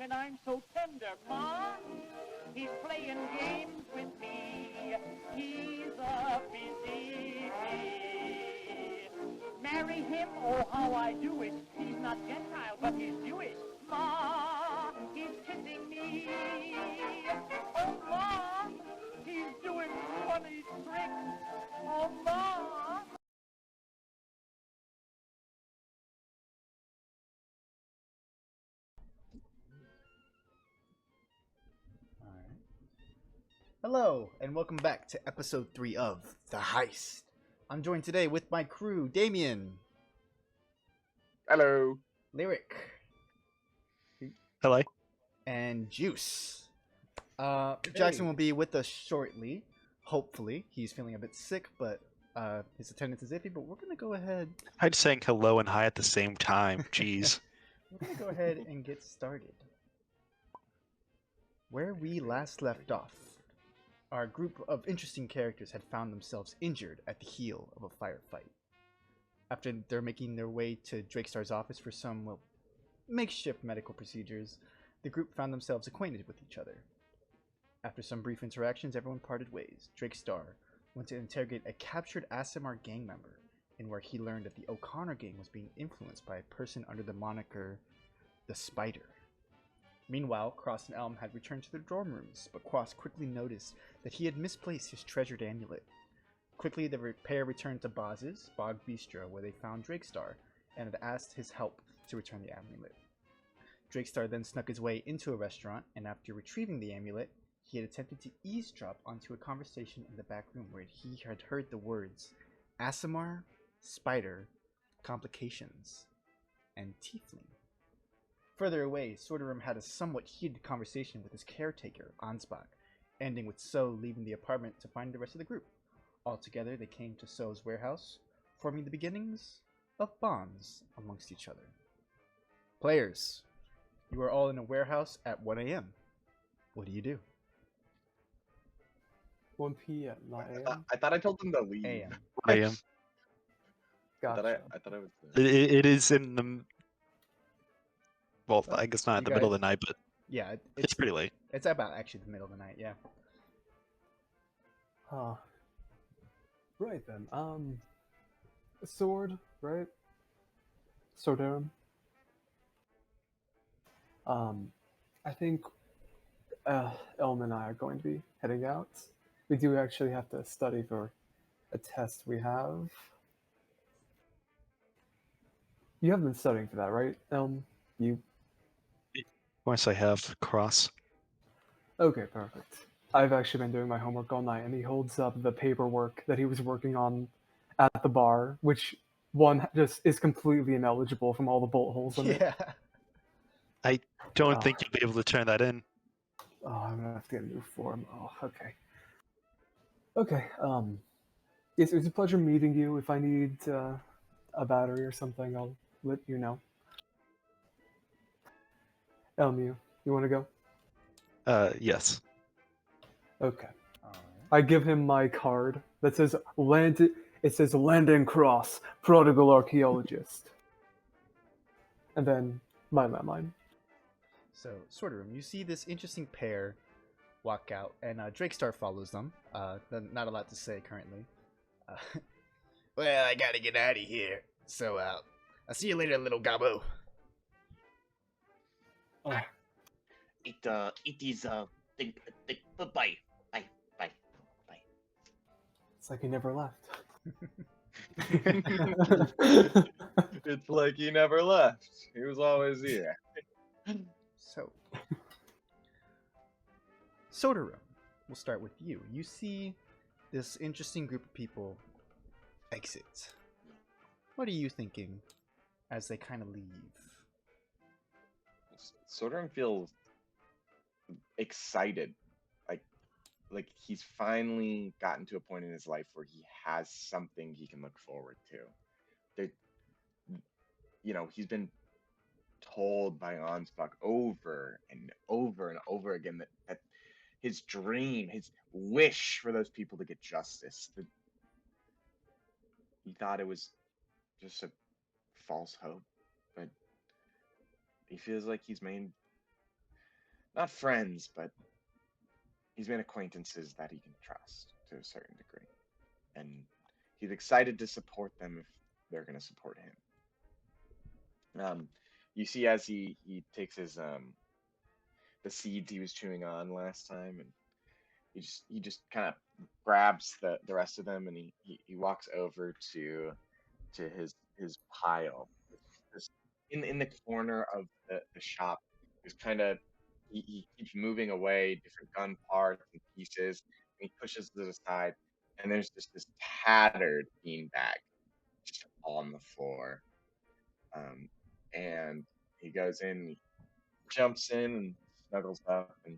and I'm so tender, Ma. He's playing games with me. He's a busy bee. Marry him, oh how I do wish. He's not Gentile, but he's Jewish. Ma, he's kissing me. Oh, Ma, he's doing funny tricks. Oh, Ma. Alright. Hello, and welcome back to episode 3 of The Heist. I'm joined today with my crew, Damien. Hello. Lyric. Hello. And Juice. Jackson will be with us shortly. Hopefully. He's feeling a bit sick, but his attendance is iffy, but we're going to go ahead. I'm saying hello and hi at the same time. Jeez. We're going to go ahead and get started. Where we last left off, our group of interesting characters had found themselves injured at the heel of a firefight. After they're making their way to Drakestar's office for some, makeshift medical procedures, the group found themselves acquainted with each other. After some brief interactions, everyone parted ways. Drakestar went to interrogate a captured Aasimar gang member, in where he learned that the O'Connor gang was being influenced by a person under the moniker the Spider. Meanwhile, Cross and Elm had returned to their dorm rooms, but Cross quickly noticed that he had misplaced his treasured amulet. Quickly, the pair returned to Boz's, Bog Bistro, where they found Drakestar, and had asked his help to return the amulet. Drakestar then snuck his way into a restaurant, and after retrieving the amulet, he had attempted to eavesdrop onto a conversation in the back room where he had heard the words Aasimar, Spider, Complications, and Tiefling. Further away, Sorderum had a somewhat heated conversation with his caretaker, Ansbach, ending with So leaving the apartment to find the rest of the group. Altogether, they came to So's warehouse, forming the beginnings of bonds amongst each other. Players, you are all in a warehouse at 1 a.m. What do you do? 1 p.m., not a.m.? I thought I told them to leave. A.m. I am. Gotcha. I thought I was. It is in the. Well, I guess not You in the middle of guys- the night, but Yeah, it's pretty late. It's about actually the middle of the night, yeah. Huh. Right then, a sword, right? Sorderum. I think Elm and I are going to be heading out. We do actually have to study for a test we have. You have been studying for that, right, Elm? You Once I have Cross. Okay, perfect. I've actually been doing my homework all night, and he holds up the paperwork that he was working on at the bar, which one just is completely ineligible from all the bolt holes in it. Yeah. I don't Oh. think you'll be able to turn that in. Oh, I'm gonna have to get a new form. Oh, okay. Okay, yes, it was a pleasure meeting you. If I need a battery or something, I'll let you know. Elm, you want to go? Yes. Okay. Alright. I give him my card that says It says Landon Cross, prodigal archaeologist, and then my landline. So, Sorderum, you see this interesting pair walk out, and Drakestar follows them. Not a lot to say currently. Well, I gotta get out of here. So, I'll see you later, little gobbo. Oh, It is bye. it's like he never left. It's like he never left. He was always here. So, Sodarum, we'll start with you. You see this interesting group of people exit. What are you thinking as they kind of leave? Soderm feels excited, like he's finally gotten to a point in his life where he has something he can look forward to. He's been told by Ansbach over and over and over again that his dream, his wish for those people to get justice, he thought it was just a false hope, but he feels like he's made not friends, but he's made acquaintances that he can trust to a certain degree, and he's excited to support them if they're going to support him. You see, as he takes his the seeds he was chewing on last time, and he just kind of grabs the rest of them, and he walks over to his pile. This, in the corner of the shop, there's kind of he keeps moving away different gun parts and pieces, and he pushes it aside, and there's just this tattered beanbag just on the floor. And he goes in, he jumps in and snuggles up and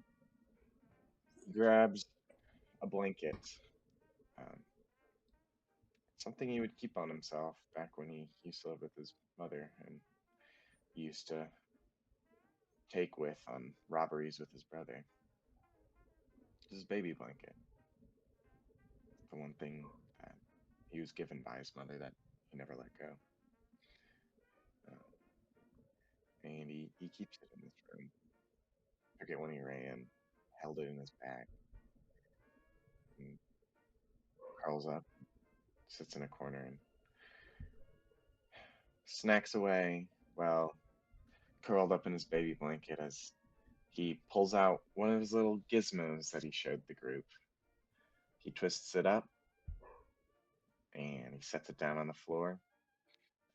grabs a blanket. Um, Something he would keep on himself back when he used to live with his mother and he used to take with on robberies with his brother. His baby blanket. The one thing that he was given by his mother that he never let go. And he keeps it in this room. I forget when he ran, held it in his bag, and curls up, sits in a corner, and snacks away while curled up in his baby blanket as he pulls out one of his little gizmos that he showed the group. He twists it up and he sets it down on the floor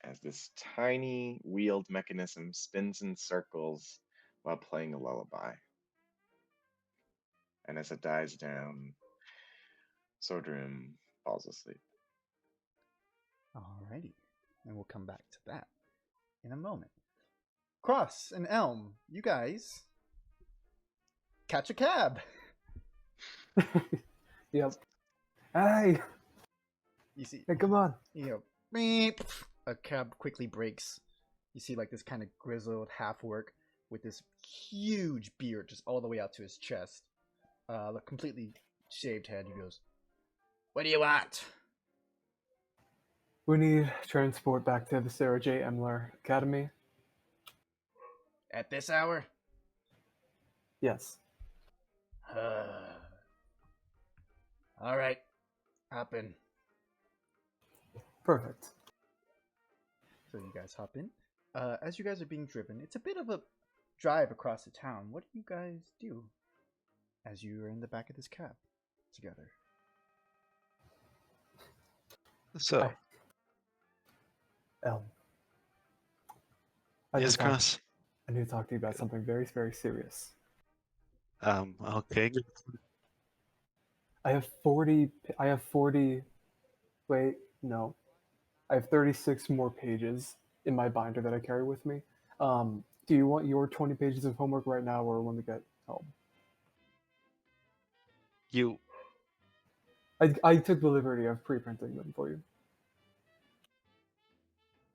as this tiny wheeled mechanism spins in circles while playing a lullaby. And as it dies down, Sordrum falls asleep. Alrighty. And we'll come back to that in a moment. Cross and Elm, you guys catch a cab. Yep. Hey, You see, hey, come on. you know, beep, a cab quickly brakes. You see like this kind of grizzled half work with this huge beard just all the way out to his chest. Completely shaved head. He goes, "What do you want?" We need transport back to the Sarah J. Emler Academy. At this hour? Yes. All right, hop in. Perfect. So you guys hop in. As you guys are being driven, it's a bit of a drive across the town. What do you guys do as you are in the back of this cab together? So, Hi. Elm. yes, Cross. I need to talk to you about something very, very serious. Okay. I have 40. Wait, no. I have 36 more pages in my binder that I carry with me. Do you want your 20 pages of homework right now or when we get home? You, I took the liberty of pre-printing them for you.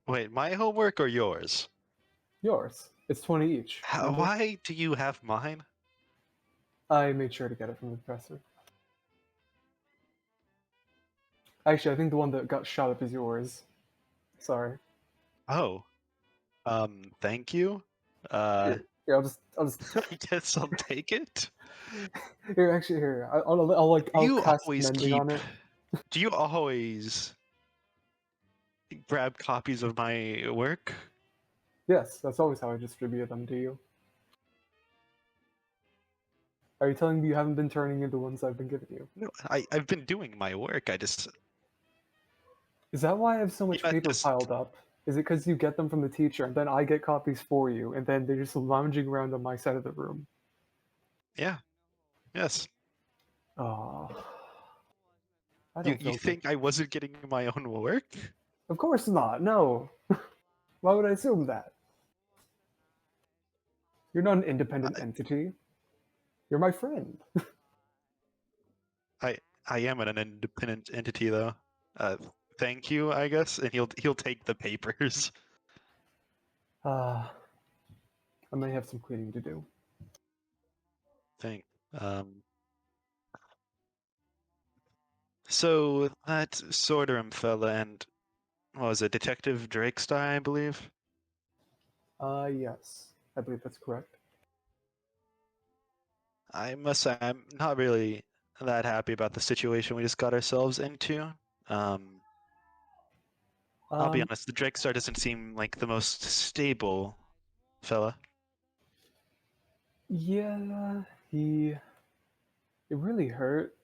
wait, my homework or yours? Yours. It's 20 each. Remember? Why do you have mine? I made sure to get it from the professor. Actually, I think the one that got shot up is yours. Sorry. Oh, thank you. Here, I'll just. I guess I'll take it. Here. I'll You cast always mending on it. Do you always grab copies of my work? Yes, that's always how I distribute them to you. Are you telling me you haven't been turning in the ones I've been giving you? No, I've been doing my work. I just Is that why I have so much Yeah, paper just- piled up? Is it because you get them from the teacher and then I get copies for you and then they're just lounging around on my side of the room? yeah, yes. Oh, I You don't feel good. think I wasn't getting my own work? Of course not. No. Why would I assume that? You're not an independent entity. You're my friend. I am an independent entity though. Thank you, I guess, and he'll take the papers. I may have some cleaning to do. Thank. So that Sorderum fella and what was it, Detective Drakestar, I believe. Yes. I believe that's correct. I must say, I'm not really that happy about the situation we just got ourselves into. I'll be honest, the Drakestar doesn't seem like the most stable fella. Yeah, it really hurt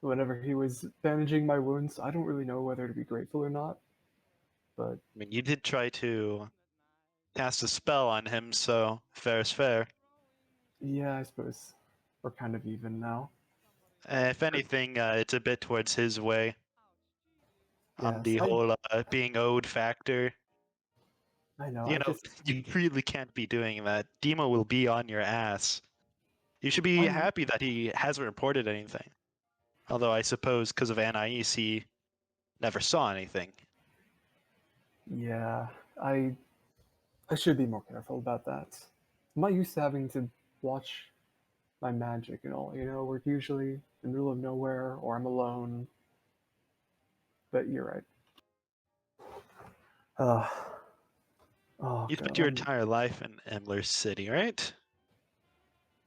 whenever he was bandaging my wounds. I don't really know whether to be grateful or not, but I mean, you did try to cast a spell on him, so fair is fair. yeah, I suppose we're kind of even now. If anything, it's a bit towards his way on Yes, the whole being owed factor. I know. You I know, just you really can't be doing that. Demo will be on your ass. You should be I'm happy that he hasn't reported anything. Although I suppose because of Anais, he never saw anything. yeah, I should be more careful about that. I'm not used to having to watch my magic and all. We're usually in the middle of nowhere or I'm alone. But you're right. Uh, oh You god, spent your entire life in Emler City, right?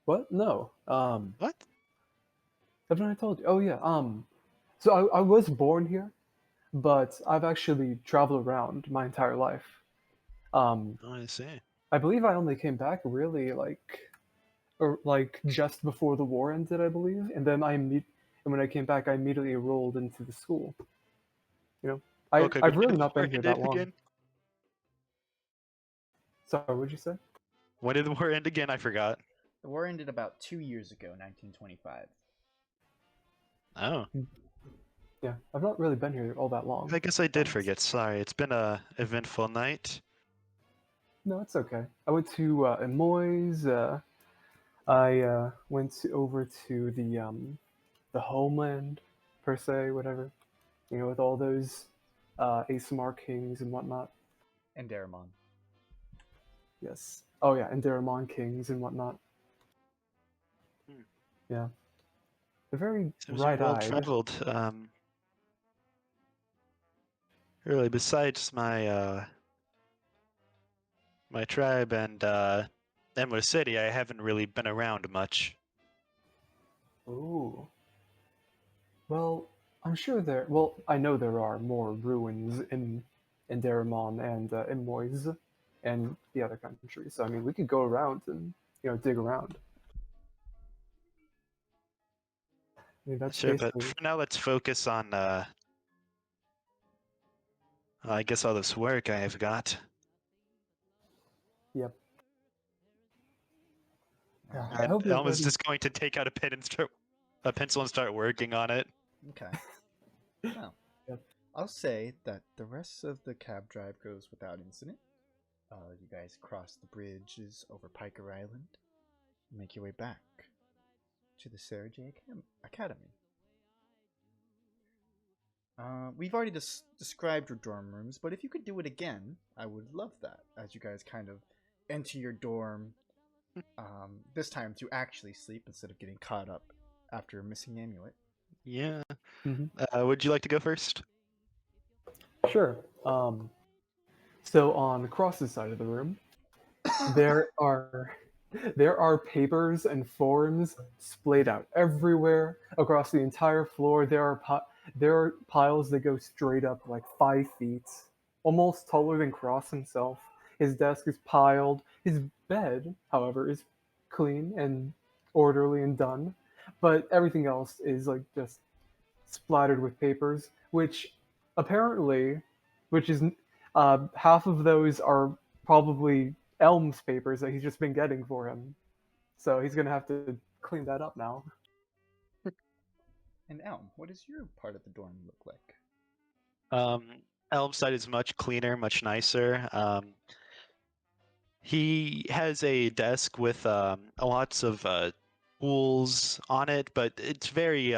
what? No. What? Haven't I told you? Oh yeah. So I was born here, but I've actually traveled around my entire life. Um, Oh, I see. I believe I only came back really or like just before the war ended, I believe, and then and when I came back, I immediately enrolled into the school. You know, Okay, I've when really did the not war been here ended that long. again? Sorry, what'd you say? When did the war end again? I forgot. The war ended about 2 years ago, 1925. Oh, Yeah, I've not really been here all that I long. guess I To be did honest. forget. Sorry, it's been a eventful night. No, it's okay. I went to Emoise. I went over to the homeland, per se, whatever. With all those ASMR kings and whatnot. And Daramon. Yes. Oh yeah, and Daramon kings and whatnot. Hmm. Yeah, they're very Seems you're well bright-eyed. traveled. Really, besides my tribe and Emler City, I haven't really been around much. Ooh. Well, I'm sure there. Well, I know there are more ruins in Daramon and in Moise and the other countries. So I mean, we could go around and dig around. I mean, that's Sure, but basically. for now, let's focus on I guess all this work I've got. Yep. Yeah, I And hope you're Elma's ready. just going to take out a pencil and start working on it. Okay. Well, Yep. I'll say that the rest of the cab drive goes without incident. You guys cross the bridges over Piker Island, and make your way back to the Sarah J. Academy. We've already described your dorm rooms, but if you could do it again, I would love that. As you guys kind of enter your dorm, this time to actually sleep instead of getting caught up after a missing amulet. Yeah. Hmm. Would you like to go first? Sure. So on Cross's side of the room, there are there are papers and forms splayed out everywhere across the entire floor. There are piles that go straight up like 5 feet, almost taller than Cross himself. His desk is piled. His bed, however, is clean and orderly and done, but everything else is like just splattered with papers, apparently, which is half of those are probably Elm's papers that he's just been getting for him. So he's gonna have to clean that up now. And Elm, what does your part of the dorm look like? Um, Elm's side is much cleaner, much nicer. He has a desk with lots of tools on it, but it's very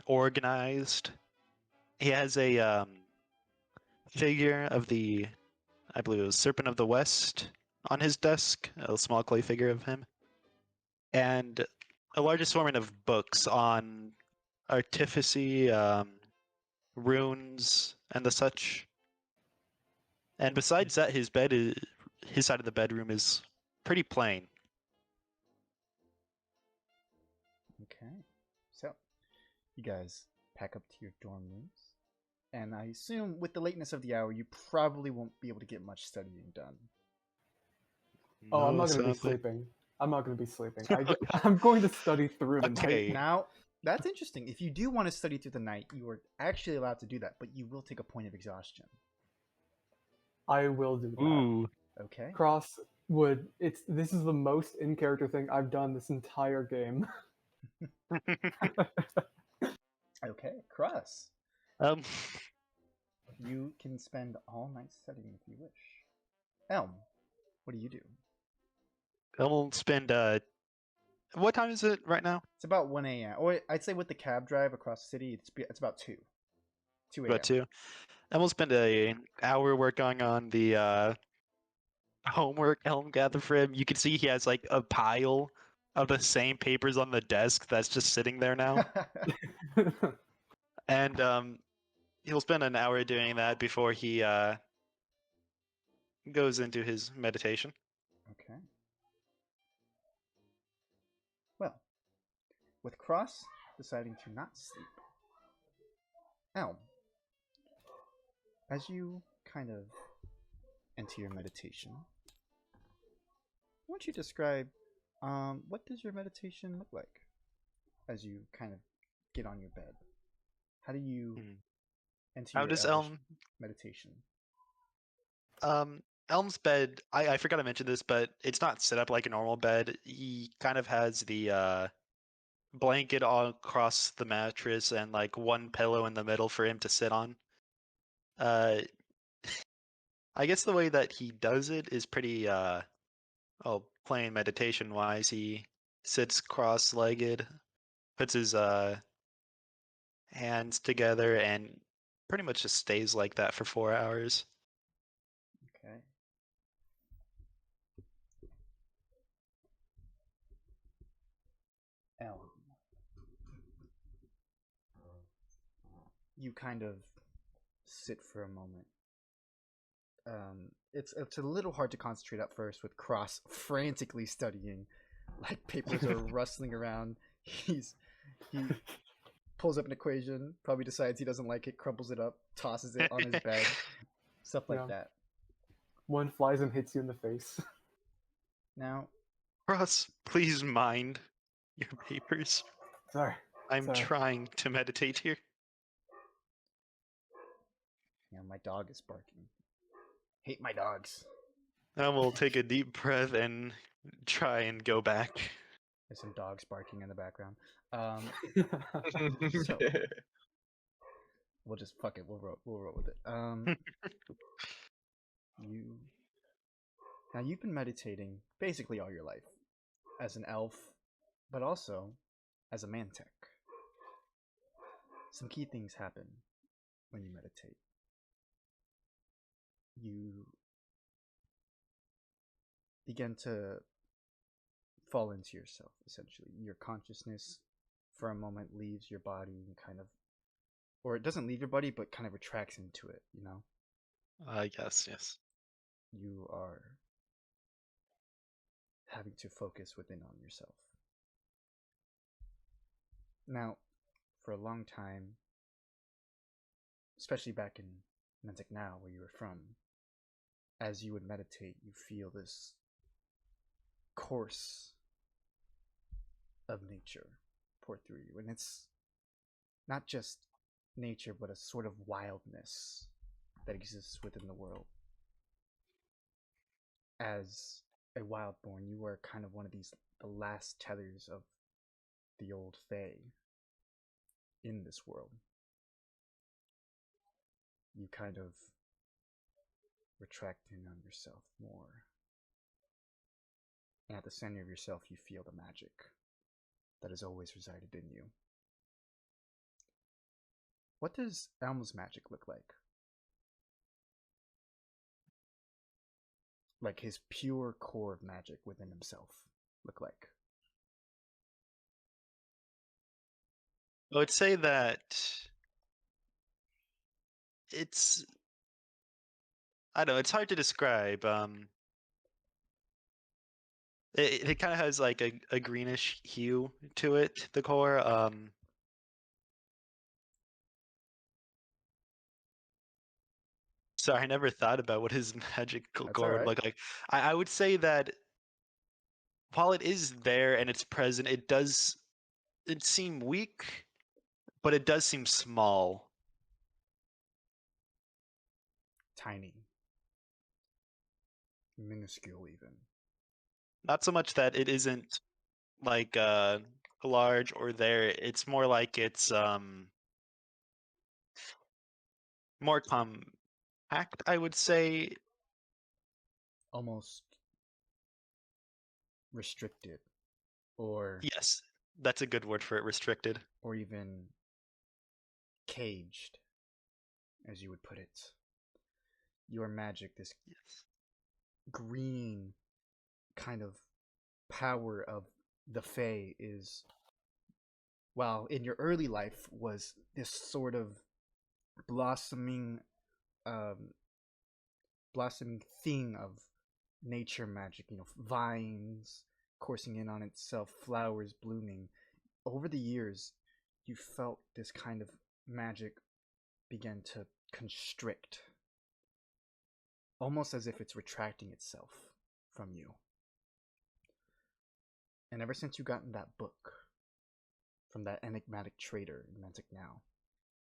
organized. He has a figure of I believe it was Serpent of the West on his desk, a small clay figure of him, and a large assortment of books on artificy, runes, and the such. And besides that, his side of the bedroom is pretty plain. You guys pack up to your dorm rooms. And I assume with the lateness of the hour, you probably won't be able to get much studying done. Oh, I'm No, not going to be sadly. sleeping. I'm not going to be sleeping. I'm going to study through the night. Okay. Now, that's interesting. If you do want to study through the night, you are actually allowed to do that, but you will take a point of exhaustion. I will do that. Ooh. Okay. Cross this is the most in character thing I've done this entire game. Okay, Cross. um. You can spend all night studying if you wish. Elm, what do you do? I'll spend. What time is it right now? It's about 1 a.m. Or I'd say with the cab drive across the city, it's about 2. 2 a.m. About 2. And we'll spend an hour working on the homework Elm gathered for him. You can see he has like a pile of the same papers on the desk that's just sitting there now. And he'll spend an hour doing that before he goes into his meditation. Okay. Well, with Cross deciding to not sleep, Elm, as you kind of enter your meditation, why don't you describe what does your meditation look like as you kind of get on your bed? How do you enter How your does elvish Elm meditation? Elm's bed, I forgot to mention this, but it's not set up like a normal bed. He kind of has the blanket all across the mattress and like one pillow in the middle for him to sit on. I guess the way that he does it is pretty plain meditation wise. He sits cross-legged, puts his hands together, and pretty much just stays like that for 4 hours. Okay. Elm. You kind of sit for a moment. It's a little hard to concentrate at first with Cross frantically studying, like papers are rustling around. He pulls up an equation, probably decides he doesn't like it, crumbles it up, tosses it on his bed, stuff like that. One flies and hits you in the face. Now, Ross, please mind your papers. Sorry. I'm Sorry. trying to meditate here. my dog is barking. Hate my dogs. I will take a deep breath and try and go back. There's some dogs barking in the background. So we'll just fuck it. We'll roll with it. You've been meditating basically all your life as an elf, but also as a mantech. Some key things happen when you meditate. You begin to fall into yourself, essentially. Your consciousness for a moment leaves your body and kind of, or it doesn't leave your body, but kind of retracts into it, you know? I guess, yes. You are having to focus within on yourself. Now, for a long time, especially back in Mentic Now, where you were from, as you would meditate, you feel this course of nature pour through you. And it's not just nature, but a sort of wildness that exists within the world. As a wildborn, you are kind of one of the last tethers of the old Fae in this world. You kind of retract in on yourself more. And at the center of yourself, you feel the magic that has always resided in you. What does Elm's magic look like? Like his pure core of magic within himself look like? I would say that I don't know, it's hard to describe. It kind of has like a greenish hue to it, the core. Sorry, I never thought about what his magical That's core would alright. look like. I would say that while it is there and it's present, it seem weak, but it does seem small. Tiny. Minuscule, even. Not so much that it isn't like large or there. It's more like it's more compact, I would say. Almost restricted. Or Yes, that's a good word for it, restricted. or even caged, as you would put it. Your magic, this Yes. green kind of power of the Fae is, well, in your early life was this sort of blossoming um blossoming thing of nature magic, vines coursing in on itself, flowers blooming. Over the years, you felt this kind of magic begin to constrict, almost as if it's retracting itself from you. And ever since you gotten that book from that enigmatic trader in Magic Now,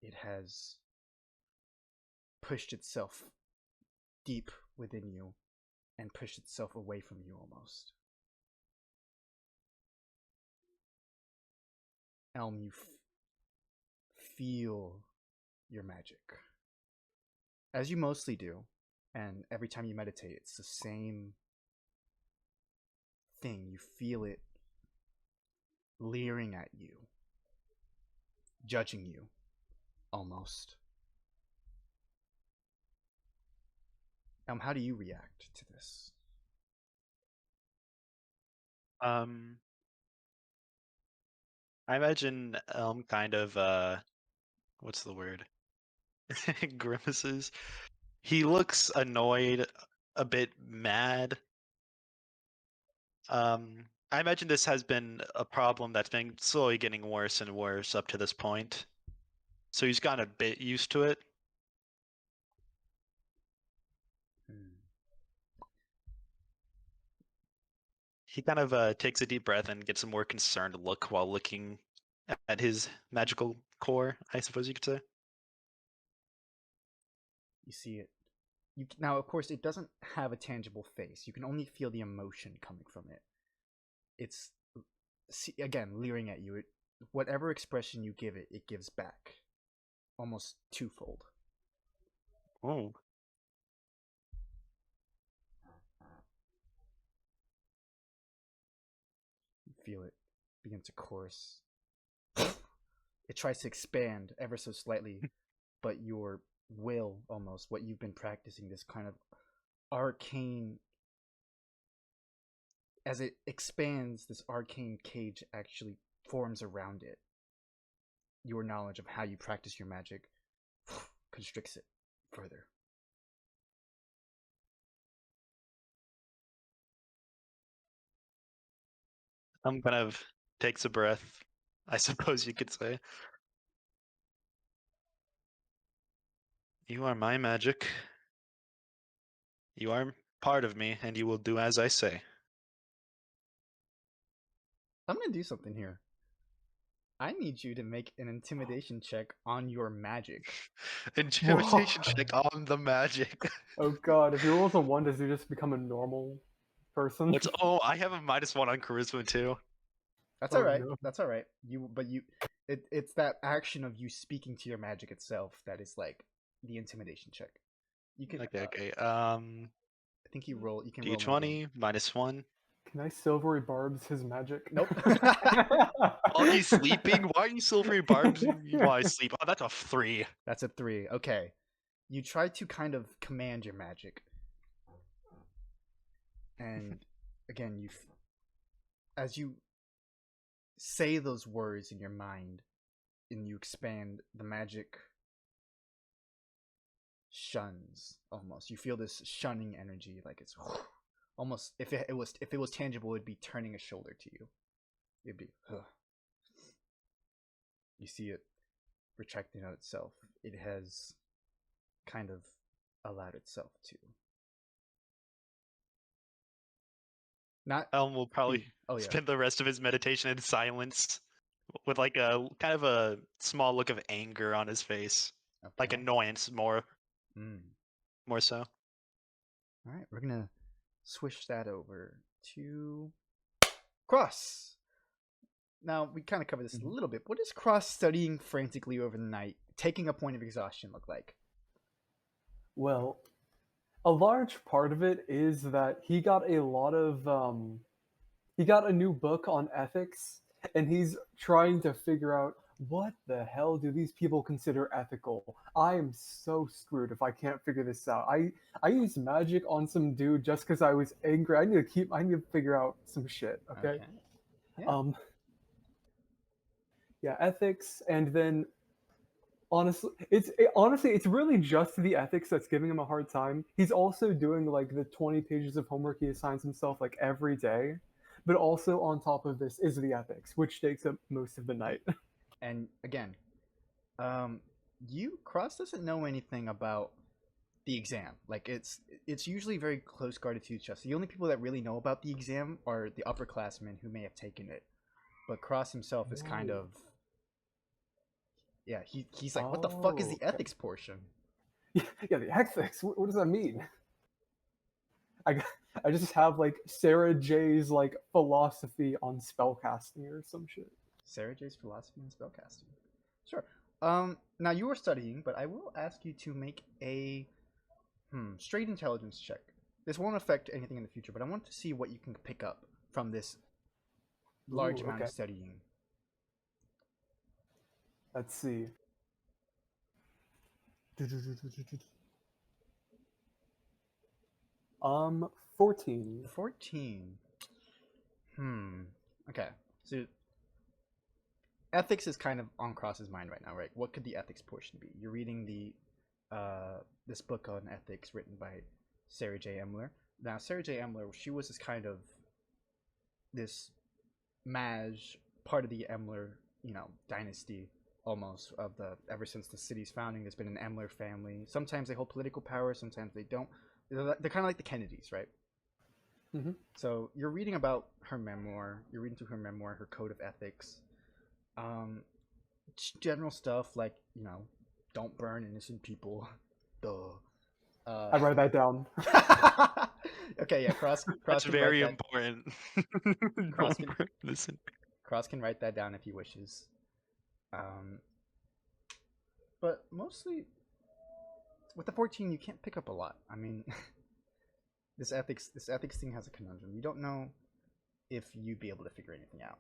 it has pushed itself deep within you and pushed itself away from you almost. Elm, you feel your magic, as you mostly do, and every time you meditate, it's the same thing. You feel it leering at you, judging you, almost. How do you react to this? I imagine Elm kind of what's the word? Grimaces. He looks annoyed, a bit mad. I imagine this has been a problem that's been slowly getting worse and worse up to this point. So he's gotten a bit used to it. He kind of takes a deep breath and gets a more concerned look while looking at his magical core, I suppose you could say. You see it. Now, of course, it doesn't have a tangible face. You can only feel the emotion coming from it. It's, again, leering at you. Whatever expression you give it, it gives back. Almost twofold. Oh. You feel it begin to course. It tries to expand ever so slightly, but your will, almost, what you've been practicing, this kind of arcane, as it expands, this arcane cage actually forms around it. Your knowledge of how you practice your magic constricts it further. I'm kind of takes a breath, I suppose you could say. You are my magic. You are part of me, and you will do as I say. I'm gonna do something here. I need you to make an intimidation check on your magic. Intimidation check on the magic. Oh god, if he rolls a 1, does he just become a normal person? I have a -1 on charisma too. That's Oh, all right. no. That's all right. It's that action of you speaking to your magic itself that is like the intimidation check. You can. Okay. I think you can roll. D20 -1. Can I silvery barbs his magic? Nope. Oh, he's sleeping? Why are you silvery barbs while I sleep? Oh, that's a 3. That's a 3. Okay. You try to kind of command your magic. And again, as you say those words in your mind and you expand, the magic shuns almost. You feel this shunning energy, like it's almost, if it was tangible, it'd be turning a shoulder to you. It'd be you see it retracting out itself. It has kind of allowed itself to. Not Elm will probably oh yeah. spend the rest of his meditation in silence, with like a kind of a small look of anger on his face, like Okay. annoyance more Mm. so. All right, we're gonna switch that over to Cross. Now we kind of covered this a little bit. What does Cross studying frantically over the night, taking a point of exhaustion, look like? Well, a large part of it is that he got a lot of he got a new book on ethics, and he's trying to figure out what the hell do these people consider ethical. I am so screwed if I can't figure this out. I used magic on some dude just because I was angry. I need to figure out some shit. Okay. Yeah. Yeah, ethics, and then honestly, it's really just the ethics that's giving him a hard time. He's also doing like the 20 pages of homework he assigns himself like every day, but also on top of this is the ethics, which takes up most of the night. And again, Cross doesn't know anything about the exam. Like it's usually very close guarded to each other. The only people that really know about the exam are the upperclassmen who may have taken it. But Cross himself is kind of he's like, what the fuck is the ethics portion? Yeah, the ethics. What does that mean? I just have like Sarah J's like philosophy on spellcasting or some shit. Sarah J's philosophy on spellcasting. Sure. Now you are studying, but I will ask you to make a straight intelligence check. This won't affect anything in the future, but I want to see what you can pick up from this large amount of studying. Let's see. 14. 14. Okay. So ethics is kind of on Cross's mind right now, right? What could the ethics portion be? You're reading the this book on ethics written by Sarah J. Emler. Now, Sarah J. Emler, she was this mage, part of the Emler, dynasty almost ever since the city's founding. There's been an Emler family. Sometimes they hold political power, sometimes they don't. They're kind of like the Kennedys, right? Mm-hmm. So you're reading about her memoir. You're reading through her memoir, her code of ethics. General stuff like don't burn innocent people. Duh. I write that down. Okay, yeah, Cross. That's can very write that. important. Cross can write that down if he wishes. But mostly with the 14, you can't pick up a lot. I mean, this ethics thing has a conundrum. You don't know if you'd be able to figure anything out.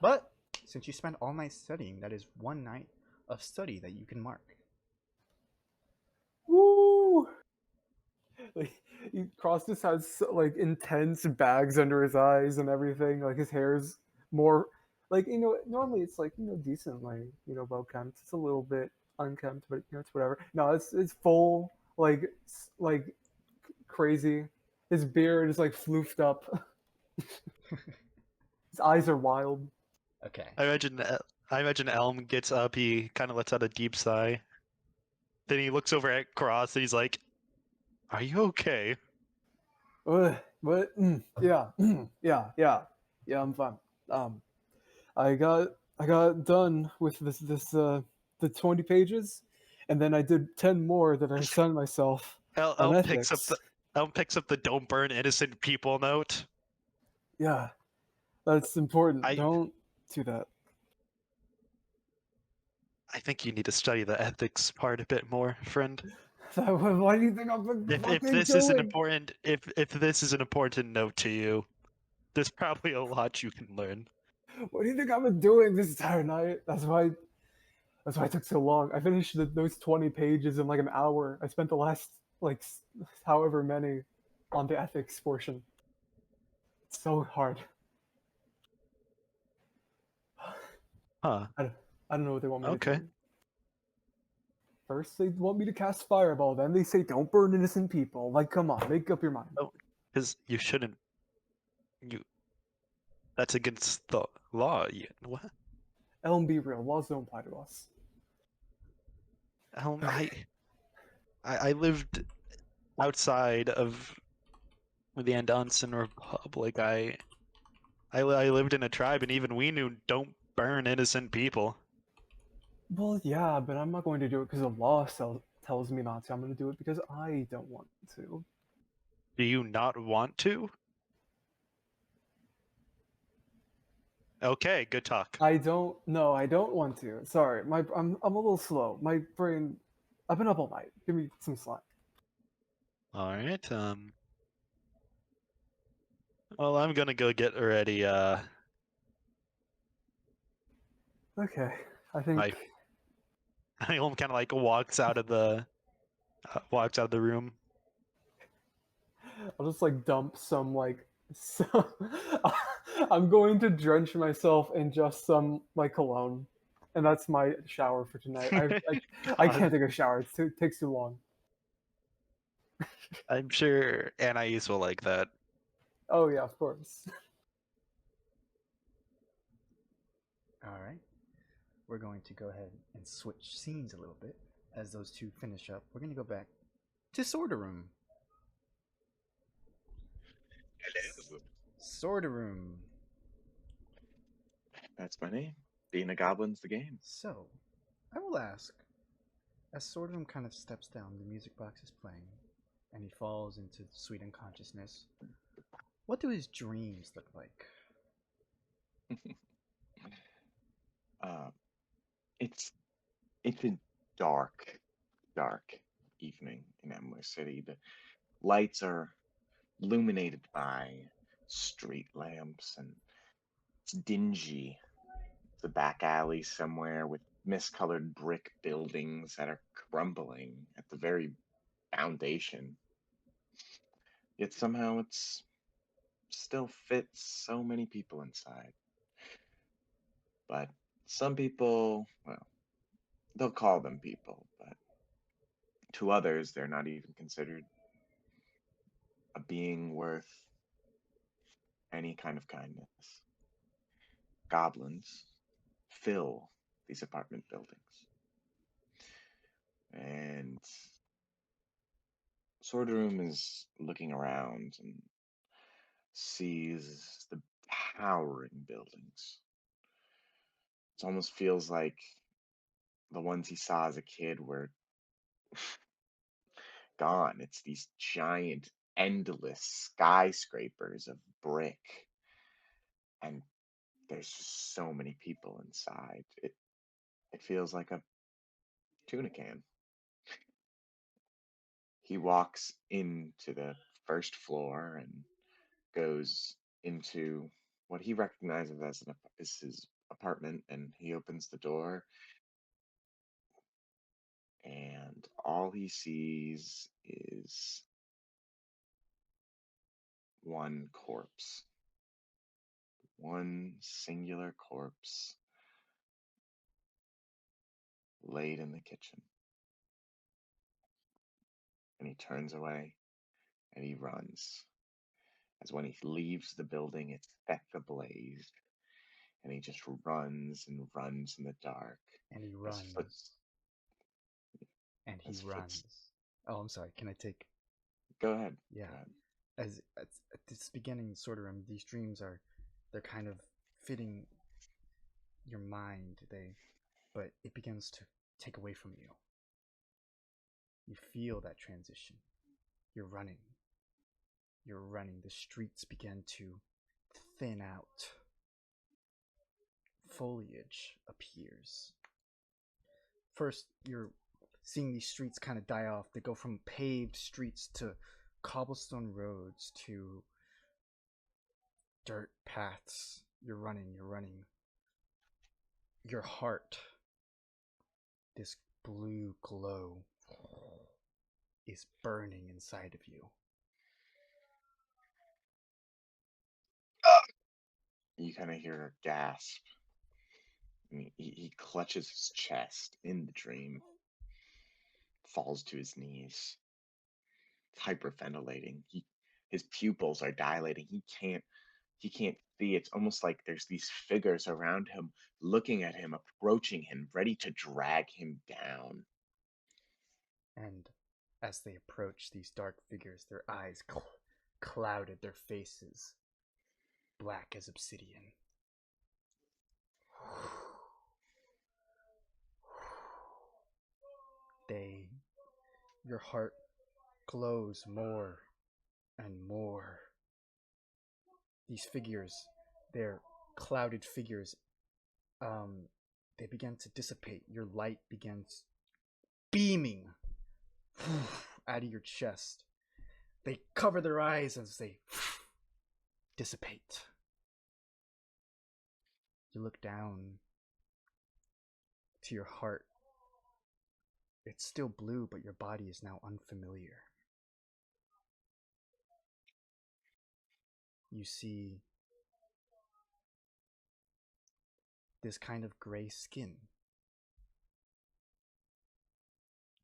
But since you spent all night studying, that is one night of study that you can mark. Woo! Like, Cross just has like intense bags under his eyes and everything. Like his hair's more like normally it's like decently well kempt. It's a little bit unkempt, but it's whatever. No, it's full like crazy. His beard is like floofed up. His eyes are wild. Okay. I imagine Elm gets up. He kind of lets out a deep sigh. Then he looks over at Cross and he's like, "Are you okay?" But yeah, yeah, I'm fine. I got done with the 20 pages, and then I did 10 more that I assigned myself on Elm ethics. picks up the "Don't burn innocent people" note. Yeah, that's important. Don't do that. I think you need to study the ethics part a bit more, friend. Why do you think I've been If fucking this doing? is an important if this is an important note to you, there's probably a lot you can learn. What do you think I've been doing this entire night? That's why it took so long. I finished those 20 pages in like an hour. I spent the last like however many on the ethics portion. It's so hard. Huh. I don't know what they want me to Okay. do. First, they want me to cast Fireball. Then they say, don't burn innocent people. Like, come on, make up your mind. Because you shouldn't. That's against the law. What? Elm, be real. Laws don't apply to us. Elm, I lived outside of the Andansan Republic. I lived in a tribe, and even we knew don't burn innocent people. Well, yeah, but I'm not going to do it because the law tells me not to. I'm going to do it because I don't want to. Do you not want to? Okay, good talk. I don't. No, I don't want to. Sorry, I'm a little slow. My brain. I've been up all night. Give me some slack. All right. Well, I'm gonna go get ready. Okay, I think. My Elm kind of like walks out of the room. I'll just like dump some like. Some, I'm going to drench myself in just some like cologne, and that's my shower for tonight. I God, can't take a shower. It takes too long. I'm sure Anais will like that. Oh yeah, of course. All right. We're going to go ahead and switch scenes a little bit as those two finish up. We're going to go back to Sorter Room. Sorter Room. That's my name. Being a goblin's the game. So, I will ask, as Sorter Room kind of steps down, the music box is playing, and he falls into sweet unconsciousness. What do his dreams look like? It's a dark, dark evening in Emler City. The lights are illuminated by street lamps, and it's dingy. It's a back alley somewhere with miscolored brick buildings that are crumbling at the very foundation. Yet somehow it's still fits so many people inside. But some people, well, they'll call them people, but to others, they're not even considered a being worth any kind of kindness. Goblins fill these apartment buildings. And Sorderum is looking around and sees the towering buildings. It almost feels like the ones he saw as a kid were gone. It's these giant, endless skyscrapers of brick. And there's just so many people inside. It feels like a tuna can. He walks into the first floor and goes into what he recognizes as his apartment, and he opens the door, and all he sees is one corpse, one singular corpse laid in the kitchen. And he turns away and he runs. As when he leaves the building, it's set ablaze, and he just runs and runs in the dark. And he As runs. foots, And he as runs. foots. Oh, I'm sorry. Can I take? Go ahead. Yeah. Go ahead. As at this beginning Sorter Room, these dreams they're kind of fitting your mind. But it begins to take away from you. You feel that transition. You're running. You're running. The streets begin to thin out. Foliage appears. First, you're seeing these streets kind of die off. They go from paved streets to cobblestone roads to dirt paths. You're running. Your heart, this blue glow, is burning inside of you. You kind of hear a gasp. He clutches his chest in the dream, falls to his knees, hyperventilating. His pupils are dilating. He can't see. It's almost like there's these figures around him, looking at him, approaching him, ready to drag him down. And as they approach these dark figures, their eyes clouded, their faces black as obsidian. Your heart glows more and more. These figures, they're clouded figures, they begin to dissipate. Your light begins beaming out of your chest. They cover their eyes as they dissipate. You look down to your heart. It's still blue, but your body is now unfamiliar. You see this kind of gray skin,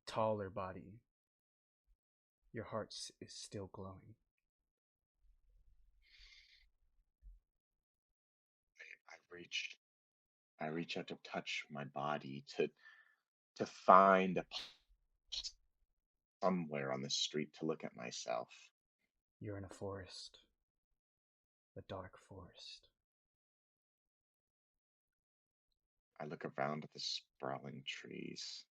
taller body. Your heart is still glowing. I reach out to touch my body to find somewhere on the street to look at myself. You're in a forest, a dark forest. I look around at the sprawling trees.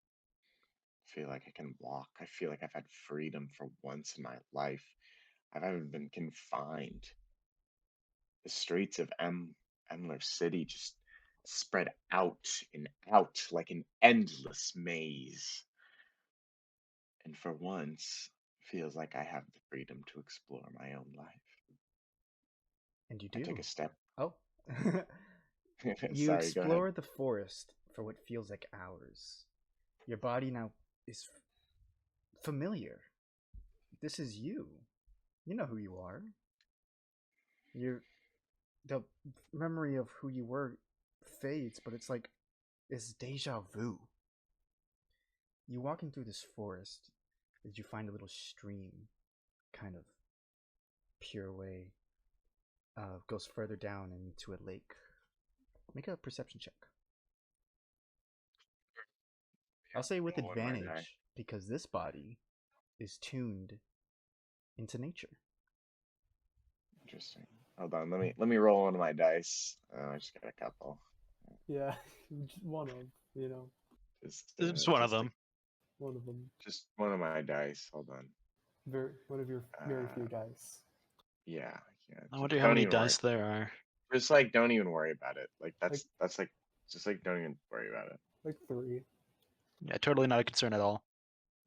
I feel like I can walk. I feel like I've had freedom for once in my life. I haven't been confined. The streets of Emler City just spread out and out like an endless maze. And for once, feels like I have the freedom to explore my own life. And you do. I take a step. Oh. You Sorry, go ahead. explore the forest for what feels like hours. Your body now is familiar. This is you. You know who you are. The memory of who you were fades, but it's like it's deja vu. You walking through this forest as you find a little stream, kind of pure way, goes further down into a lake. Make a perception check. I'll say with advantage because this body is tuned into nature. Interesting. Hold on, let me roll one of my dice. I just got a couple. Yeah, one of, you know. Just one of them. One of them. Just one of my dice. Hold on. One of your very few dice. Yeah. I wonder how many dice there are. Just like, don't even worry about it. Like that's like, just like, don't even worry about it. Like 3. Yeah, totally not a concern at all.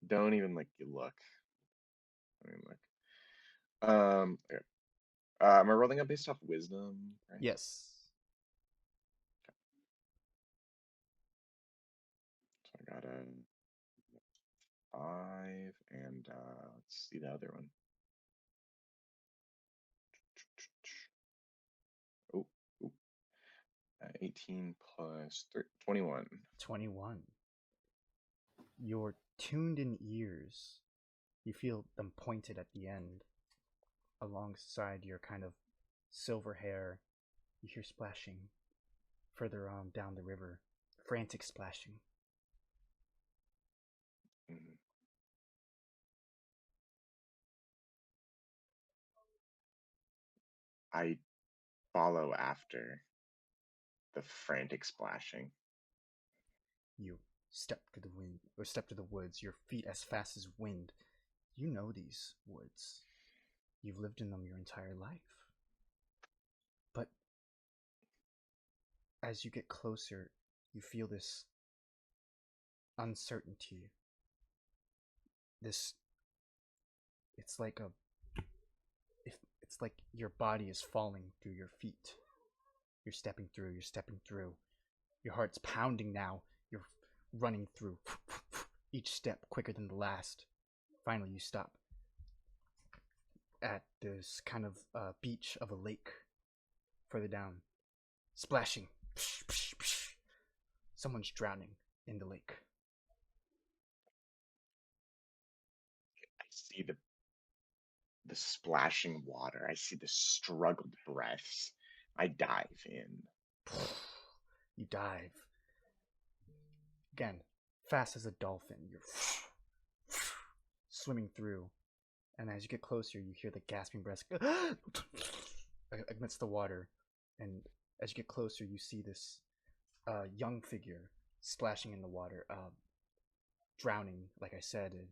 Don't even like you look. Don't even look. Okay. Am I rolling up based off wisdom? Right? Yes. So I got a 5, and let's see the other one. Oh, 18 plus 21. 21. Your tuned in ears, you feel them pointed at the end alongside your kind of silver hair. You hear splashing further on down the river, frantic splashing. Mhm. I follow after the frantic splashing. You step to the wind, or step to the woods, your feet as fast as wind. You know these woods. You've lived in them your entire life. But as you get closer, you feel this uncertainty. It's like your body is falling through your feet. You're stepping through. Your heart's pounding now. You're running through each step quicker than the last. Finally, you stop at this kind of beach of a lake further down. Splashing. Someone's drowning in the lake. I see the splashing water. I see the struggled breaths. I dive in. You dive. Again, fast as a dolphin. You're swimming through. And as you get closer, you hear the gasping breaths amidst the water. And as you get closer, you see this young figure splashing in the water, drowning, like I said. And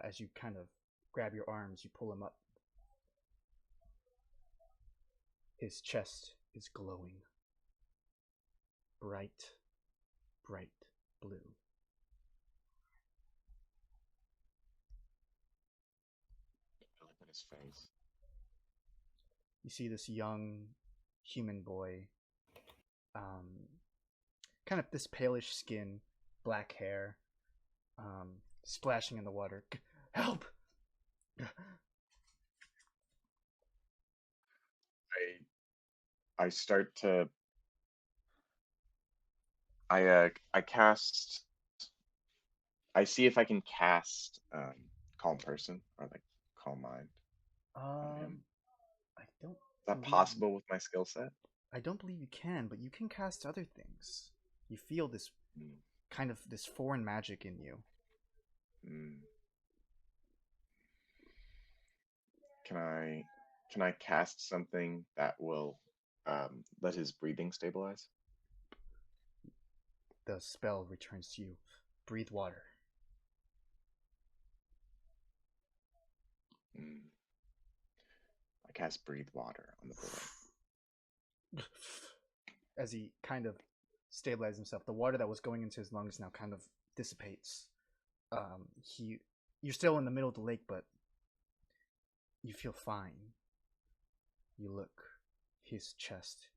as you kind of grab your arms, you pull him up. His chest is glowing. Bright, bright blue. I look at his face. You see this young human boy, kind of this palish skin, black hair, splashing in the water. Help! I start to I cast. I see if I can cast calm person or like calm mind on him. I don't. Is that believe- possible with my skill set? I don't believe you can, but you can cast other things. You feel this Mm. kind of this foreign magic in you. Mm. Can I cast something that will let his breathing stabilize? The spell returns to you. Breathe water. Mm. I cast breathe water on the boy. As he kind of stabilizes himself, the water that was going into his lungs now kind of dissipates. You're still in the middle of the lake, but you feel fine. You look. His chest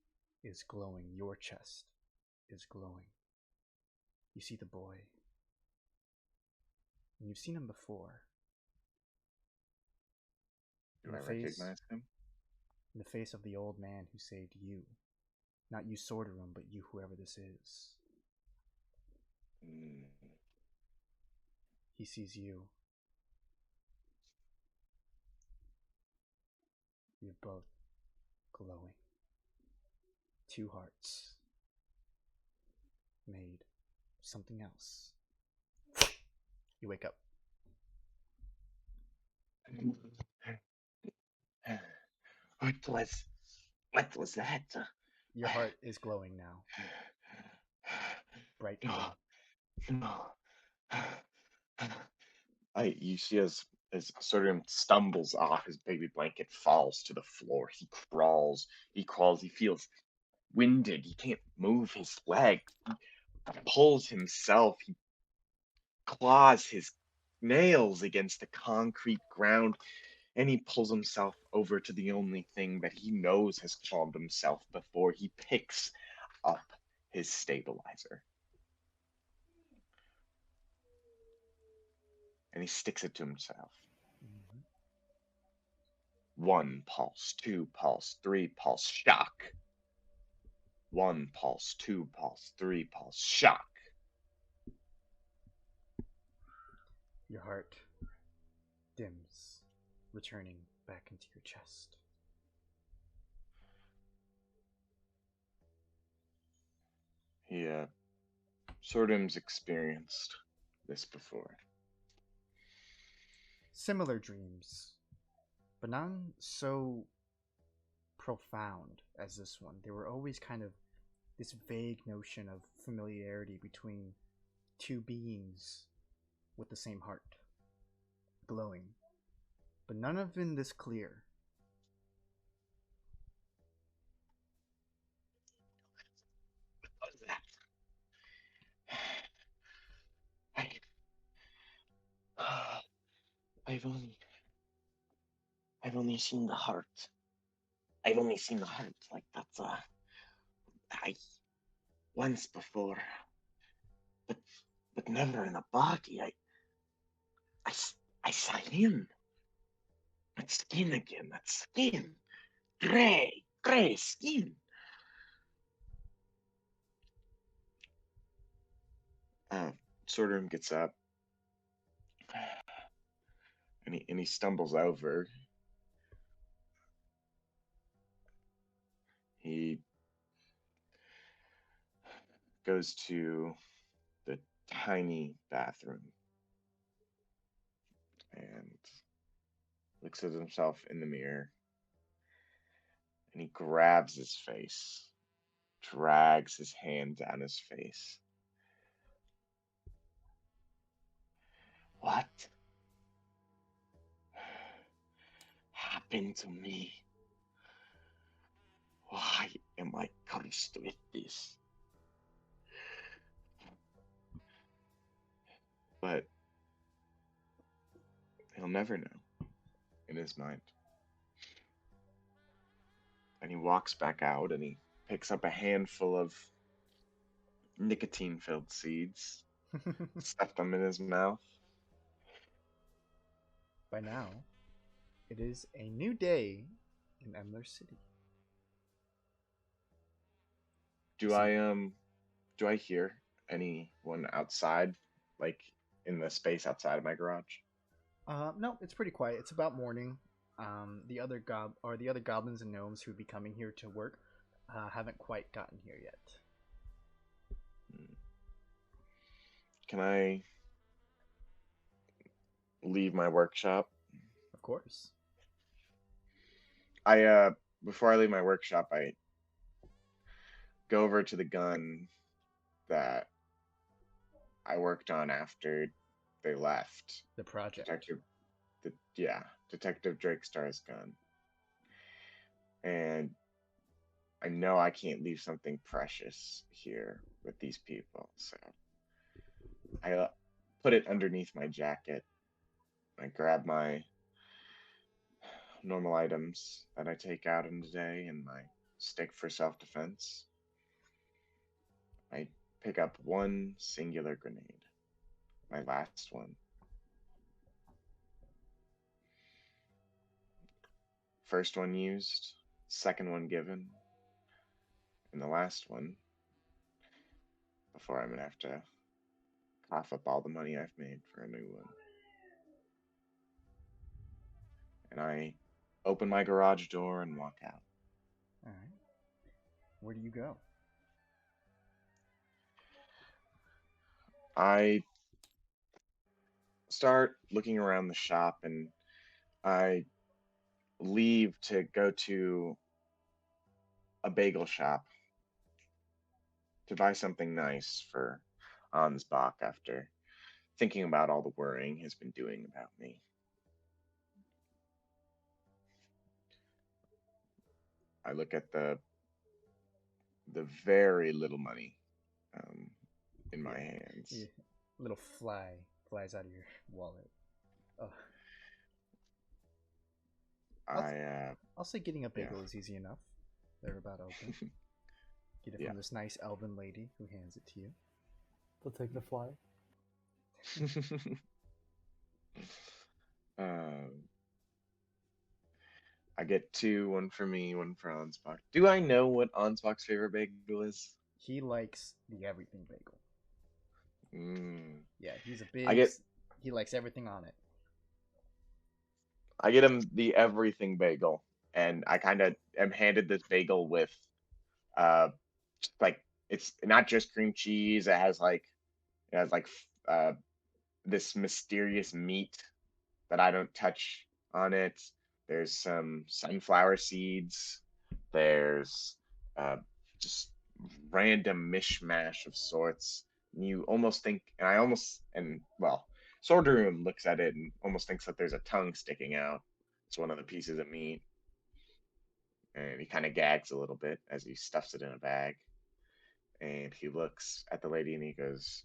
is glowing. Your chest is glowing. You see the boy. And you've seen him before. Do I recognize him? In the face of the old man who saved you. Not you, Sorderum, but you, whoever this is. Mm. He sees you. You're both glowing. Two hearts. Made of something else. You wake up. What was that? Your heart is glowing now. Bright blue. No. You see as Sodium stumbles off his baby blanket, falls to the floor. He crawls, he feels winded. He can't move his leg. He pulls himself. He claws his nails against the concrete ground, and he pulls himself over to the only thing that he knows has calmed himself before. He picks up his stabilizer. And he sticks it to himself. Mm-hmm. 1 pulse, 2 pulse, 3 pulse, shock. 1 pulse, 2 pulse, 3 pulse, shock. Your heart dims, returning back into your chest. He, Sordim's experienced this before. Similar dreams, but none so profound as this one. They were always kind of this vague notion of familiarity between two beings with the same heart, glowing, but none of them this clear. What was that? I've only seen the heart. I've only seen the heart. Like that's I once before, but never in a body. I saw him. That skin again. That skin. Gray skin. Sordom gets up and he stumbles over. He goes to the tiny bathroom and looks at himself in the mirror, and he grabs his face, drags his hand down his face. What happened to me? Why am I cursed with this? But he'll never know in his mind. And he walks back out and he picks up a handful of nicotine filled seeds, stuffed them in his mouth. By now, it is a new day in Emler City. Do I hear anyone outside, like in the space outside of my garage? No, it's pretty quiet. It's about morning. The other goblins and gnomes who would be coming here to work haven't quite gotten here yet. Can I leave my workshop? Of course. Before I leave my workshop, I go over to the gun that I worked on after they left. The project. Detective Drake Star's gun. And I know I can't leave something precious here with these people, so I put it underneath my jacket. I grab my normal items that I take out in the day and my stick for self-defense. I pick up one singular grenade, my last one. First one used, second one given, and the last one before I'm gonna have to cough up all the money I've made for a new one. And I open my garage door and walk out. All right. Where do you go? I start looking around the shop and I leave to go to a bagel shop to buy something nice for Ansbach after thinking about all the worrying he's been doing about me. I look at the very little money in my hands. Yeah. Little fly flies out of your wallet. Oh. I'll say getting a bagel is easy enough. They're about open. Get it from this nice elven lady who hands it to you. They'll take the fly. I get two, one for me, one for Ansbach. Do I know what Ansbach's favorite bagel is? He likes the everything bagel. Yeah, he's a big. He likes everything on it. I get him the everything bagel, and I kind of am handed this bagel with, like it's not just cream cheese. It has this mysterious meat that I don't touch on it. There's some sunflower seeds. There's just random mishmash of sorts. You almost think, Sorderum looks at it and almost thinks that there's a tongue sticking out. It's one of the pieces of meat. And he kind of gags a little bit as he stuffs it in a bag. And he looks at the lady and he goes,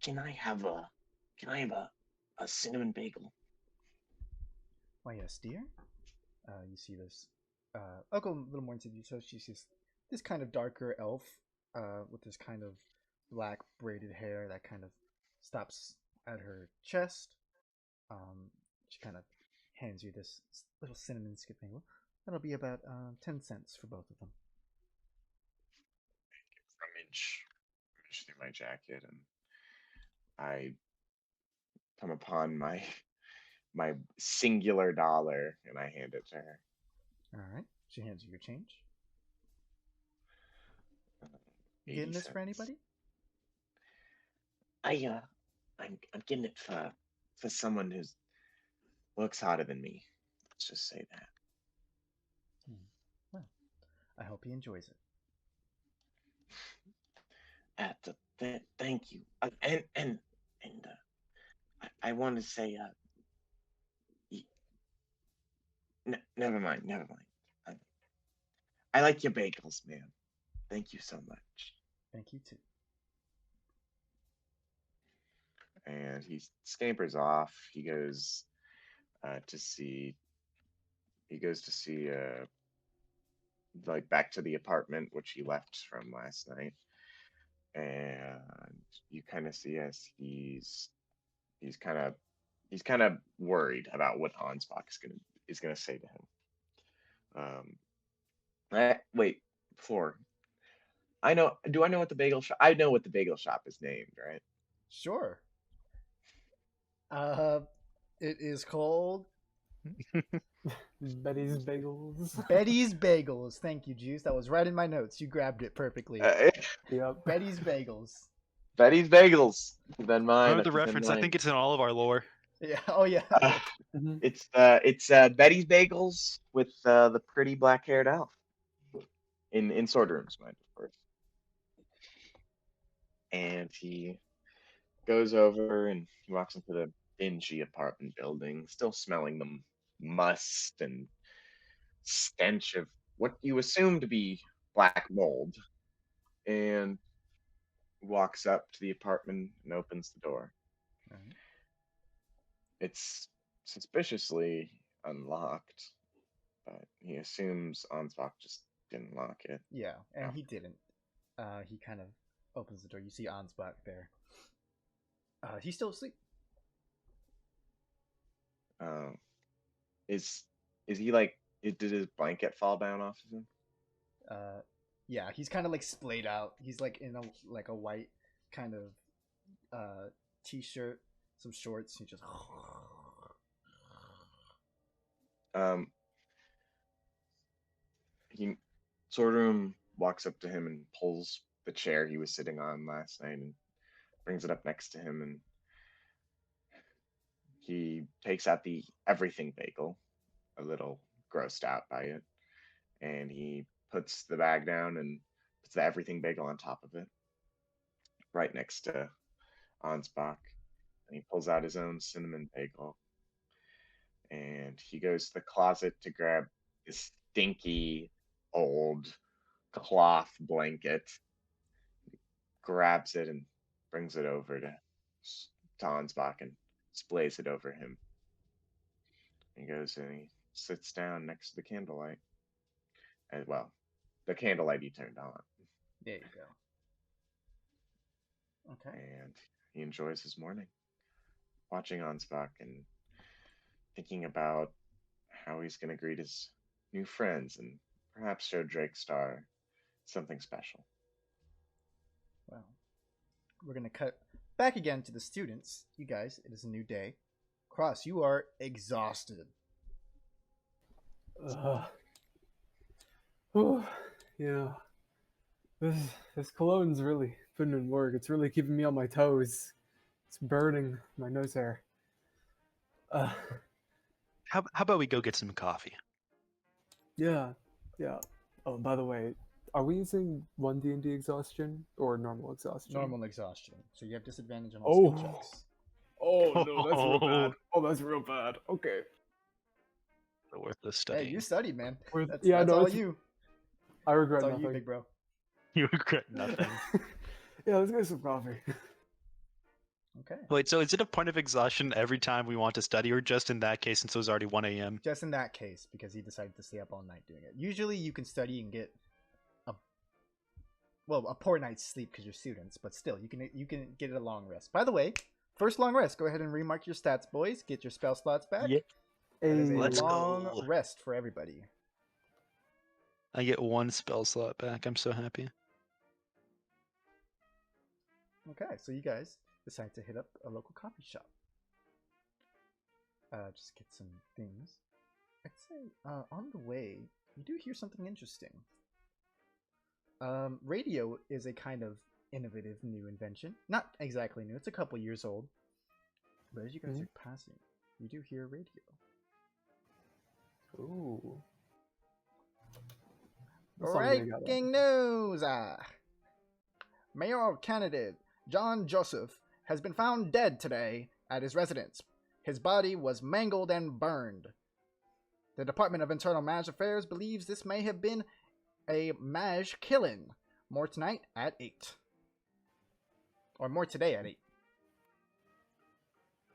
Can I have a cinnamon bagel? Why, yes, dear. You see this. I'll go a little more into detail. She sees this kind of darker elf with this kind of black braided hair that kind of stops at her chest. She kind of hands you this little cinnamon skip bagel. That'll be about 10 cents for both of them. rummage through my jacket, and I come upon my singular dollar and I hand it to her. All right. She hands you your change. 80 Getting this for cents. anybody? I I'm getting it for someone who looks hotter than me. Let's just say that. Well, I hope he enjoys it. Thank you. I want to say never mind, never mind. I like your bagels, man. Thank you so much. Thank you too. And he scampers off. He goes to see. He goes to see like back to the apartment which he left from last night, and you kind of see as he's kind of worried about what Ansbach is gonna say to him. Wait, before I know, do I know what the bagel shop? I know what the bagel shop is named, right? Sure. It is called Betty's Bagels. Betty's Bagels. Thank you, Juice. That was right in my notes. You grabbed it perfectly. Yep. Betty's Bagels. Betty's Bagels. Keep in mind. Remember the reference? I think it's in all of our lore. Yeah. Oh yeah. Mhm. It's Betty's Bagels with the pretty black-haired elf in Swordroom's mind, of course. And he goes over and he walks into the dingy apartment building, still smelling the must and stench of what you assume to be black mold, and walks up to the apartment and opens the door. Alright. It's suspiciously unlocked, but he assumes Ansbach just didn't lock it. Yeah, and Oh. he didn't. He kind of opens the door. You see Ansbach there. He's still asleep. Is he like? Did his blanket fall down off of him? Yeah, he's kind of like splayed out. He's like in a white kind of t-shirt, some shorts. He just He Swordroom walks up to him and pulls the chair he was sitting on last night and brings it up next to him, and he takes out the everything bagel, a little grossed out by it, and he puts the bag down and puts the everything bagel on top of it, right next to Ansbach, and he pulls out his own cinnamon bagel, and he goes to the closet to grab his stinky old cloth blanket, grabs it and brings it over to Ansbach and sprays it over him. He goes and he sits down next to the candlelight. As well, the candlelight he turned on. there you go. Okay. And he enjoys his morning, watching Ansbach and thinking about how he's going to greet his new friends and perhaps show Drakestar something special. Well, we're gonna cut back again to the students. You guys, it is a new day. Cross, you are exhausted. Whew, yeah. This cologne's really putting in work. It's really keeping me on my toes. It's burning my nose hair. How about we go get some coffee? Yeah. Oh, by the way, are we using one D&D exhaustion or normal exhaustion? Normal exhaustion, so you have disadvantage on all skill checks. Oh no, that's real bad. Oh, that's real bad. Okay. Worth the Hey, study. you studied, man. That's no, all it's- you. I regret That's all nothing. you, big bro. You regret nothing. Yeah, let's get some coffee. Okay. Wait, so is it a point of exhaustion every time we want to study, or just in that case since it was already 1 a.m.? Just in that case, because he decided to stay up all night doing it. Usually, you can study and get a poor night's sleep because you're students, but still, you can get a long rest. By the way, first long rest. Go ahead and remark your stats, boys. Get your spell slots back. Yeah. That is a Let's long go. rest for everybody. I get 1 spell slot back. I'm so happy. Okay, so you guys decide to hit up a local coffee shop. Just get some things. I'd say on the way, you do hear something interesting. Radio is a kind of innovative new invention. Not exactly new, it's a couple years old. But as you guys Mhm. are passing, you do hear a radio. Ooh. What song do we got up? Breaking news! Mayoral candidate John Joseph has been found dead today at his residence. His body was mangled and burned. The Department of Internal Maj Affairs believes this may have been a Maj killing. More tonight at 8. Or more today at 8.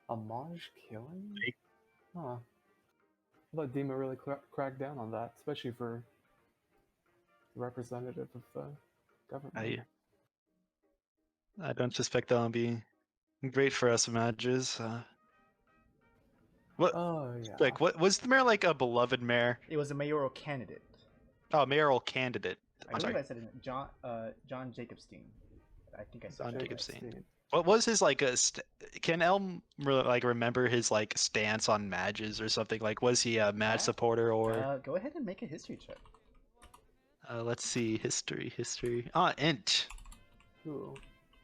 A Maj killing? Like- Huh. I thought Dima really cracked down on that, especially for the representative of the government. I don't suspect that'll be great for us mages. What? Oh, yeah. Like, what was the mayor like a beloved mayor? It was a mayoral candidate. Oh, mayoral candidate. I I'm believe sorry, I said it. John Jacobstein. I think I said John that. Jacobstein. What was his like? Can Elm like remember his like stance on mages or something? Like, was he a mage supporter or? Go ahead and make a history check. Let's see, history. Int. Ooh.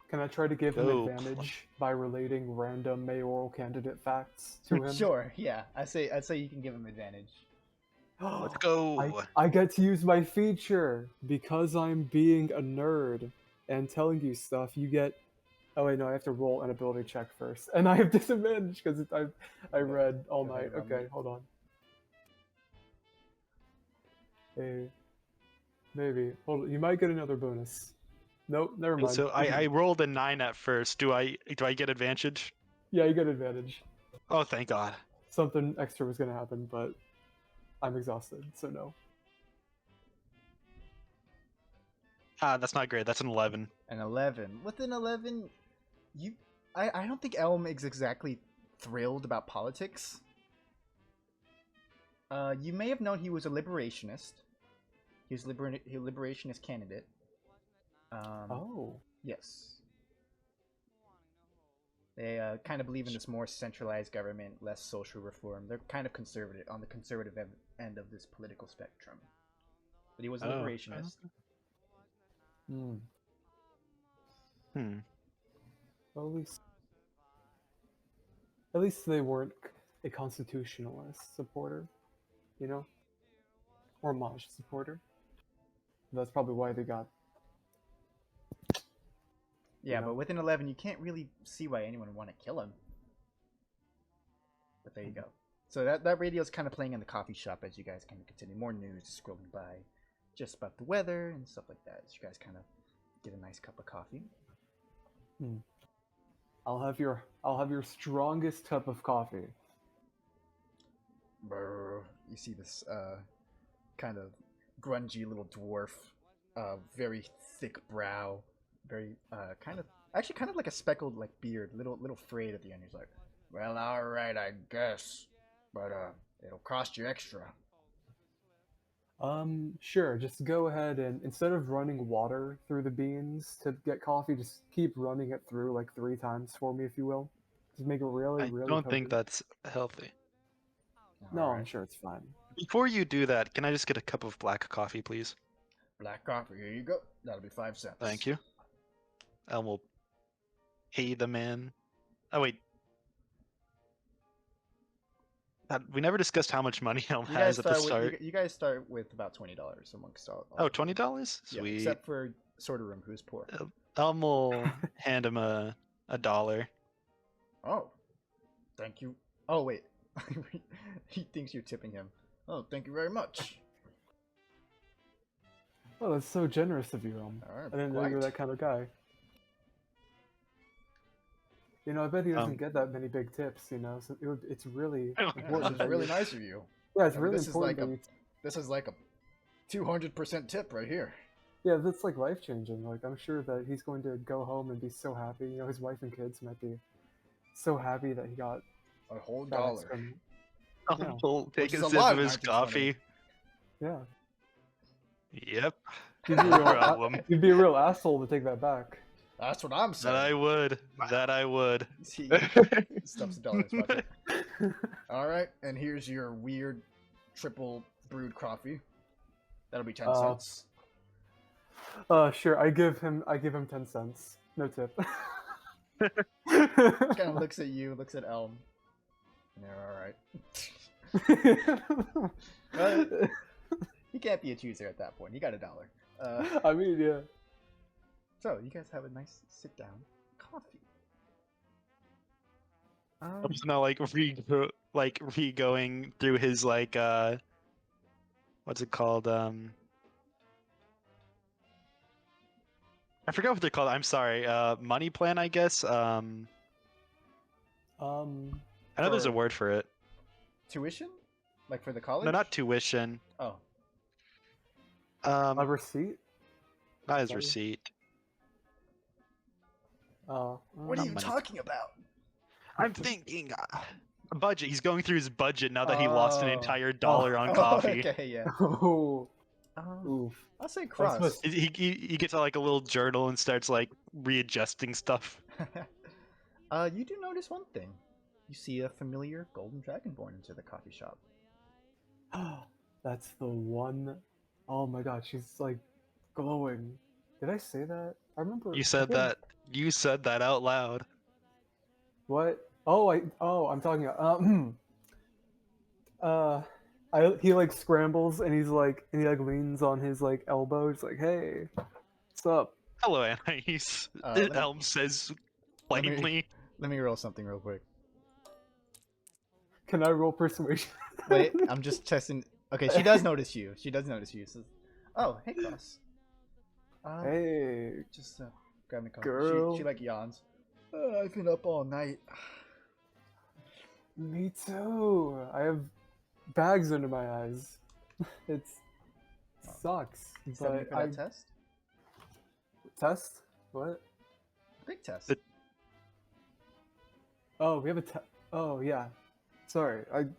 Can I try to give him Oh, advantage by relating random mayoral candidate facts to him? Sure, yeah. I'd say you can give him advantage. Let's go. I get to use my feature because I'm being a nerd and telling you stuff. You get. Oh wait, no, I have to roll an ability check first, and I have disadvantage because I read all Go ahead night. and run Okay, it. hold on. Hey, maybe. Hold on. You might get another bonus. Nope, never mind. So I rolled a 9 at first. Do I get advantage? Yeah, you get advantage. Oh, thank God. Something extra was gonna happen, but I'm exhausted, so no. That's not great. That's an 11. An 11. With an 11, I don't think Elm is exactly thrilled about politics. You may have known he was a liberationist. He was a liberationist candidate. Oh. Yes. They kind of believe in this more centralized government, less social reform. They're kind of conservative, on the conservative end of this political spectrum. But he was a liberationist. Hmm. Well, at least they weren't a constitutionalist supporter, you know, or Maj supporter. That's probably why they got. Yeah, know? but with an 11, you can't really see why anyone would want to kill him. But there you go. So that radio is kind of playing in the coffee shop as you guys kind of continue. More news scrolling by, just about the weather and stuff like that. As you guys kind of get a nice cup of coffee. I'll have your strongest cup of coffee. Brr. You see this kind of grungy little dwarf, very thick brow, very kind of like a speckled like beard, little frayed at the end. He's like, "Well, all right, I guess, but it'll cost you extra." Sure. Just go ahead and instead of running water through the beans to get coffee, just keep running it through like 3 times for me, if you will. Just make it really, I really. don't think potent. that's healthy. No, All I'm right. sure it's fine. Before you do that, can I just get a cup of black coffee, please? Black coffee. Here you go. That'll be 5 cents. Thank you. Elm will pay the man. Oh wait. We never discussed how much money Elm You guys has at the start start. with you guys start with about $20 amongst all. Oh, of you. $20? Yeah, Sweet. except for Sorter Room, who's poor. Elm will hand him a dollar. Oh, thank you. Oh wait, he thinks you're tipping him. Oh, thank you very much. Oh, that's so generous of you, All right, I didn't know you were that kind of guy. You know, I bet he doesn't get that many big tips. You know, so it's really Yeah, important. this that is really you- nice of you. Yeah, it's I mean, really this is like important. This is like a 200% tip right here. Yeah, that's like life changing. Like I'm sure that he's going to go home and be so happy. You know, his wife and kids might be so happy that he got A whole that dollar. extra- Elm Yeah. will take Which a is a sip lot of in his 1920. coffee. Yeah, Yep. you'd be, a No real, problem. you'd be a real asshole to take that back. That's what I'm That saying. I would. That I would. He stuffs a dollar in his pocket. All right, and here's your weird triple brewed coffee. That'll be 10 cents. Sure. I give him 10 cents. No tip. Kind of looks at you, looks at Elm. They're all right. Well, he can't be a chooser at that point. He got $1. I mean, yeah. So you guys have a nice sit down coffee. I'm just now like re-going through his like what's it called? I forgot what they're called. I'm sorry. Money plan, I guess. I know there's a For- word for it. Tuition, like for the college? No, not tuition. Oh, A receipt? Not his Sorry. receipt. what are Not you money. talking about? I'm thinking a budget. He's going through his budget now that he lost an Oh. entire dollar on Oh, coffee. okay, yeah. Oh, Um, oof. I'll say That's cross. supposed- He gets out like a little journal and starts like readjusting stuff. You do notice one thing. You see a familiar golden dragonborn into the coffee shop. That's the one. Oh my god, she's like glowing. Did I say that? I remember. You I said feel like- that. You said that out loud. What? Oh, I'm talking about. He like scrambles and he leans on his like elbow. He's like, "Hey, what's up?" Hello, Anais. let me- Elm says let me- plainly. Let me roll something real quick. Can I roll persuasion? Wait, I'm just testing. Okay, she does notice you. She does notice you. So, oh, hey, Cross. Hey, Just grab me coffee. girl. She like yawns. I've been up all night. me too. I have bags under my eyes. It sucks. You studying But for I that test? test. What? Big test. The- Oh, we have a oh yeah. Sorry, I'm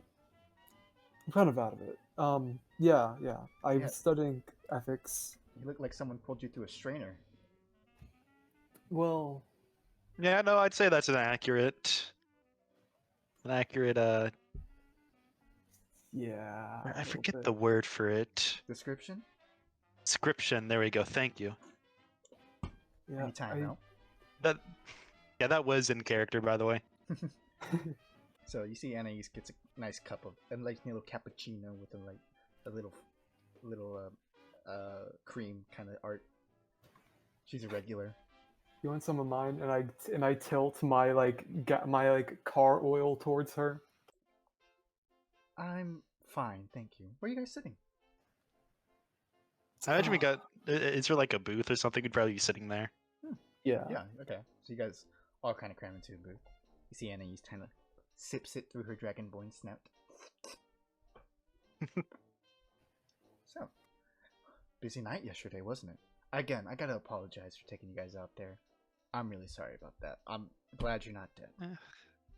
kind of out of it. Yeah. I'm Yeah. studying ethics. You look like someone pulled you through a strainer. Well, Yeah, no, I'd say that's an accurate. yeah. a I little forget bit. the word for it. Description? Description. There we go. Thank you. Yeah, Anytime now. Yeah, that was in character, by the way. So you see Anais gets a nice cup of a like little cappuccino with a little cream kind of art. She's a regular. You want some of mine? And I tilt my my car oil towards her. I'm fine, thank you. Where are you guys sitting? I imagine we got. Is there like a booth or something? We'd probably be sitting there. Yeah. Yeah, okay. So you guys all kind of cram into a booth. You see Anais kind of sips it through her dragonborn snout. So, busy night yesterday, wasn't it? Again, I gotta apologize for taking you guys out there. I'm really sorry about that. I'm glad you're not dead.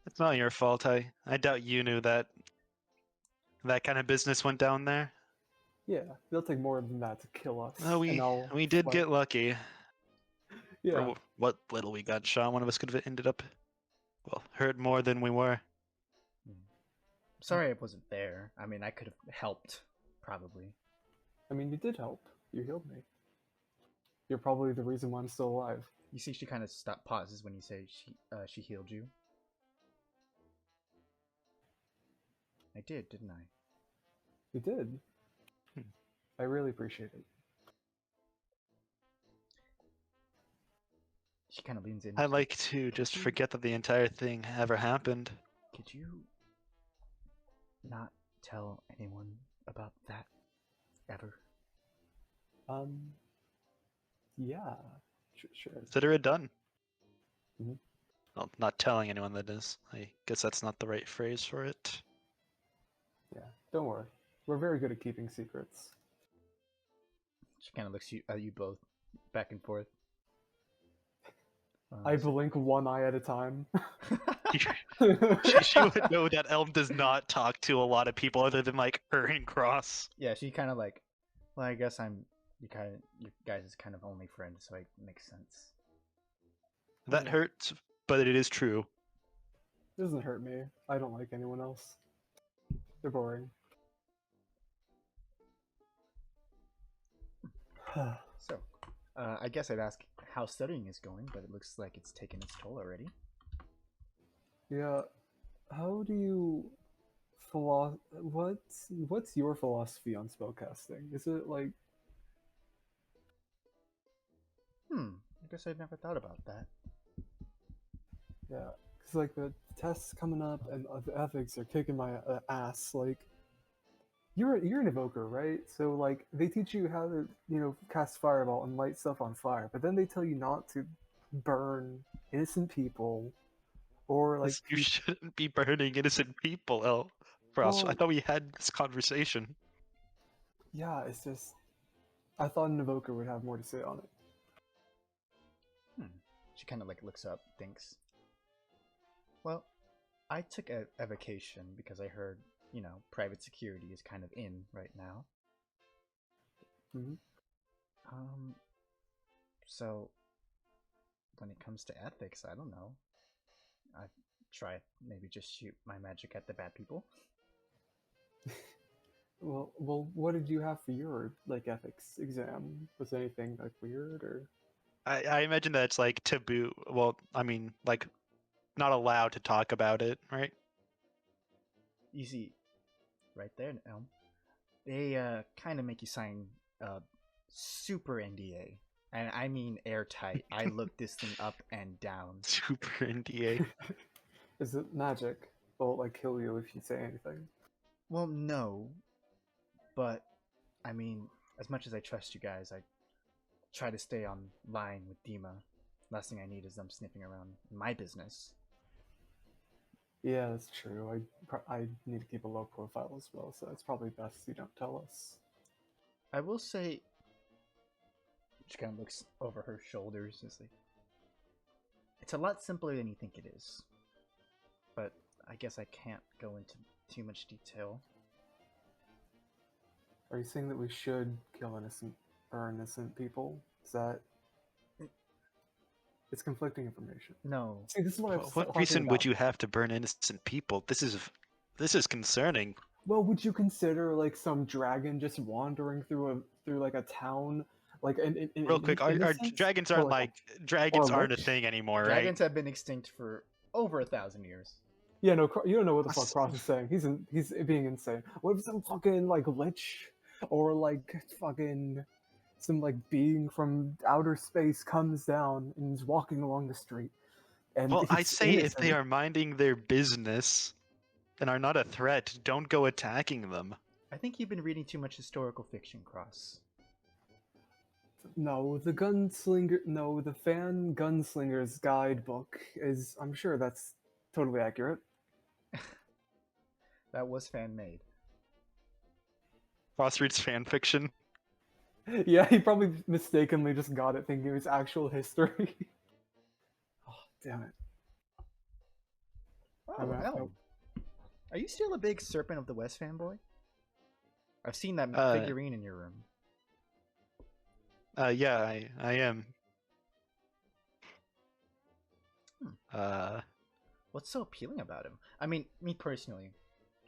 It's not your fault. I doubt you knew that kind of business went down there. Yeah. It'll take more than that to kill us. Oh, and I'll we did fight. get lucky. Yeah. For what little we got shot, one of us could have ended up, well, hurt more than we were. Sorry I wasn't there. I mean, I could have helped, probably. I mean, you did help. You healed me. You're probably the reason why I'm still alive. You see, she kind of pauses when you say she healed you. I did, didn't I? You did. I really appreciate it. She kind of leans in. I like to just forget that the entire thing ever happened. Could you not tell anyone about that ever? Yeah. Sure. Consider it done. Mhm. Well, not telling anyone, that is. I guess that's not the right phrase for it. Yeah. Don't worry. We're very good at keeping secrets. She kind of looks at you both, back and forth. I blink one eye at a time. She would know that Elm does not talk to a lot of people other than like her and Cross. Yeah, she kind of like, well, I guess you guys' kind of only friend, so it makes sense. That hurts, but it is true. It doesn't hurt me. I don't like anyone else. They're boring. So, I guess I'd ask how studying is going, but it looks like it's taken its toll already. Yeah. How do you what's your philosophy on spellcasting? Is it like I guess I'd never thought about that. yeah, because like the tests coming up and the ethics are kicking my ass. Like you're an evoker, right? So like they teach you how to cast fireball and light stuff on fire, but then they tell you not to burn innocent people or like You shouldn't be burning innocent people, El. Frost, I well, thought we had this conversation. yeah, it's just I thought an evoker would have more to say on it. She kind of like looks up, thinks. Well, I took a vacation because I heard, private security is kind of in right now. Mm-hmm. So when it comes to ethics, I don't know. I try maybe just shoot my magic at the bad people. Well, what did you have for your like ethics exam? Was anything like weird or? I imagine that's like taboo. Well, I mean, like, not allowed to talk about it, right? You see, right there, Elm. They kind of make you sign a super NDA. And I mean airtight. I looked this thing up and down. Super NDA. Is it magic? Will it like kill you if you say anything? Well, no. But, I mean, as much as I trust you guys, I try to stay on line with Dima. Last thing I need is them sniffing around my business. Yeah, that's true. I need to keep a low profile as well, so it's probably best you don't tell us. I will say, she kind of looks over her shoulders and like, it's a lot simpler than you think it is. But I guess I can't go into too much detail. Are you saying that we should kill innocent people? Is that? It's conflicting information. No. See, this is what I was What talking reason would about. you have to burn innocent people? This is concerning. Well, would you consider like some dragon just wandering through like a town, like Real quick, our innocent? dragons Or aren't like dragons a aren't a lich? thing anymore, Dragons right? have been extinct for over 1,000 years. Yeah, no, you don't know what the fuck Us- Cross is saying. He's being insane. What if some fucking like lich or like fucking some like being from outer space comes down and is walking along the street and Well, I he's say if they innocent? are minding their business and are not a threat, don't go attacking them. I think you've been reading too much historical fiction, Cross. No, the fan gunslinger's guidebook is. I'm sure that's totally accurate. That was fan-made. Frost reads fan fiction. Yeah, he probably mistakenly just got it thinking it was actual history. Oh, damn it. Oh, Elm. Are you still a big Serpent of the West fanboy? I've seen that figurine in your room. Yeah, I am. What's so appealing about him? I mean, me personally,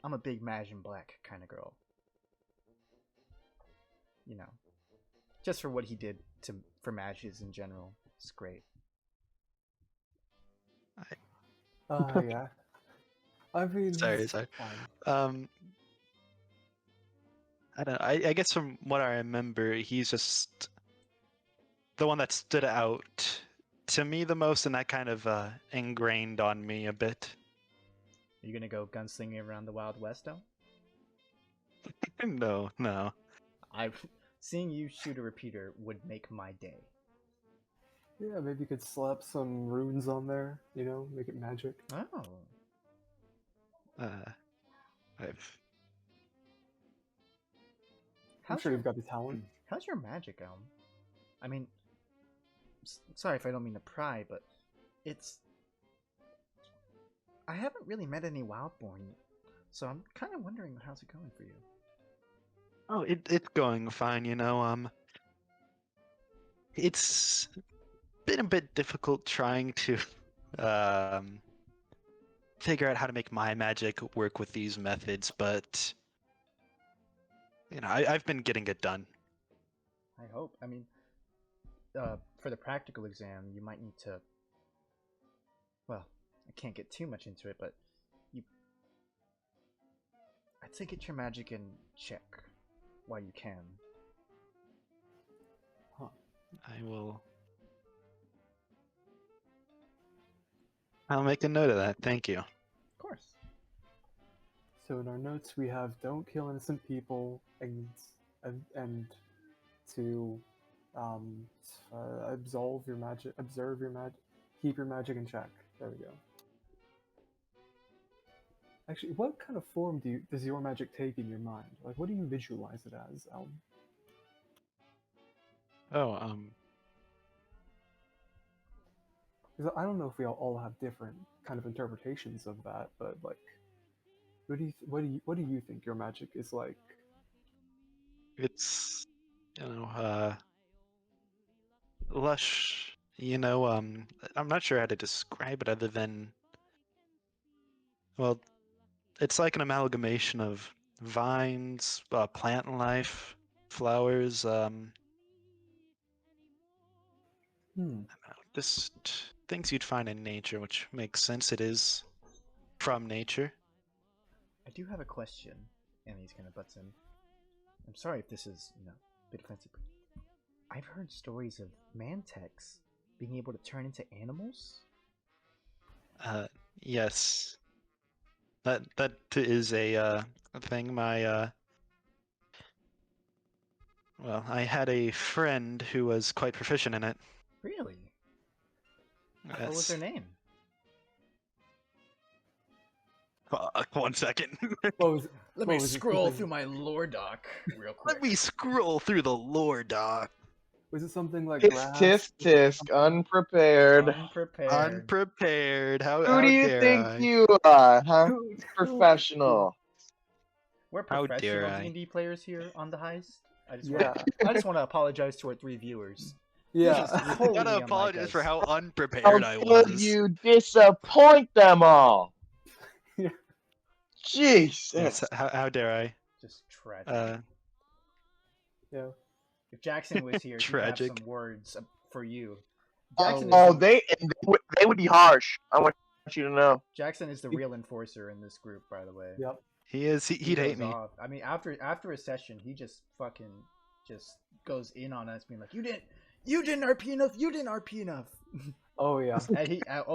I'm a big Maj in Black kind of girl. You know, just for what he did for Mages in general, it's great. Yeah. I mean, sorry. fine. I don't know. I guess from what I remember, he's just the one that stood out to me the most, and that kind of ingrained on me a bit. Are you gonna go gunslinging around the Wild West, though? No. Seeing you shoot a repeater would make my day. Yeah, maybe you could slap some runes on there, make it magic. Oh. I'm sure you've got the talent. How's your magic, Elm? I mean, sorry if I don't mean to pry, but I haven't really met any Wildborn, so I'm kind of wondering how's it going for you. Oh, it's going fine, It's been a bit difficult trying to figure out how to make my magic work with these methods, but I've been getting it done. I hope. I mean, for the practical exam, you might need to. Well, I can't get too much into it, but I'd say get your magic in check while you can. I will. I'll make a note of that. Thank you. Of course. So in our notes we have don't kill innocent people and to observe your magic, keep your magic in check. There we go. Actually, what kind of form does your magic take in your mind? Like, what do you visualize it as, Elm? Oh, Because I don't know if we all have different kind of interpretations of that, but like, what do you think your magic is like? it's lush. I'm not sure how to describe it other than, well, it's like an amalgamation of vines, plant life, flowers, just things you'd find in nature, which makes sense. It is from nature. I do have a question, and he's gonna butts in. I'm sorry if this is, a bit offensive. But I've heard stories of Mantex being able to turn into animals. Yes. That is a thing. Well, I had a friend who was quite proficient in it. Really? Yes. What was their name? Fuck, 1 second. Let me scroll through my lore doc real quick. Let me scroll through the lore doc. Was it something like Tisk, tisk, tisk, unprepared. Unprepared. How Who do you dare think I? you are, huh? Who- Professional. We're How dare professional I. D&D players here on the heist. I just Yeah. want to apologize to our 3 viewers. Yeah. Just I totally gotta unlike apologize for us. how How unprepared I could was. you disappoint them all? Yeah. Jesus. Yes, how dare I? Just tragic. Yeah. If Jackson was here, he'd have Tragic. some words for you. They would be harsh. I want you to know. Jackson is the real enforcer in this group, by the way. Yep. He is. He'd hate goes me. off. I mean, after a session, he just fucking just goes in on us, being like, "You didn't RP enough. You didn't RP enough." Oh yeah. And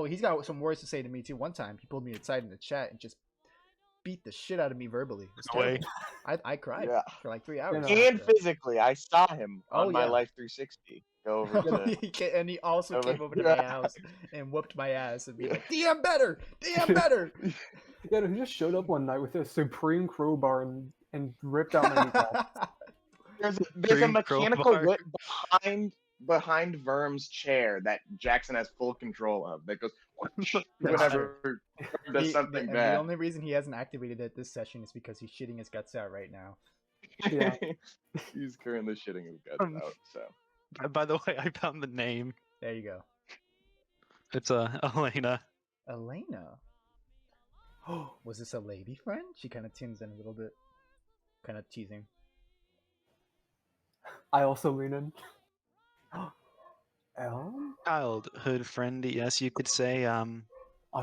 he's got some words to say to me too. One time, he pulled me aside in the chat and just beat the shit out of me verbally. It was No way. terrible. I cried Yeah. for like 3 hours. Yeah. And physically, I saw him Oh, on my yeah. Life 360 go over to. And he also Over- came over to my house and whooped my ass and be like, "DM better, DM better." Yeah, he just showed up one night with a supreme crowbar and ripped out my kneecap. There's a Green mechanical crowbar. whip behind Verm's chair that Jackson has full control of. That goes whenever Verm does something The bad. only reason he hasn't activated it this session is because he's shitting his guts out right now. Yeah. He's currently shitting his guts out. So By the way, I found the name. There you go. It's Elena. Elena. Was this a lady friend? She kind of tunes in a little bit. Kind of teasing. I also lean in. Elm? Childhood friend, yes, you could say. A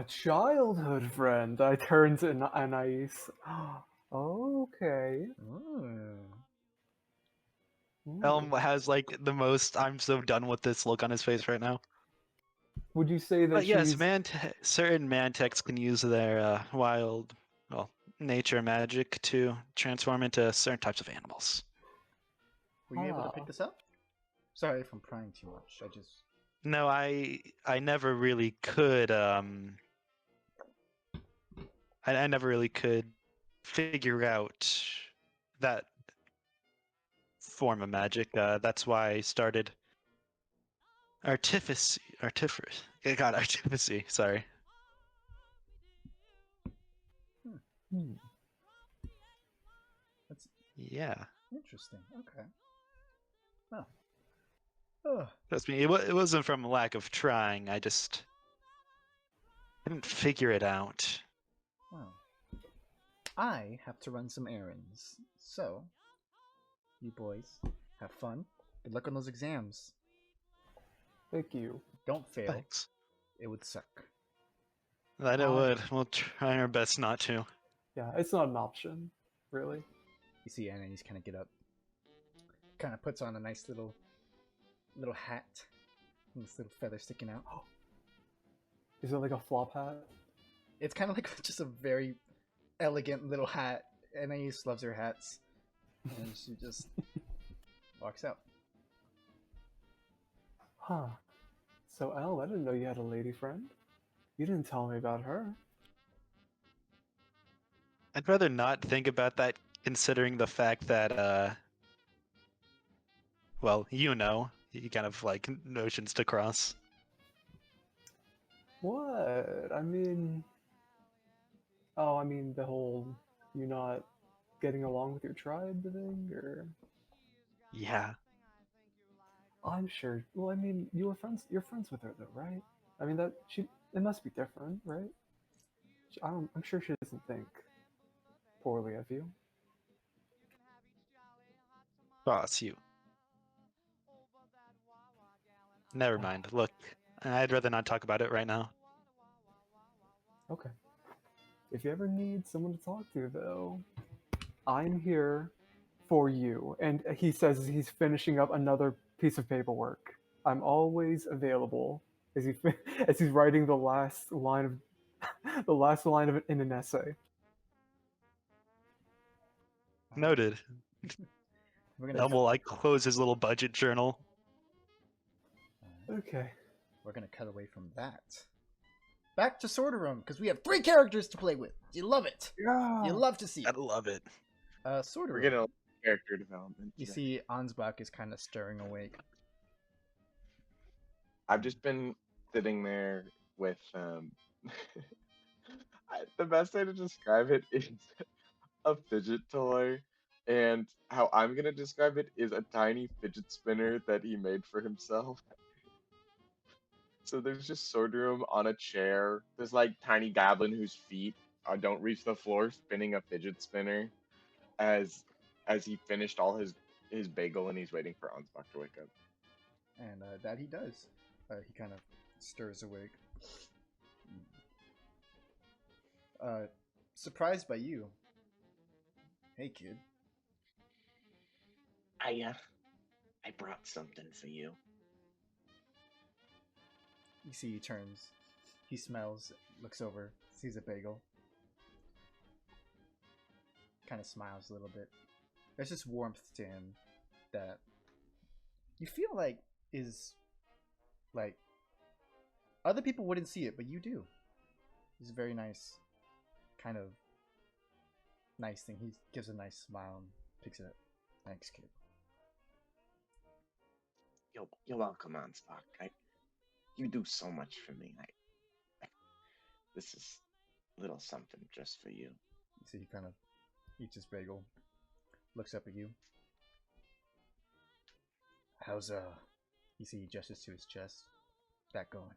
childhood friend. I turn to Anais. Okay. Elm has like the most "I'm so done with this" look on his face right now. Would you say that But yes, she's... certain Mantex can use their wild, well, nature magic to transform into certain types of animals. Were you able to pick this up? Sorry if I'm prying too much. No, I never really could. I never really could figure out that form of magic. That's why I started artifice. Artifice. Sorry. That's Yeah. interesting. Okay. Well. Oh. Trust me, it wasn't from lack of trying. I just didn't figure it out. Well. I have to run some errands. So, you boys, have fun. Good luck on those exams. Thank you. Don't fail. Thanks. It would suck. That it would. We'll try our best not to. Yeah, it's not an option, really. You see Ananias kind of get up, kind of puts on a nice little hat, and this little feather sticking out. Is it like a flop hat? It's kind of like just a very elegant little hat. Ananias loves her hats, and she just walks out. Huh. So, Elle, I didn't know you had a lady friend. You didn't tell me about her. I'd rather not think about that, considering the fact that, well, you kind of like notions to cross. What? I mean... Oh, I mean the whole you not getting along with your tribe thing, or... Yeah. I'm sure. Well, I mean, you're friends with her though, right? I mean, it must be different, right? I'm sure she doesn't think poorly of you. Cross you. Never mind. Look, I'd rather not talk about it right now. Okay. If you ever need someone to talk to, though, I'm here for you. And he says he's finishing up another piece of paperwork. I'm always available as as he's writing the last line of in an essay. Noted. We're And gonna we'll like close his little budget journal. Okay. we're gonna cut away from that. Back to Sorter Room because we have 3 characters to play with. You love it. Yeah. You love to see I it. love it. Sorter We're Room. getting a character development. You today. see, Ansbach is kind of stirring awake. I've just been sitting there with the best way to describe it is a fidget toy, and how I'm gonna describe it is a tiny fidget spinner that he made for himself. So there's just Swordroom on a chair. There's like tiny goblin whose feet don't reach the floor, spinning a fidget spinner as he finished all his bagel and he's waiting for Ansbach to wake up. And that he does. He kind of stirs awake. Surprised by you. Hey, kid. I brought something for you. You see, he turns. He smells, looks over, sees a bagel. Kind of smiles a little bit. There's this warmth to him that you feel like is like other people wouldn't see it, but you do. It's a very nice, kind of nice thing. He gives a nice smile and picks it up. Thanks, kid. You're welcome, Ansbach. You do so much for me. This is a little something just for you. You see, he kind of eats his bagel, looks up at you. How's you see, he gestures to his chest. That going?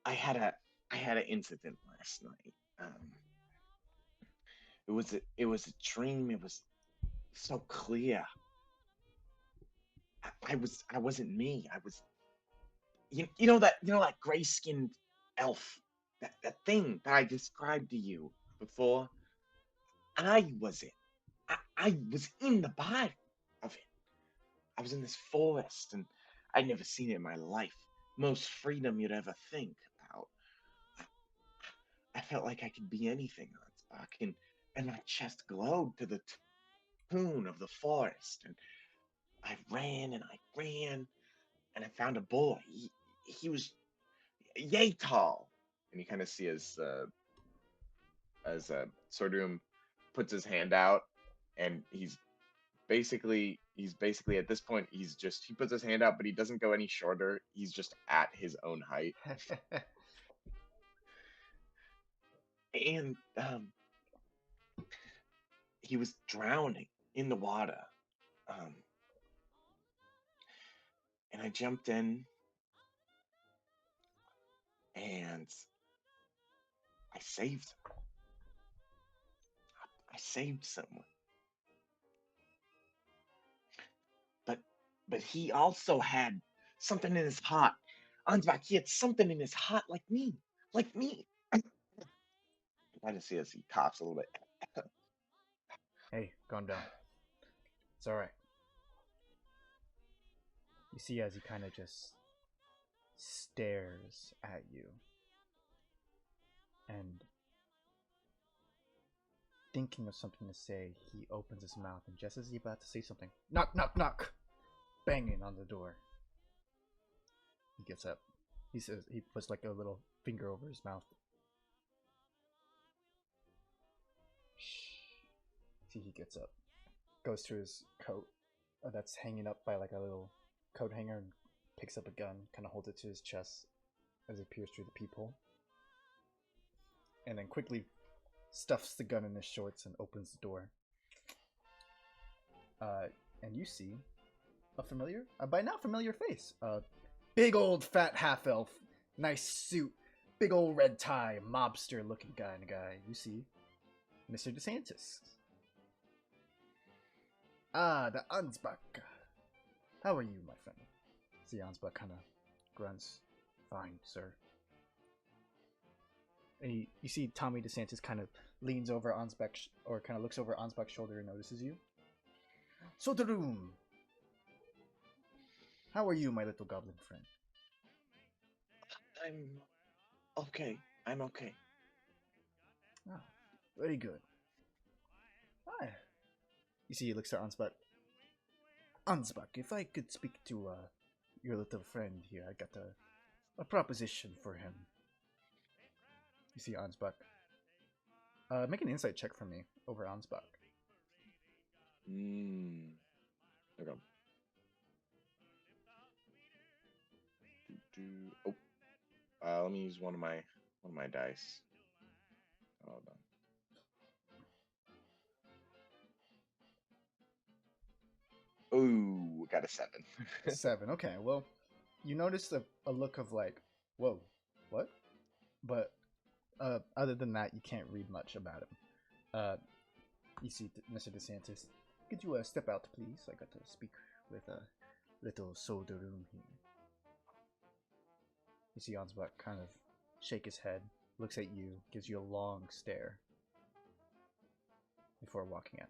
I had an incident last night. It was a dream. It was so clear. I wasn't me. I was you know that gray skinned elf, that thing that I described to you before. I was it. I was in the body of it. I was in this forest, and I'd never seen it in my life. Most freedom you'd ever think about. I felt like I could be anything on Spock, and my chest glowed to the tune of the forest. And I ran and I ran, and I found a boy. He was yay tall, and you kind of see as Sordrum puts his hand out, and he's basically at this point he puts his hand out, but he doesn't go any shorter. He's just at his own height. And he was drowning in the water. And I jumped in and I saved him. I saved someone. but he also had something in his heart. Ansbach, he had something in his heart like me. Like me. I just see as he coughs a little bit. Hey, calm down. It's alright. You see as he kind of just stares at you. And thinking of something to say, he opens his mouth, and just as he's about to say something, knock, knock, knock, banging on the door. He gets up. He says, he puts like a little finger over his mouth. Shh. See, he gets up, goes to his coat that's hanging up by like a little coat hanger, and picks up a gun, kind of holds it to his chest as it peers through the peephole, and then quickly stuffs the gun in his shorts and opens the door. And you see a familiar, by now familiar face. Big old fat half elf, nice suit, big old red tie, mobster looking kind of guy. You see Mr. DeSantis. Ah, the Ansbach. How are you, my friend? See, Ansbach kind of grunts. Fine, sir. And you see Tommy DeSantis kind of leans over Ansbach, or kind of looks over Ansbach's shoulder and notices you. So the room. How are you, my little goblin friend? I'm okay. I'm okay. Ah, very good. Hi. You see, he looks at Ansbach. Ansbach, if I could speak to your little friend here, I got a proposition for him. You see Ansbach. Make an insight check for me over Ansbach. Okay. Oh, let me use one of my dice. Hold on. Ooh, got a 7. 7. Okay, well, you notice a look of like, whoa, what? But other than that, you can't read much about him. You see Mr. DeSantis. Could you step out, please? I got to speak with little Solderum here. You see Ansbach kind of shake his head, looks at you, gives you a long stare before walking out.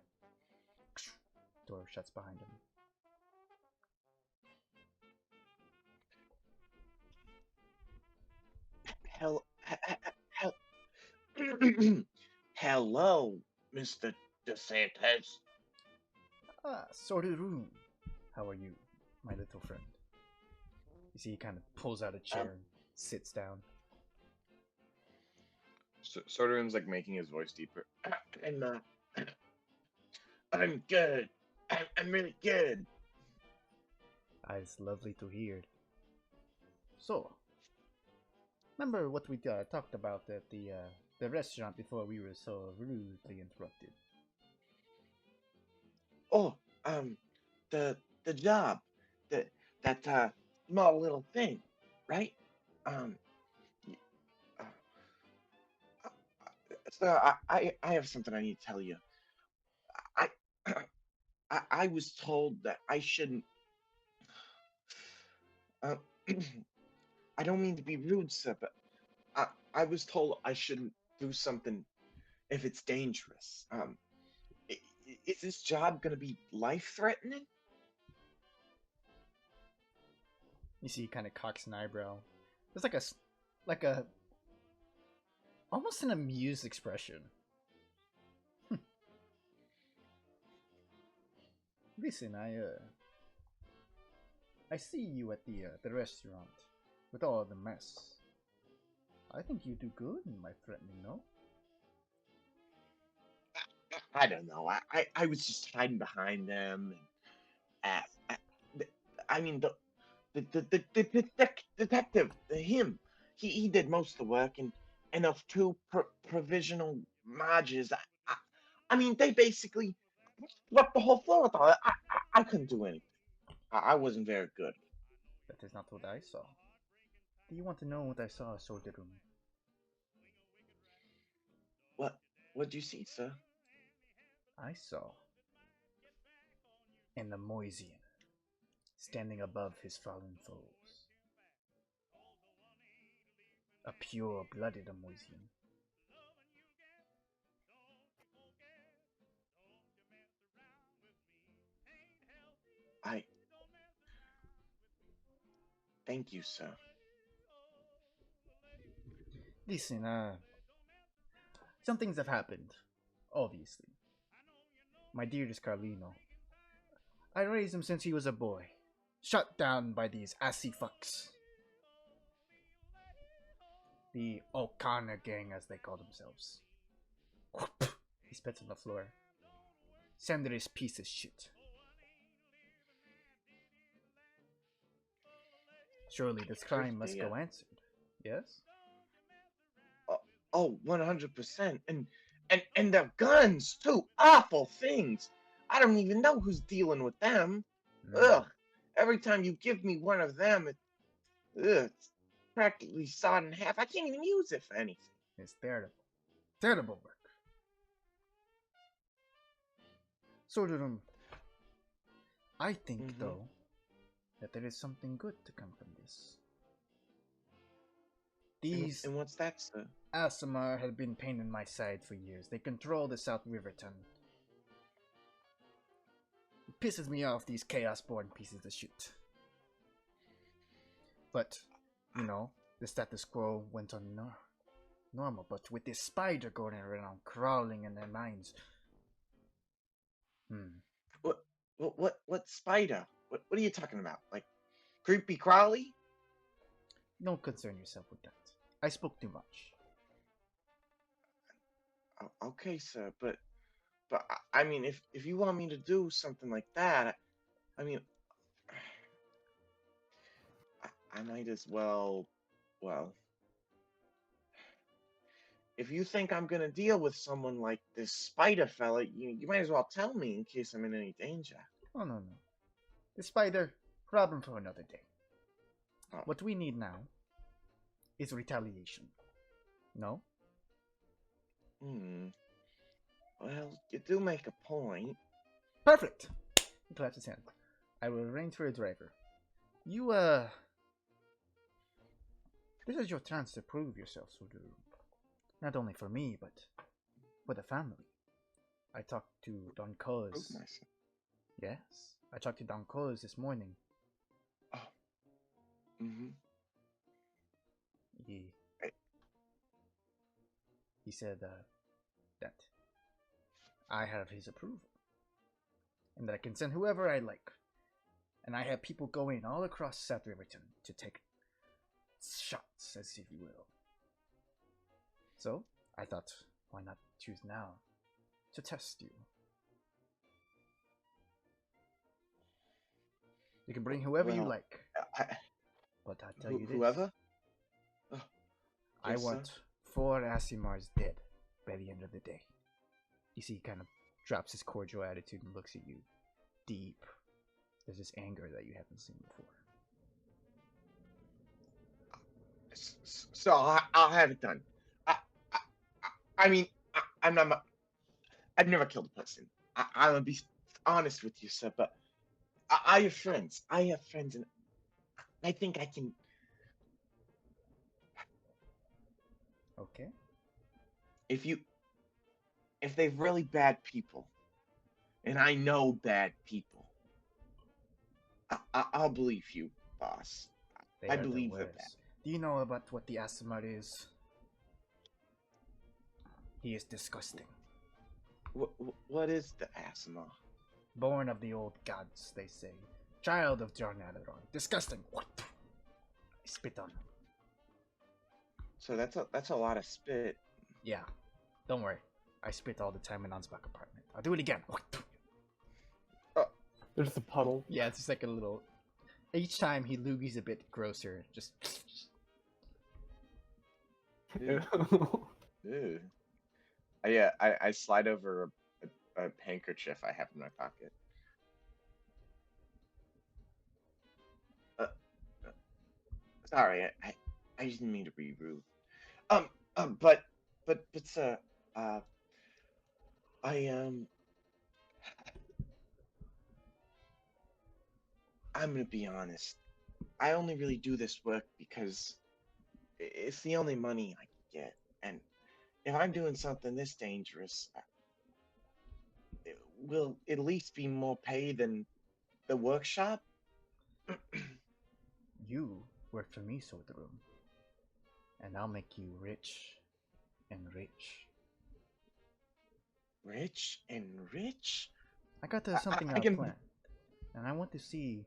Door shuts behind him. Hello, Mr. DeSantis. Ah, Solderum. How are you, my little friend? You see he kind of pulls out a chair and sits down. Soderum's like making his voice deeper. I'm good. I'm really good. It's lovely to hear. So, remember what we talked about at the restaurant before we were so rudely interrupted? Oh, the job, that small little thing, right? Um, y- uh, so I have something I need to tell you. I I was told that I shouldn't. Uh, I don't mean to be rude, sir, but I was told I shouldn't do something if it's dangerous. Is this job gonna be life threatening? You see he kind of cocks an eyebrow. There's like a almost an amused expression. Listen, I see you at the restaurant with all the mess. I think you do good in my threatening, no? I don't know. I was just hiding behind them, and I mean the detective, him, he did most of the work, and of two provisional marges. I mean they basically swept the whole floor with all that. I couldn't do anything. I wasn't very good. That is not what I saw. Do you want to know what I saw, Solderum? What'd you see, sir? I saw an Amoisian. standing above his fallen foes. A pure-blooded Amoisian. I thank you, sir. Listen, some things have happened, obviously. My dearest Carlino. I raised him since he was a boy. Shut down by these assy fucks. The O'Connor gang, as they call themselves. He spits on the floor. Sanders piece of shit. Surely this crime must go answered. Yes? Oh, 100%. And their guns too. Awful things. I don't even know who's dealing with them. Ugh. Every time you give me one of them, it's practically sawed in half. I can't even use it for anything. It's terrible. Terrible work. Sort of, I think, though, that there is something good to come from this. These And what's that, sir? Aasimar have been pain in my side for years. They control the South Riverton. It pisses me off, these chaos-born pieces of shit. But, you know, the status quo went on normal. But with this spider going around, crawling in their minds... What spider? What are you talking about? Like, creepy crawly? Don't concern yourself with that. I spoke too much. Okay, sir, but I mean, if you want me to do something like that, I mean, I might as well, if you think I'm gonna deal with someone like this spider fella, you might as well tell me in case I'm in any danger. Oh, no. The spider, problem for another day. Oh. What we need now is retaliation. No? Well, you do make a point. Perfect! He claps his hand. I will arrange for a driver. You, this is your chance to prove yourself, Suduru. Not only for me, but for the family. I talked to Don Cos. Prove myself. Yes, I talked to Don Cos this morning. Oh. He said, that I have his approval. And that I can send whoever I like. And I have people going all across South Riverton to take shots, as if you will. So, I thought, why not choose now to test you? You can bring whoever you like. But I'll tell you this. Whoever? Oh, I yes, want sir. 4 Aasimars dead by the end of the day. You see, he kind of drops his cordial attitude and looks at you deep. There's this anger that you haven't seen before. So I'll have it done. I mean, I'm not. I've never killed a person. I'm gonna be honest with you, sir. But I have friends. And I think I can. Okay. If they're really bad people, and I know bad people, I'll believe you, boss. I believe the that. worst. Do you know about what the Aasimar is? He is disgusting. What is the Aasimar? Born of the old gods, they say. Child of Jarnadaron. Disgusting. What? I spit on him. So that's a lot of spit. Yeah. Don't worry. I spit all the time in Ansbach apartment. I'll do it again. There's just a puddle. Yeah, it's just like a little... Each time he loogies a bit grosser. Just... Ew. Ew. I slide over a handkerchief I have in my pocket. Sorry, I didn't mean to be rude. But sir, I'm gonna be honest. I only really do this work because it's the only money I can get. And if I'm doing something this dangerous, it will at least be more pay than the workshop. You work for me, Sodrum, and I'll make you rich and rich. Rich and rich? I got something I I've can. planned, and I want to see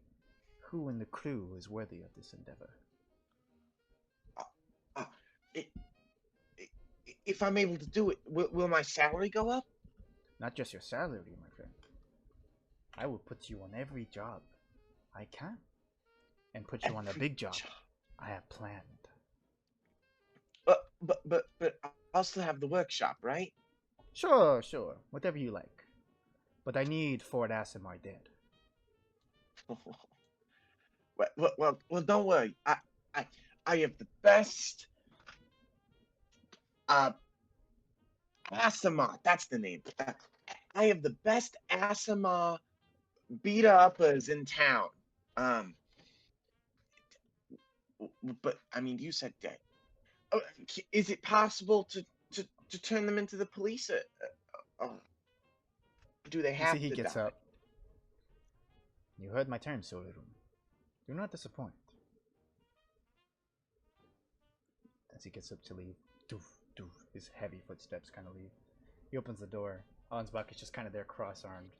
who in the crew is worthy of this endeavor. Uh, i- if I'm able to do it, will my salary go up? Not just your salary, my friend. I will put you on every job I can, and put you on a Every big job job. I have planned. But I'll still have the workshop, right? Sure, whatever you like. But I need Fort Asimar dead. Well, don't worry. I, I have the best. Uh, Asima. That's the name. I have the best Asima beat uppers in town. Um, but I mean, you said dead. Is it possible to turn them into the police? Do they You see, have he to gets die? up. You heard my terms, Sodrum. Do not disappoint. As he gets up to leave, doof, doof, his heavy footsteps kind of leave. He opens the door. Ansbach is just kind of there, cross-armed.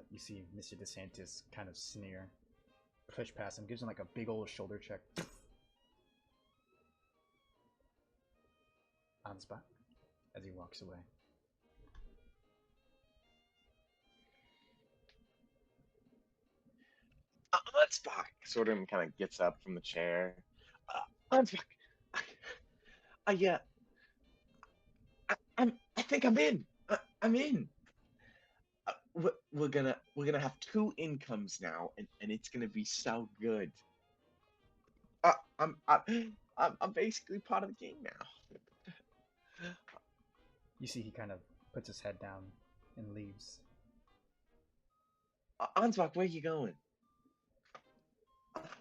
You see Mr. DeSantis kind of sneer, push past him, gives him like a big old shoulder check. Ansbach, as he walks away. Ansbach sort of kind of gets up from the chair. Ansbach, I, I think I'm in. I'm in. We're gonna have two incomes now, and it's gonna be so good. Uh, I'm I, I'm basically part of the game now. You see, he kind of puts his head down and leaves. Ansbach, where you going?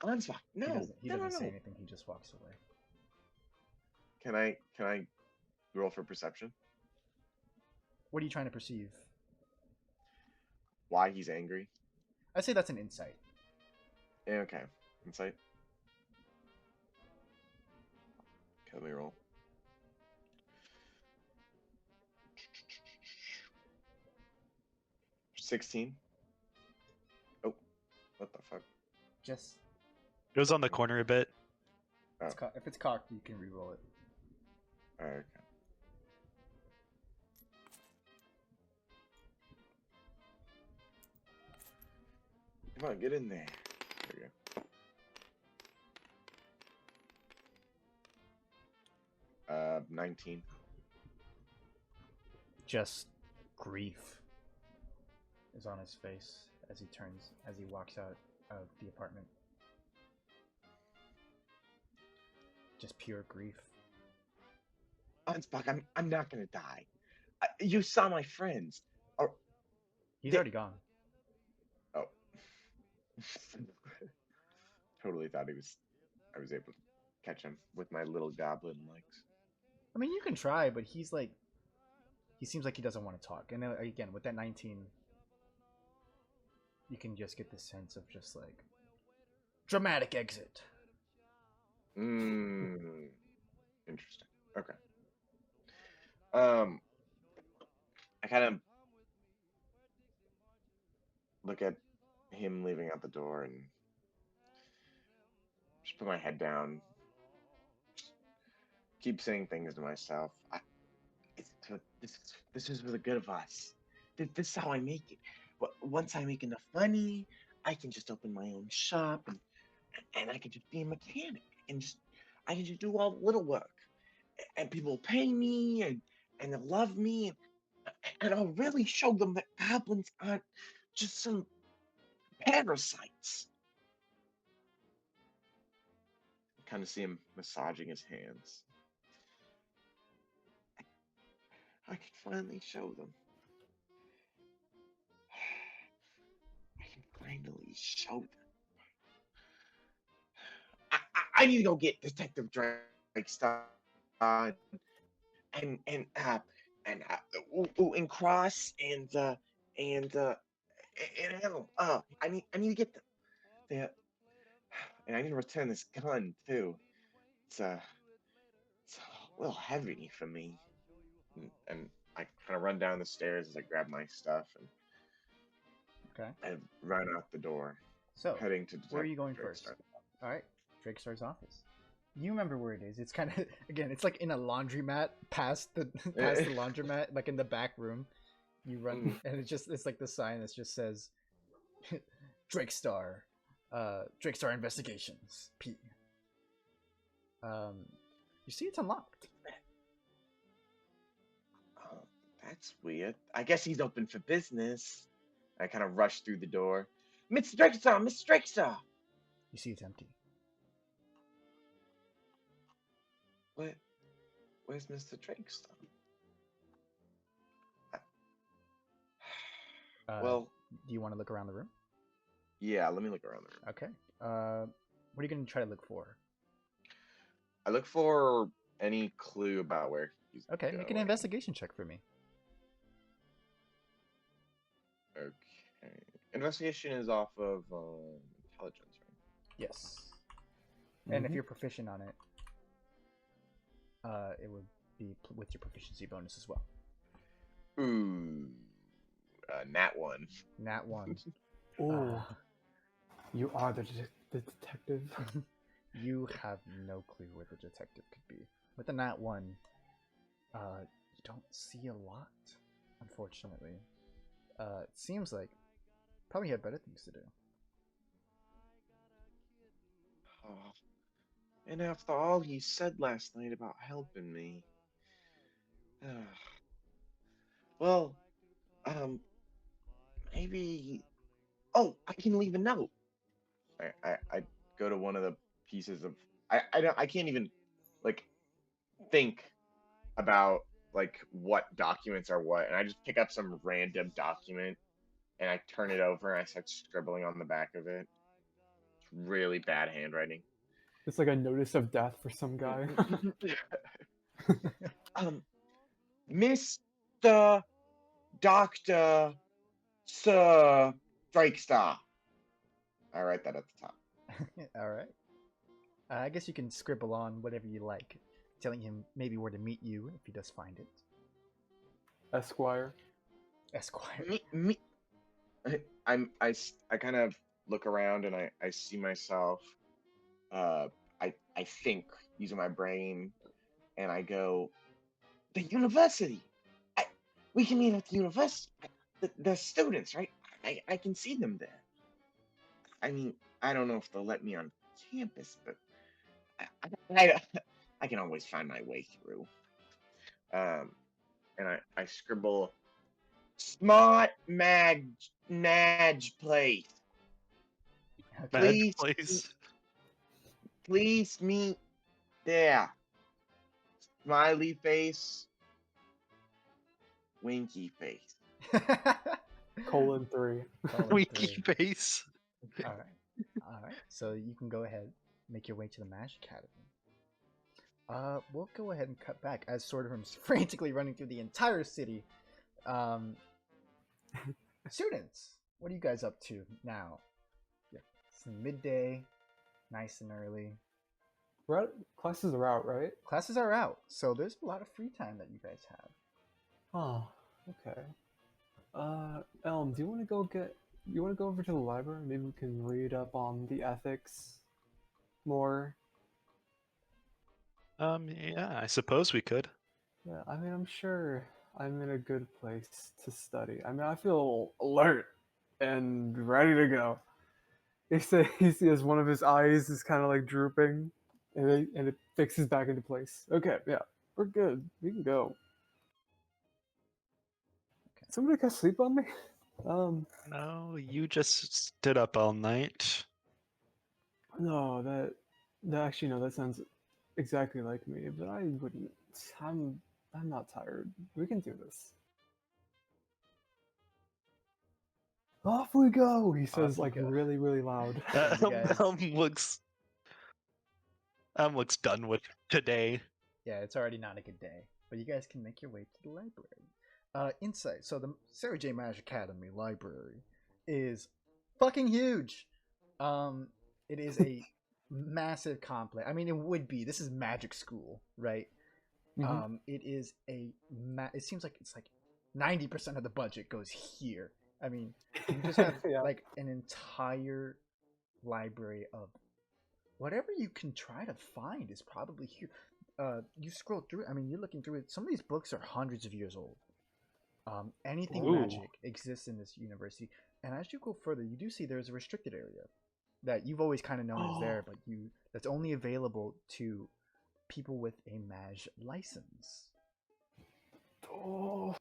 Ansbach, no, He no, no, doesn't say no. anything. He just walks away. Can I roll for perception? What are you trying to perceive? Why he's angry? I say that's an insight. Yeah, okay. Insight. Okay, let me roll. 16. Oh, what the fuck? Just It was on the corner a bit. Oh, if it's cocked, you can re-roll it. okay. Come on, get in there. There we go. 19. Just grief is on his face as he walks out of the apartment. Just pure grief. Ansbach, I'm not gonna die. You saw my friends. Or He's They- already gone. Oh. Totally thought I was able to catch him with my little goblin legs. I mean, you can try, but he seems like he doesn't want to talk. And again, with that 19, you can just get the sense of just like dramatic exit. Interesting. Okay. I kind of look at him leaving out the door and just put my head down. Just keep saying things to myself. This is for the good of us. This is how I make it. Once I make enough money, I can just open my own shop and I can just be a mechanic and I can just do all the little work. And people will pay me and they'll love me and I'll really show them that goblins aren't just some parasites. Kind of see him massaging his hands. I can finally show them. I can finally shoulder. I need to go get Detective Drake Star and and Cross and Adam. I need to get the and I need to return this gun too. It's it's a little heavy for me. And I kind of run down the stairs as I grab my stuff Okay. and run out the door, So, heading to where are you Detective going Drake first? Star. All right, Drake Star's office. You remember where it is? It's kind of again, it's like in a laundromat, past the laundromat, like in the back room. You run, and it's like the sign that just says Drake Star Investigations P. You see, it's unlocked. Oh, that's weird. I guess he's open for business. I kind of rush through the door. Mr. Drakestar, Mr. Drakestar. You see, it's empty. Where's Mr. Drakestar? Well, do you want to look around the room? yeah, let me look around the room. Okay. What are you gonna try to look for? I look for any clue about where he's Okay, going. make an investigation check for me. Okay. Investigation is off of intelligence, right? Yes. And if you're proficient on it, it would be with your proficiency bonus as well. Ooh, nat 1. Nat 1. Oh, you are the detective. You have no clue where the detective could be. With a nat 1, you don't see a lot, unfortunately. It seems like probably have better things to do. Oh. And after all he said last night about helping me. Well, maybe. Oh, I can leave a note. I go to one of the pieces of. I can't even like think about like what documents are what, and I just pick up some random document and I turn it over and I start scribbling on the back of it. It's really bad handwriting. It's like a notice of death for some guy. Mr. Dr. Sir Drakestar. I write that at the top. All right. I guess you can scribble on whatever you like, telling him maybe where to meet you if he does find it. Esquire. Esquire. Me. I kind of look around and I see myself. I think using my brain, and I go, the university. We can meet at the university. The students, right? I can see them there. I mean, I don't know if they'll let me on campus, but I can always find my way through. And I scribble, smart Madge place. Bad place. Please meet there. Smiley face. Winky face. :3. Winky face. All right. All right. So you can go ahead, make your way to the MASH Academy. We'll go ahead and cut back as Swordham's frantically running through the entire city. Students, what are you guys up to now? Yeah, it's midday, nice and early. Classes are out, right? Classes are out, so there's a lot of free time that you guys have. Oh, okay. Elm, do you want to go over to the library? Maybe we can read up on the ethics more. Yeah, I suppose we could. Yeah, I mean, I'm sure I'm in a good place to study. I mean, I feel alert and ready to go. He sees one of his eyes is kind of like drooping, and it fixes back into place. Okay, yeah, we're good. We can go. Okay. Somebody can sleep on me? No, you just stood up all night. No, that actually no, that sounds exactly like me. But I wouldn't. I'm not tired. We can do this. Off we go! He Off says we like go. really, really loud. You guys- looks done with today. Yeah, it's already not a good day, but you guys can make your way to the library. Insight. So the Sarah J. Maas Academy library is fucking huge. It is a massive complex. I mean, it would be. This is magic school, right? Mhm. It is it seems like it's like 90% of the budget goes here. I mean, you just have Yeah. like an entire library of whatever you can try to find is probably here. You scroll through. I mean, you're looking through it. Some of these books are hundreds of years old. Anything Ooh. magic exists in this university, and as you go further, you do see there's a restricted area that you've always kind of known is there, but that's only available to people with a mage license. Oh.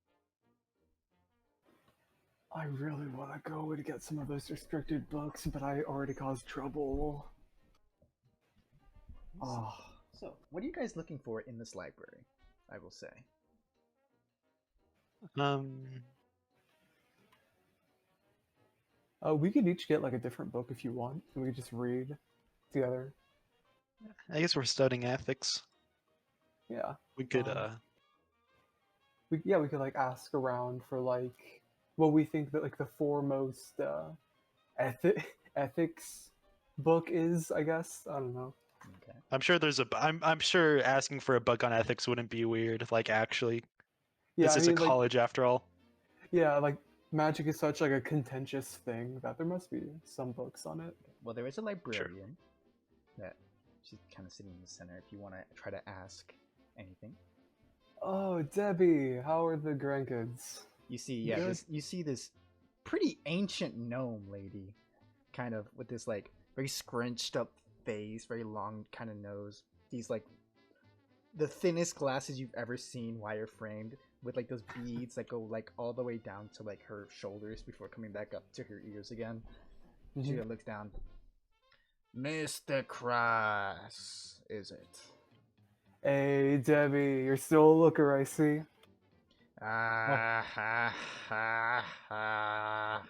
I really want to go and get some of those restricted books, but I already caused trouble. Oh. So, what are you guys looking for in this library? I will say. We could each get like a different book if you want, and we could just read together. I guess we're studying ethics. Yeah. We could We could like ask around for like what we think that like the foremost ethics book is. I guess I don't know. Okay. I'm sure there's I'm sure asking for a book on ethics wouldn't be weird. Like actually, Yeah, this I is mean, a like, college after all. yeah, like magic is such like a contentious thing that there must be some books on it. Well, there is a librarian that she's kind of sitting in the center. If you want to try to ask anything, Oh, Debbie, how are the grandkids? you see, Good. you see this pretty ancient gnome lady, kind of with this like very scrunched up face, very long kind of nose. These like the thinnest glasses you've ever seen, wire framed, with like those beads that go like all the way down to like her shoulders before coming back up to her ears again. She Mhm. looks down. Mr. Cross, is it? Hey, Debbie, you're still a looker, I see. Ah, ha, ha, ha.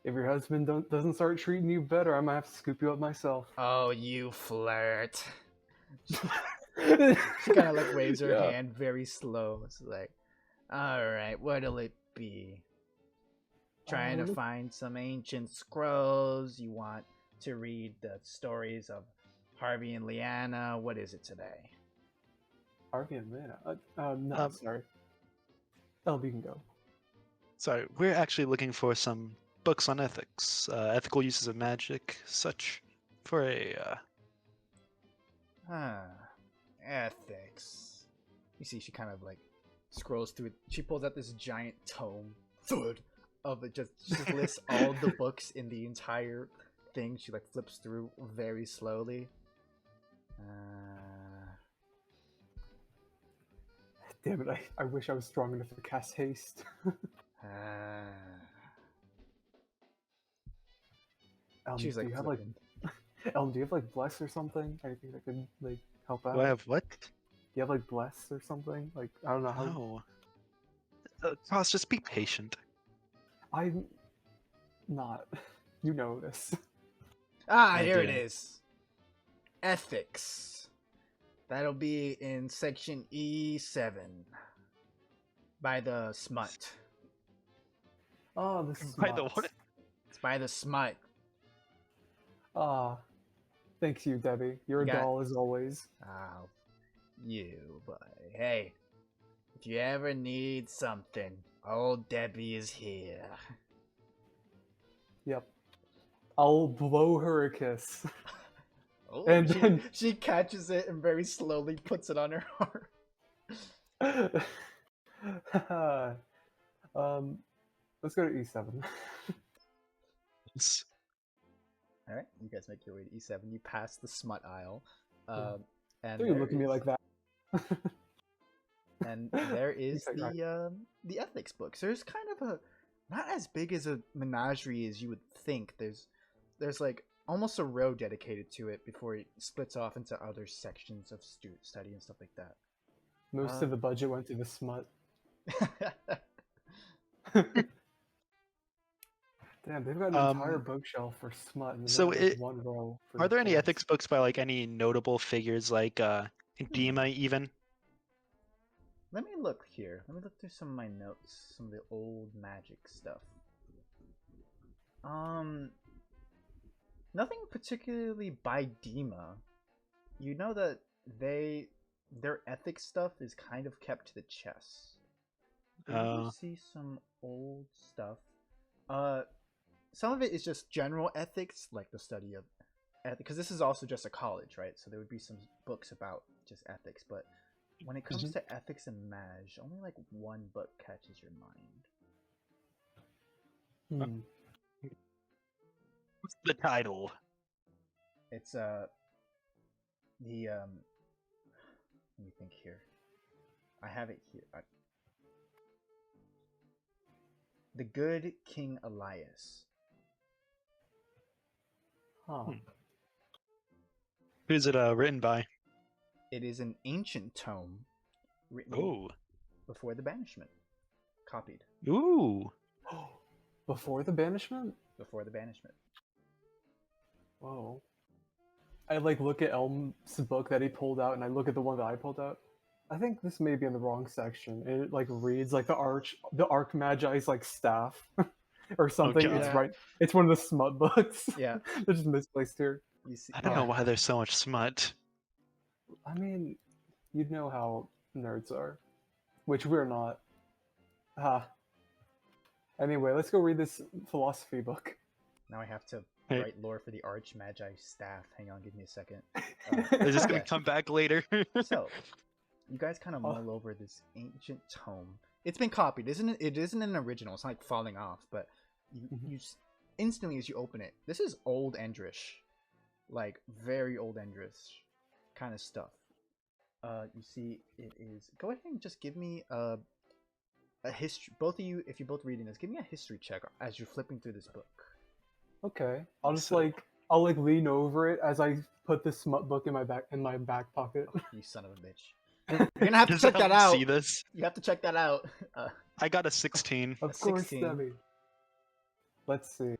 If your husband doesn't start treating you better, I might have to scoop you up myself. Oh, you flirt. She kind of like waves her Yeah. hand very slow. It's like, all right, what'll it be? Trying to look- find some ancient scrolls. You want to read the stories of Harvey and Leanna. What is it today? Harvey and Lana. No, Um, sorry. LB can go. Sorry, we're actually looking for some books on ethics, ethical uses of magic, such for a. Ethics. You see, she kind of like scrolls through it. She pulls out this giant tome, thud, of it. Just lists all the books in the entire thing. She like flips through very slowly. Damn it, I wish I was strong enough to cast haste. She's do like you have like flipping. do you have like bless or something? Anything that could like help out? Do I have what? Do you have like bless or something? Like I don't know how. No. Cross, just be patient. I'm not. You know this. I Here do. it is. Ethics. That'll be in section E7 by the smut. Oh, the By the smuts. what? It's by the smut. Ah, thanks you, Debbie. You're You a got- doll as always. Oh, you, boy. Hey, if you ever need something, old Debbie is here. Yep. I'll blow her a kiss. Oh, And she, then- she catches it and very slowly puts it on her arm. Let's go to E7. It's- All right, you guys make your way to E7. You pass the smut aisle, Yeah. and Don't you there look at me is- like that. And there is Okay, right. the ethics books. There's kind of a not as big as a menagerie as you would think. There's like almost a row dedicated to it before it splits off into other sections of student study and stuff like that. Most of the budget went to the smut. Damn, they've got an entire bookshelf for smut, and So then like one row for. are there any fantasy. ethics books by like any notable figures like Dima even? Let me look here. Let me look through some of my notes, some of the old magic stuff. Nothing particularly by Dima. You know that their ethics stuff is kind of kept to the chest. You do see some old stuff. Some of it is just general ethics, like the study of ethics, because this is also just a college, right? So there would be some books about just ethics, but when it comes to ethics and mage, only like one book catches your mind. What's the title? It's let me think here. I have it here. The Good King Elias. Huh. Who's it written by? It is an ancient tome written before the banishment. Copied. Ooh. Before the banishment? Before the banishment. Whoa. I like look at Elm's book that he pulled out, and I look at the one that I pulled out. I think this may be in the wrong section. It like reads like the Archmagi's like staff or something. Okay. It's right. It's one of the smut books. Yeah. They're just misplaced here. You see, I don't know why there's so much smut. I mean, you'd know how nerds are, which we're not. Anyway, let's go read this philosophy book. Now I have to write lore for the Archmagi staff. Hang on, give me a second. Is this gonna come back later? So, you guys kind of mull over this ancient tome. It's been copied, isn't it? It isn't an original. It's not like falling off, but you instantly as you open it, this is old Endrish, like very old Endrish kind of stuff. You see, it is. Go ahead and just give me a history. Both of you, if you're both reading this, give me a history check as you're flipping through this book. Okay, I'll just I'll lean over it as I put this smut book in my back pocket. Oh, you son of a bitch! You're gonna have to check that out. See this? You have to check that out. I got a 16. Of course, Debbie. Let's see.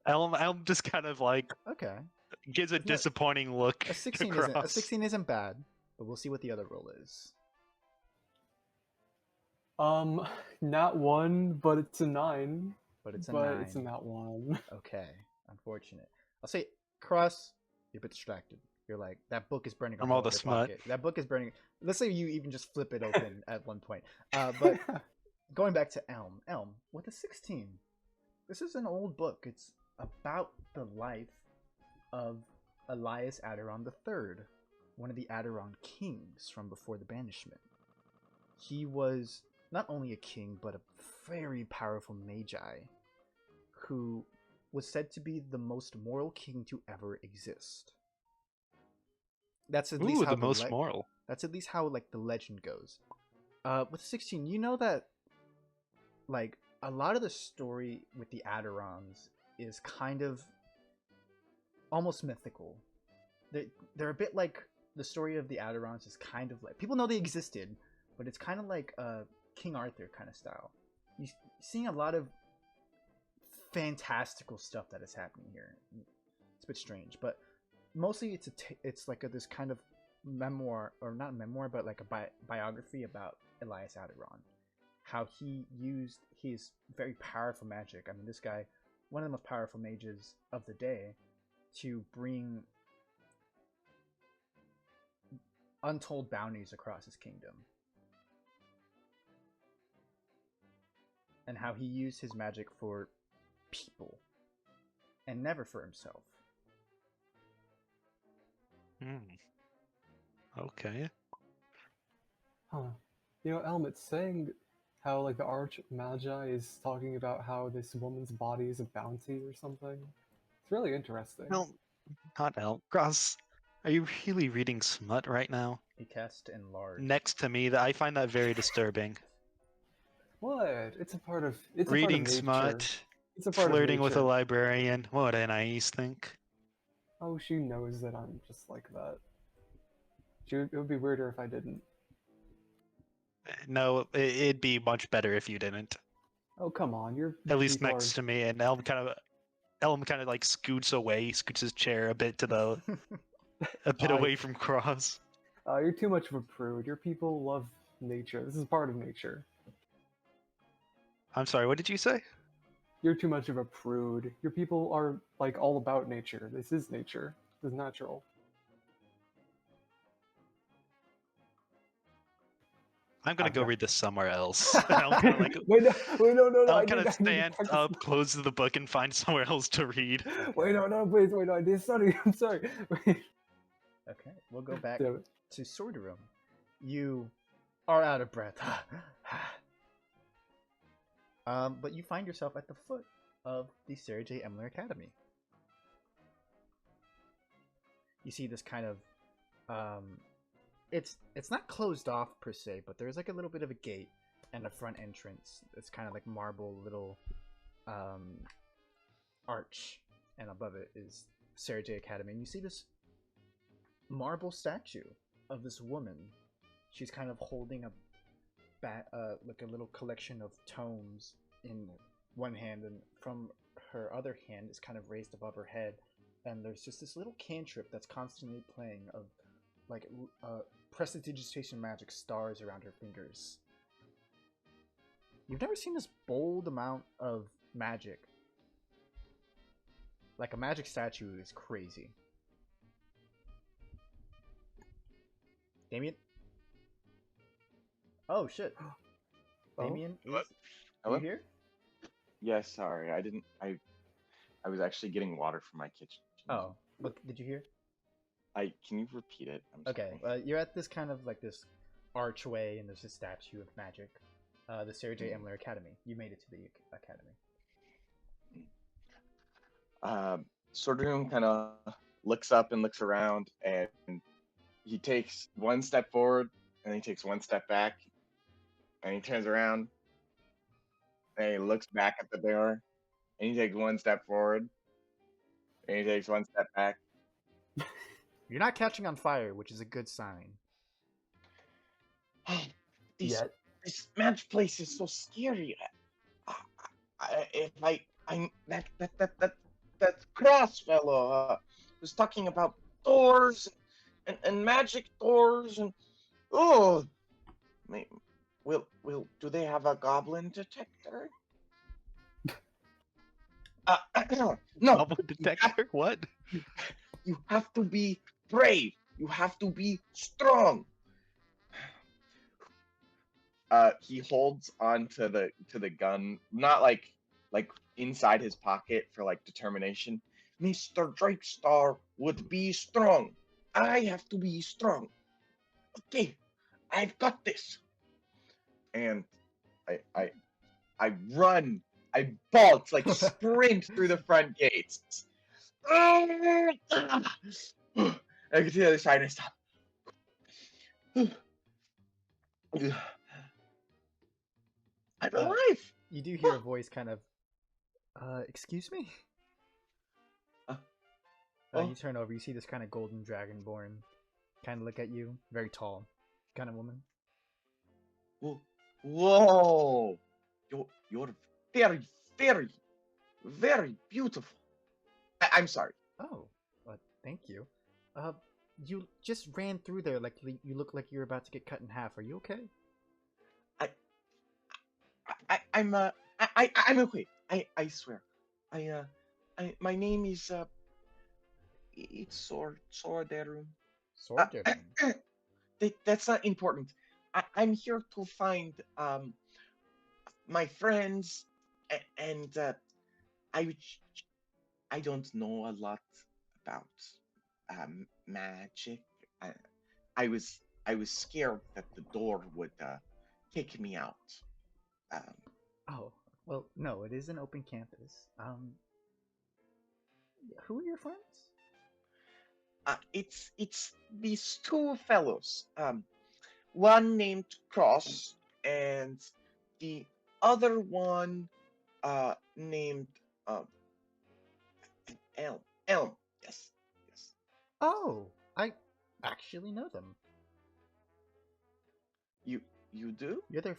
Elm just kind of like gives a disappointing look. A 16 isn't bad, but we'll see what the other roll is. Not 1, but it's a 9. But it's a 9. It's not 1. Okay, unfortunate. I'll say, Cross, you're a bit distracted. You're like, that book is burning. From all the smut. Pocket. That book is burning. Let's say you even just flip it open at one point. But going back to Elm with a 16. This is an old book. It's about the life of Elias Aderon III, one of the Aderon kings from before the banishment. He was not only a king, but a very powerful magi who was said to be the most moral king to ever exist. That's at least how the most moral. That's at least how like the legend goes. With 16, you know that like a lot of the story with the Aderons is kind of almost mythical. They're a bit like the story of the Aderons is kind of like people know they existed, but it's kind of like King Arthur kind of style. You're seeing a lot of fantastical stuff that is happening here. It's a bit strange, but mostly it's like this kind of memoir, or not memoir, but like a biography about Elias Aderon. How he used his very powerful magic. I mean, this guy, one of the most powerful mages of the day, to bring untold bounties across his kingdom. And how he used his magic for people and never for himself. Okay. Huh. You know, Elm, it's saying how like the Archmagi is talking about how this woman's body is a bounty or something. It's really interesting. No, not Elm. Gross. Are you really reading smut right now? He cast enlarge. Next to me, I find that very disturbing. What? It's a part of reading part of smut, it's a part flirting of with a librarian. What did Anais think? Oh, she knows that I'm just like that. It would be weirder if I didn't. No, it'd be much better if you didn't. Oh, come on, you're At least people next are... to me, and Elm kind of like scoots away, scoots his chair a bit to a bit away from Cross. You're too much of a prude. Your people love nature. This is part of nature. I'm sorry, what did you say? You're too much of a prude. Your people are like all about nature. This is nature. This is natural. I'm gonna I've go got- read this somewhere else. Elm kind of like wait, no, Elm I kind need, of I need to stands practice. up, closes the book, and finds somewhere else to read. Wait, no, please, wait, no, I did study. I'm sorry. Wait. Okay, we'll go back Damn it. to Sword Room. You are out of breath. But you find yourself at the foot of the Sarah J. Emler Academy. You see this kind of, it's not closed off per se, but there's like a little bit of a gate and a front entrance. It's kind of like marble little arch, and above it is Sarah J. Academy. And you see this marble statue of this woman. She's kind of holding like a little collection of tomes in one hand, and from her other hand is kind of raised above her head, and there's just this little cantrip that's constantly playing of like prestidigitation magic stars around her fingers. You've never seen this bold amount of magic. Like, a magic statue is crazy. Damien? Oh shit. Oh. Damien, is Hello? you here? Yes, sorry. I didn't. I was actually getting water from my kitchen. Oh, what did you hear? Can you repeat it? I'm Okay, sorry. you're at this kind of like this archway, and there's a statue of magic. The Sarah J. Emler Academy. You made it to the academy. Sordoom kind of looks up and looks around, and he takes one step forward, and he takes one step back, and he turns around, and he looks back at the door, and he takes one step forward, and he takes one step back. You're not catching on fire, which is a good sign. Yet. This match place is so scary. That cross fellow was talking about doors and magic doors and do they have a goblin detector? No, Goblin detector? What? you have to be brave. You have to be strong. He holds on to the gun, not like inside his pocket for like determination. Mr. Drakestar would be strong. I have to be strong. Okay, I've got this. And I run, I bolt, like sprint through the front gates. I get to the other side and stop. I'm alive. You do hear a voice kind of, excuse me? You turn over, you see this kind of golden dragonborn kind of look at you, very tall kind of woman. Whoa! You're very, very, very beautiful. I'm sorry. Oh, thank you. You just ran through there like you look like you're about to get cut in half. Are you okay? I'm okay. I swear. My name is it's Sorderum. Sorderum. That's not important. I'm here to find my friends, and I don't know a lot about magic. I was scared that the door would kick me out. Oh, well, no, it is an open campus. Who are your friends? It's these two fellows. One named Cross, and the other one named Elm. Elm. Yes. Oh, I actually know them. You do? You're their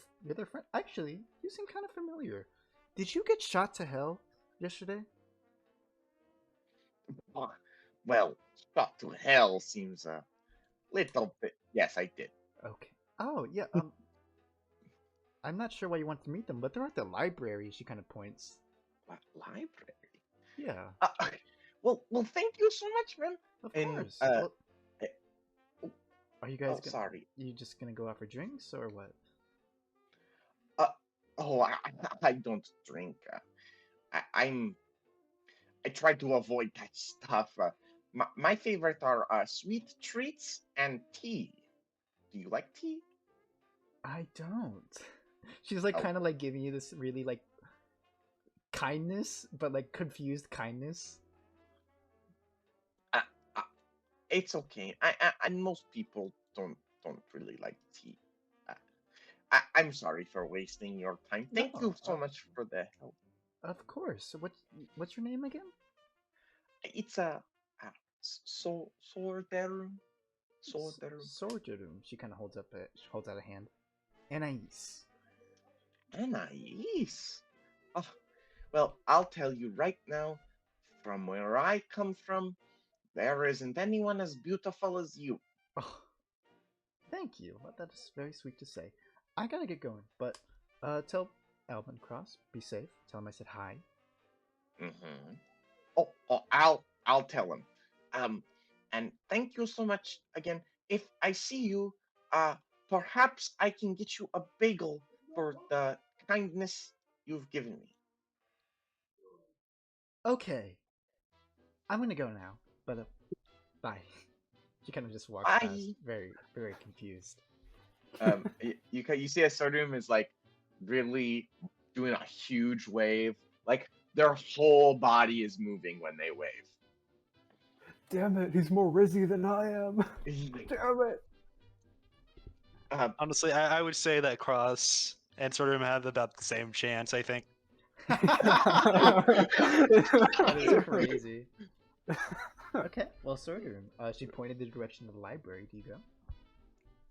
friend. Actually, you seem kind of familiar. Did you get shot to hell yesterday? Well, shot to hell seems a little bit. Yes, I did. Okay. Oh yeah. I'm not sure why you want to meet them, but they're at the library. She kind of points. What library? Yeah. Well, thank you so much, man. Of And course. uh, Are you guys oh, sorry. You just gonna go out for drinks or what? Uh, oh, I don't drink. I try to avoid that stuff. My favorite are sweet treats and tea. Do you like tea? I don't. She's like Oh, kind of like giving you this really like kindness, but like confused kindness. uh, uh, it's okay. And most people don't really like tea. Uh, I'm sorry for wasting your time. Thank No, you so much for the help. of course. What's your name again? It's a sorter. Sorgerum. She kind of holds out a hand. Anais. Nice. Oh, well, I'll tell you right now, from where I come from, there isn't anyone as beautiful as you. Oh, thank you. Well, that is very sweet to say. I gotta get going, but tell Elvin Cross be safe. Tell him I said hi. Mm-hmm. I'll tell him. And thank you so much again. If I see you, perhaps I can get you a bagel for the kindness you've given me. Okay, I'm gonna go now. But bye. She kind of just walks past, Bye. very very confused. You see a Sodium is like really doing a huge wave. Like their whole body is moving when they wave. Damn it, he's more rizzy than I am. Damn it. Honestly, I would say that Cross and Sortum have about the same chance, I think. That is crazy. Okay, well, Sorghum, she pointed the direction of the library. Do you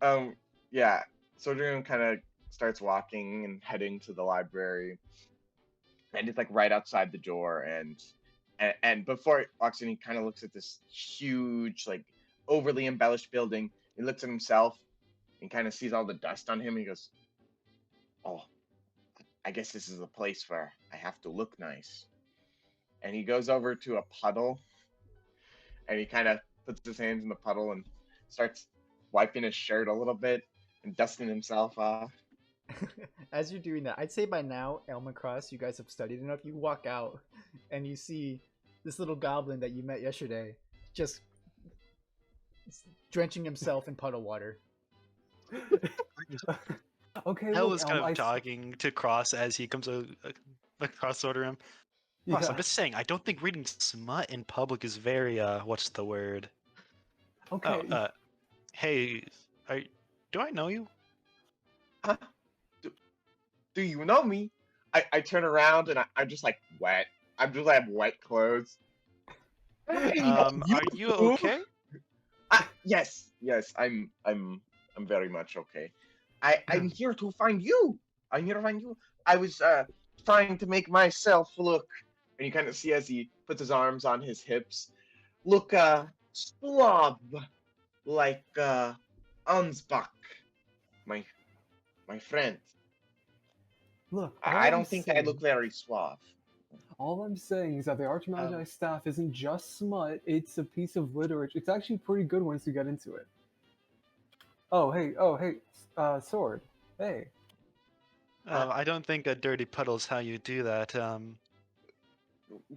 go? Yeah. Sodium kind of starts walking and heading to the library, and it's like right outside the door. And before it walks in, he kind of looks at this huge, like overly embellished building. He looks at himself and kind of sees all the dust on him. And he goes, "Oh, I guess this is a place where I have to look nice." And he goes over to a puddle, and he kind of puts his hands in the puddle and starts wiping his shirt a little bit and dusting himself off. As you're doing that, I'd say by now, Elma Cross, you guys have studied enough. You walk out and you see this little goblin that you met yesterday just drenching himself in puddle water. Okay, I look, was kind Elm, of talking to Cross as he comes across Sortum. Cross, yeah. I'm just saying, I don't think reading smut in public is very, what's the word? Okay. Oh, hey, do I know you? Huh? Do you know me? I turn around and I'm just like wet. I'm just like wet clothes. Hey, Are you okay? Yes, I'm very much okay. I'm here to find you. I'm here to find you. I was trying to make myself look, and you kind of see as he puts his arms on his hips, look suave like Ansbach, my friend. Look, I don't think I look very suave. all I'm saying is that the Archmagi Um, staff isn't just smut, it's a piece of literature. It's actually pretty good once you get into it. Oh, hey, Sword. Hey. I don't think a dirty puddle's how you do that.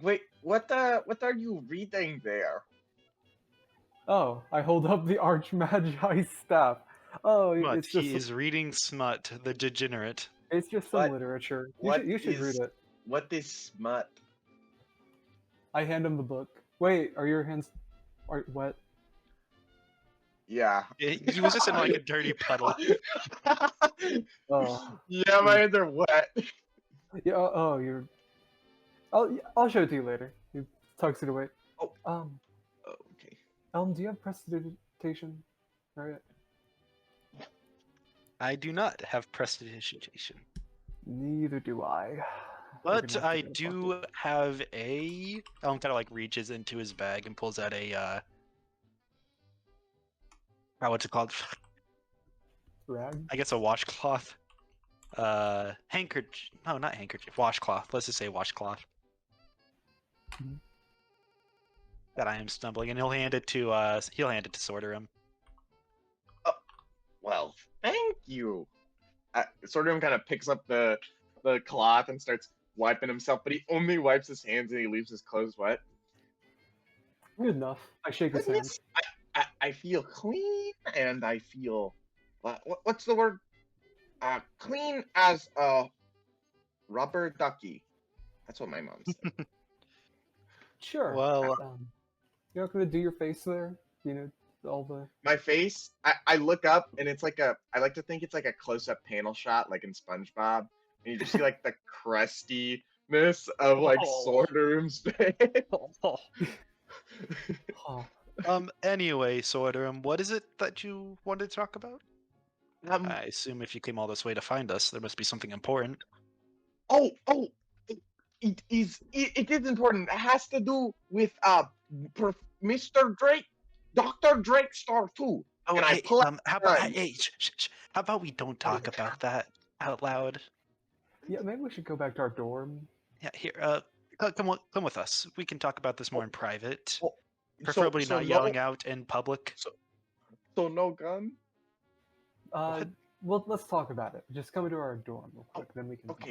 Wait, what are you reading there? Oh, I hold up the Archmagi staff. Oh, Smut. it's just He is reading Smut, the degenerate. it's just some What- literature. what You should read is- it. What is smut? I hand him the book. Wait, are your hands are what? Yeah. He was just in like a dirty puddle. Oh. Yeah, my hands are wet. Yeah, you're I'll show it to you later. He tucks it away. Oh. Okay. Elm, do you have prestidigitation? Right. I do not have prestidigitation. Neither do I. But gonna have to I get a do bucket. have a. Elm kind of like reaches into his bag and pulls out a. What's it called? Rag? I guess a washcloth. Handkerchief. No, not handkerchief. Washcloth. Let's just say washcloth. Mhm. That I am stumbling, and he'll hand it to Sorterum. Well, thank you. Sordom kind of picks up the cloth and starts wiping himself, but he only wipes his hands and he leaves his clothes wet. Good enough. I shake his hand. Goodness, I feel clean and I feel what's the word? Clean as a rubber ducky. That's what my mom said. Sure. Well, You're not gonna do your face there? You know, all the. My face, I look up and it's like I like to think it's like a close-up panel shot, like in SpongeBob, and you just see like the crustiness of like Oh. Sorterum's face. Huh. Anyway, Sorterum, what is it that you wanted to talk about? Um, I assume if you came all this way to find us, there must be something important. oh, it is important. It has to do with Mr. Drake, Dr. Drake Star 2. Oh, And hey, I pull out how the about gun. hey, shh. How about we don't talk about that out loud? Yeah, maybe we should go back to our dorm. Yeah, here, come with us. We can talk about this more in private, Oh, preferably so not no, yelling out in public. so no gun. What? Well, let's talk about it. Just come into our dorm real quick, then we can. talk.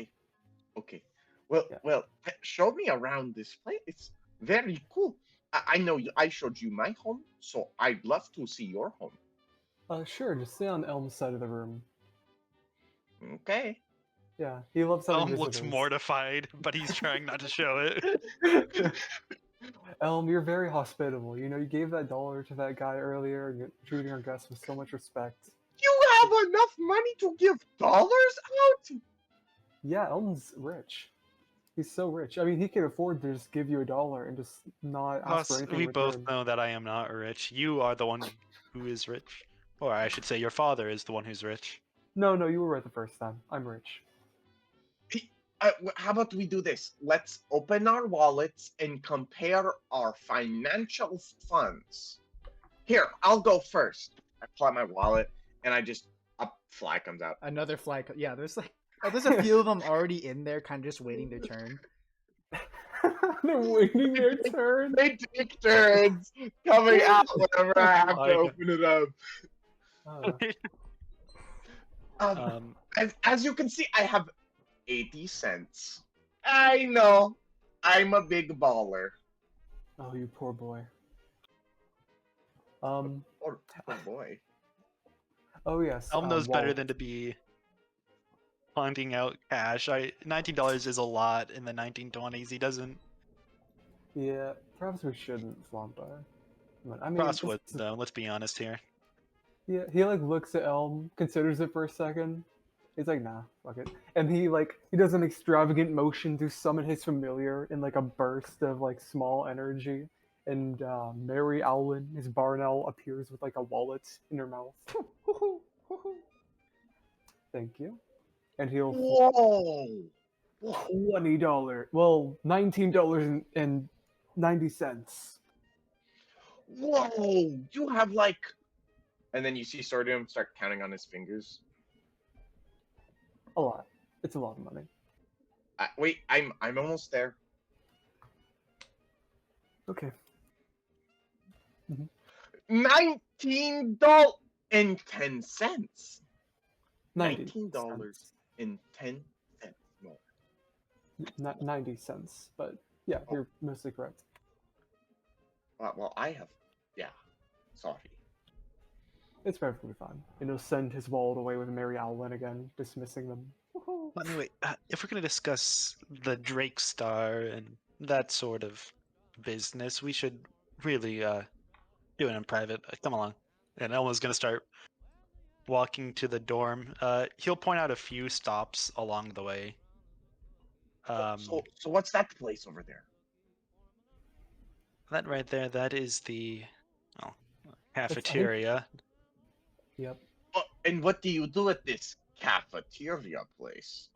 Okay. Well, Yeah. show me around this place. It's very cool. I know I showed you my home, so I'd love to see your home. Sure. Just stay on Elm's side of the room. Okay. Yeah, he loves having Elm looks visitors. mortified, but he's trying not to show it. Elm, you're very hospitable. You know, you gave that dollar to that guy earlier, and you're treating our guests with so much respect. You have enough money to give dollars out? Yeah, Elton's rich. He's so rich. I mean, he can afford to just give you $1 and just not ask for Us, anything we in both return. know that I am not rich. You are the one who is rich. Or I should say your father is the one who's rich. No, you were right the first time. I'm rich. How about we do this? Let's open our wallets and compare our financial funds. Here, I'll go first. I pull out my wallet and a fly comes out. Another fly. Yeah, there's a few of them already in there, kind of just waiting their turn. They're waiting their turn. They take turns coming out whenever I have to open it up. As you can see, I have 80 cents. I know. I'm a big baller. Oh, you poor boy. Oh boy. Oh yes. Elm knows better wallet. than to be finding out cash. $19 is a lot in the 1920s. He doesn't. Yeah, perhaps we shouldn't flaunt our. I mean, Crosswood, though. Let's be honest here. Yeah, he like looks at Elm, considers it for a second. He's like, nah, fuck it. And he does an extravagant motion to summon his familiar in like a burst of like small energy. And Mary Owlin, his barn owl, appears with like a wallet in her mouth. Thank you. And he'll Whoa! $20. Well, $19.90. Whoa! You have like. And then you see Sordium start counting on his fingers. A lot. It's a lot of money. Wait, I'm almost there. Okay. $19.10. $19.10 more. Not 90 cents, but yeah, you're mostly correct. Well, I have. Yeah. Sorry. It's perfectly fine. And he'll send his wallet away with Mary Owlin again, dismissing them. Anyway, if we're going to discuss the Drake Star and that sort of business, we should really do it in private. Come along. And Elma's going to start walking to the dorm. He'll point out a few stops along the way. So what's that place over there? That right there, that is the cafeteria. Yep. And what do you do at this cafeteria place?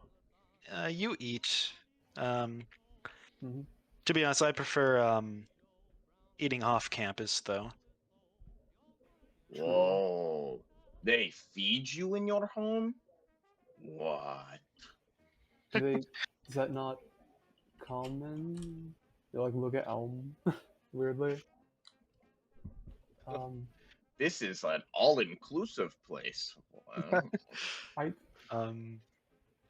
You eat. Mhm. To be honest, I prefer eating off campus, though. True. Whoa. They feed you in your home? What? Do they? Is that not common? You like look at Elm weirdly. Um, This is an all-inclusive place. Wow. I Um,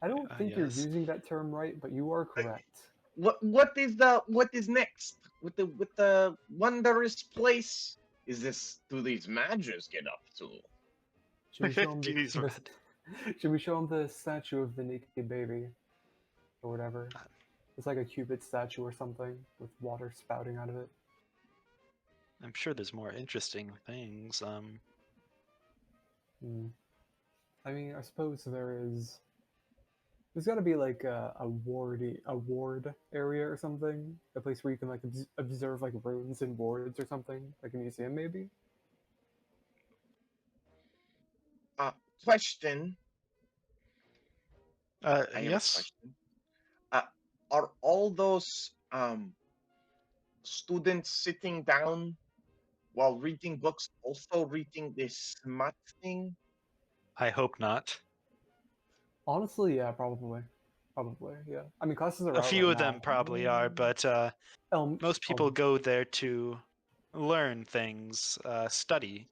I don't think you're yes. using that term right, but you are correct. What is next with the wondrous place? Is this do these mages get up to? Should we show him Jeez, the Red. Should we show him the statue of the naked baby, or whatever? It's like a Cupid statue or something with water spouting out of it. I'm sure there's more interesting things. Hmm. I mean, I suppose there is. There's got to be like a ward area or something, a place where you can like observe like runes and wards or something, like a museum maybe. Question. I have a Yes. question. Uh, are all those students sitting down while reading books also reading this smut thing? I hope not. Honestly, yeah, probably, yeah. I mean, classes are A out few right of them now. probably are, but most people go there to learn things, study.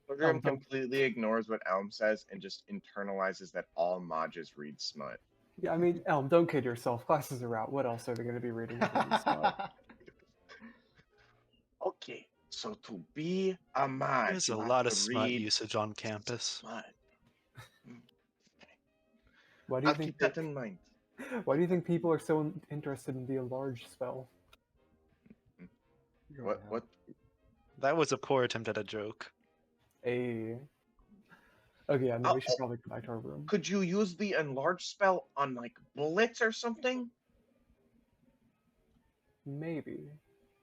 Pilgrim Don't. completely ignores what Elm says and just internalizes that all mages read smut. Yeah, I mean, Elm, don't kid yourself. Classes are out. What else are they going to be reading if they read smut? Okay, so to be a mage, There's you a have lot to of smut read usage on campus. smut. Why do I'll you think keep that in mind. Why do you think people are so interested in the enlarge spell? What? That was a poor attempt at a joke. Okay, yeah, no, we should probably go back to our room. Could you use the enlarge spell on like bullets or something? Maybe.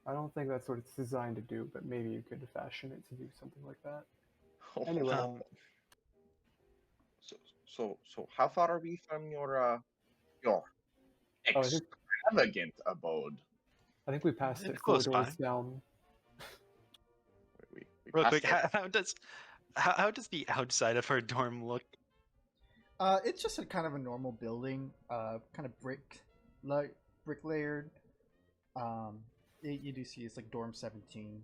I don't think that's what it's designed to do, but maybe you could fashion it to do something like that. Anyway. So how far are we from your Oh, I think extravagant abode? we passed it 4 Close doors by. down. We Real passed quick, it. how does the outside of her dorm look? It's just a kind of a normal building, kind of brick layered. You do see it's like dorm 17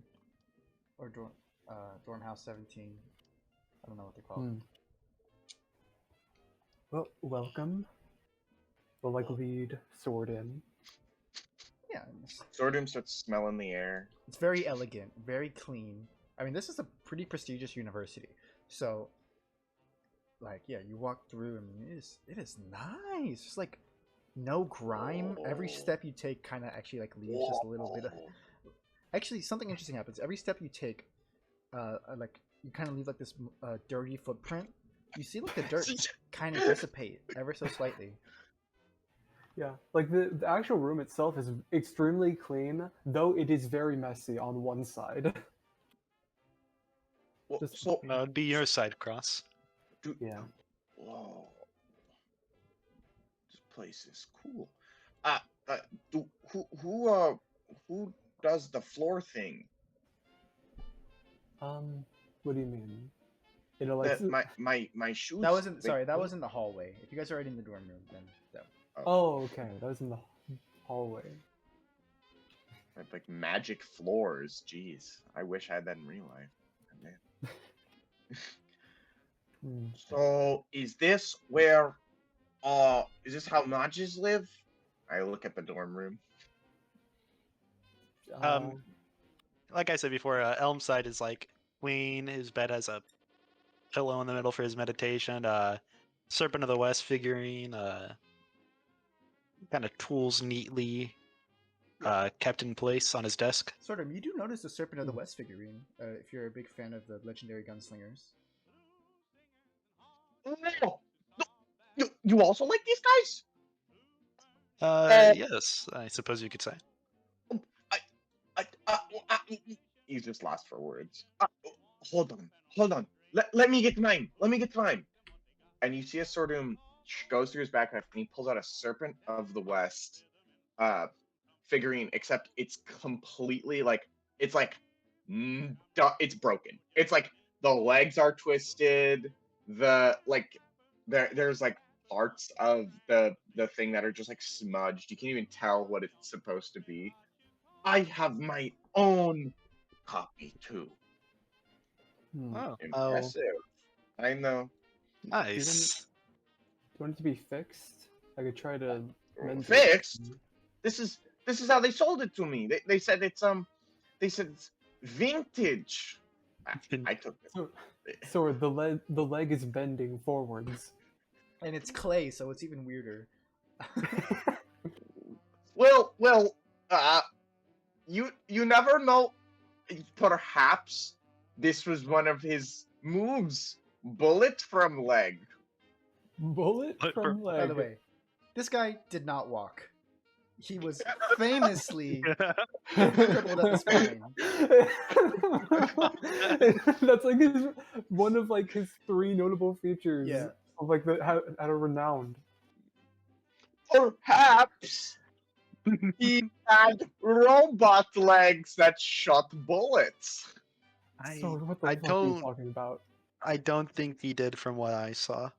or dorm house 17. I don't know what they're called. Well, welcome. We'll like lead Sword in. Yeah, Sordum starts smelling the air. it's very elegant, very clean. I mean, this is a pretty prestigious university, so like, yeah, you walk through. I mean, it is nice. Just like no grime. Every step you take kind of actually like leaves just a little bit of. Actually, something interesting happens. Every step you take, like you kind of leave like this dirty footprint. You see like the dirt kind of dissipate ever so slightly. Yeah, like the actual room itself is extremely clean, though it is very messy on one side. Well, Just- so That would be your side cross. Yeah. Whoa, this place is cool. Who does the floor thing? What do you mean? You know, like My shoes. That wasn't That was in the hallway. If you guys are already in the dorm room, then that. Oh, okay. That was in the hallway. Like magic floors. Jeez, I wish I had that in real life. So is this where? Is this how mages live? I look at the dorm room. Like I said before, Elm side is like clean. His bed has a pillow in the middle for his meditation. Serpent of the West figurine. Kind of tools neatly kept in place on his desk. Sort of. You do notice the Serpent of the West figurine if you're a big fan of the legendary gunslingers. No, you also like these guys? Yes, I suppose you could say. He's just lost for words. Hold on. Let me get to mine. And you see a sort of goes through his backpack and he pulls out a Serpent of the West figurine, except it's completely like it's like it's broken. It's like the legs are twisted. There's like parts of the thing that are just like smudged. You can't even tell what it's supposed to be. I have my own copy too. Hmm. Oh, Impressive. I know. nice. Do you want it to be fixed? I could try to mend it. Fixed? This is how they sold it to me. They said it's vintage. I took it. So the leg is bending forwards. And it's clay, so it's even weirder. Well, you never know. Perhaps this was one of his moves. Bullet from leg. Bullet But from leg. By the way, this guy did not walk. He was famously crippled at the spine. That's like one of like his 3 notable features. Yeah. Of like had a renowned. Perhaps he had robot legs that shot bullets. So what the I fuck are you don't talking about? I don't think he did from what I saw.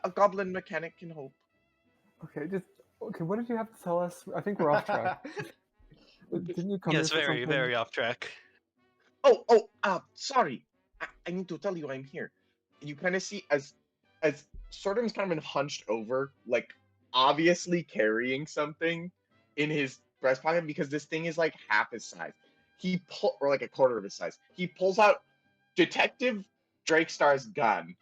A goblin mechanic can hope. Okay, what did you have to tell us? I think we're off track. Didn't you come Yes, here for very, something? very off track. Sorry. I need to tell you I'm here. You kind of see as Sordom's kind of been hunched over, like obviously carrying something in his breast pocket because this thing is like half his size. Or like a quarter of his size. He pulls out Detective Drakestar's gun,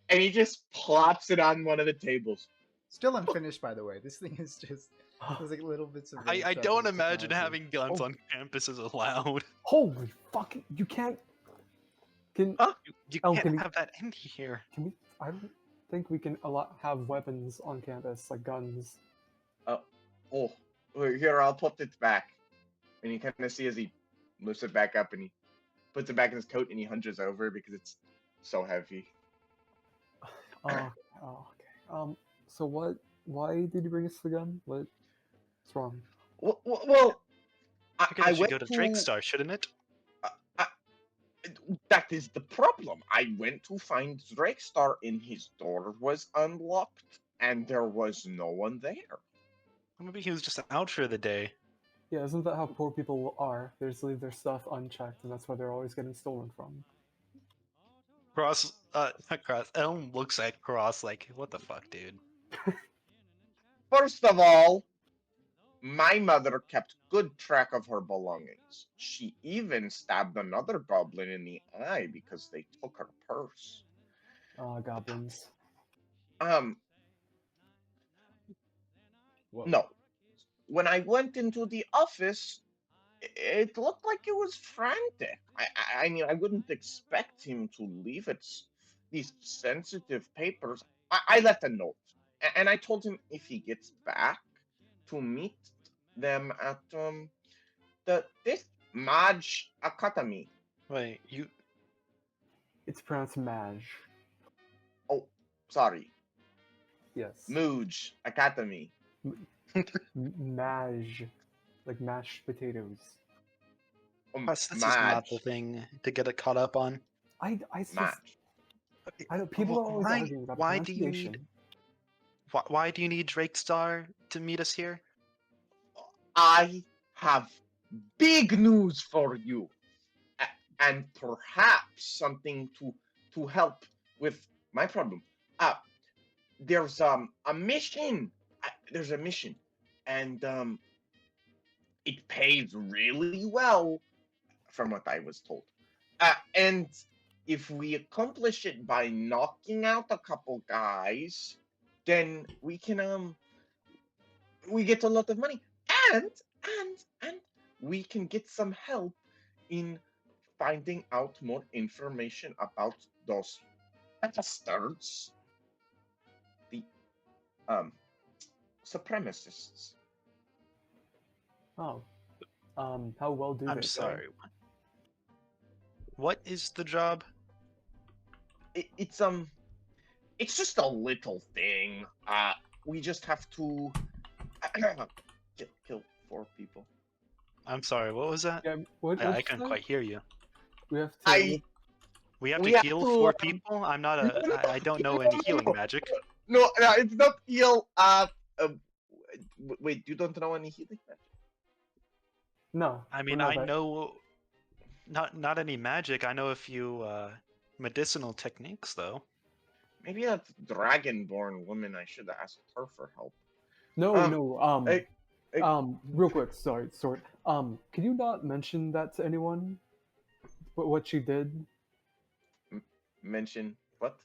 and he just plops it on one of the tables. Still unfinished, by the way. This thing is just there's like little bits of. I Photoshop don't and imagine technology. having guns Oh. on campus is allowed. Holy fucking! You can't. Can You Oh, can't can we- have that in here. can we? I don't think we can have weapons on campus like guns. Oh, here, I'll put it back. And you kind of see as he lifts it back up and he puts it back in his coat and he hunches over because it's so heavy. Oh, okay. So what? Why did you bring us the gun? What's wrong? Well, I guess I it should went go to to Drakestar, shouldn't it? That is the problem. I went to find Drakestar and his door was unlocked and there was no one there. Maybe he was just out for the day. Yeah, isn't that how poor people are? They just leave their stuff unchecked, and that's why they're always getting stolen from. Not Cross. Elm looks at Cross like, what the fuck, dude? First of all, my mother kept good track of her belongings. She even stabbed another goblin in the eye because they took her purse. Goblins. Whoa. No. When I went into the office, it looked like it was frantic. I mean, I wouldn't expect him to leave these sensitive papers. I left a note, and I told him if he gets back to meet them at this Maj Academy. Wait, you. It's pronounced Maj. Oh, sorry, Yes. Muj Academy. Maj. Like mashed potatoes. Cross, this is Maj. not the thing to get it caught up on. I just, Maj. I don't. People are always Why- arguing about why do you need- pronunciation. Why do you need Drakestar to meet us here? I have big news for you, and perhaps something to help with my problem. There's a mission. There's a mission, and it pays really well, from what I was told. And if we accomplish it by knocking out a couple guys, then we can we get a lot of money, and we can get some help in finding out more information about those bastards, the supremacists. Oh. How well do they I'm pay? sorry. What is the job? It's just a little thing. We just have to Kill 4 people. I'm sorry, what was that? Yeah, what? I couldn't quite hear you. We have to. I We have We to have heal to, 4 um, people? I'm not no, a. no, I don't no, know no, any no, healing no. magic. No, it's not heal. Wait, you don't know any healing magic? No. I we're mean, not I that- know not any magic. I know a few medicinal techniques though. Maybe that dragonborn woman. I should have asked her for help. No, Um, no. hey, hey. Real quick. Sorry, Sword. Can you not mention that to anyone? What she did? Mention what?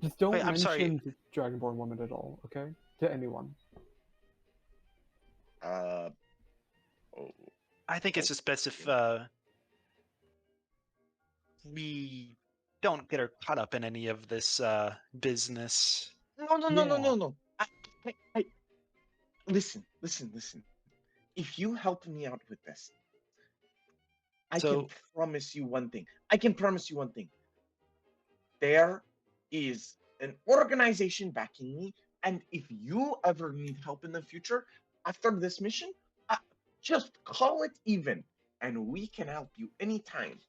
Just don't Wait, I'm sorry. mention the Dragonborn woman at all, okay? To anyone. Oh, I think it's just best if we don't get her caught up in any of this business. no. Listen. If you help me out with this, I So- can promise you one thing. There is an organization backing me, and if you ever need help in the future after this mission, just call it even, and we can help you anytime.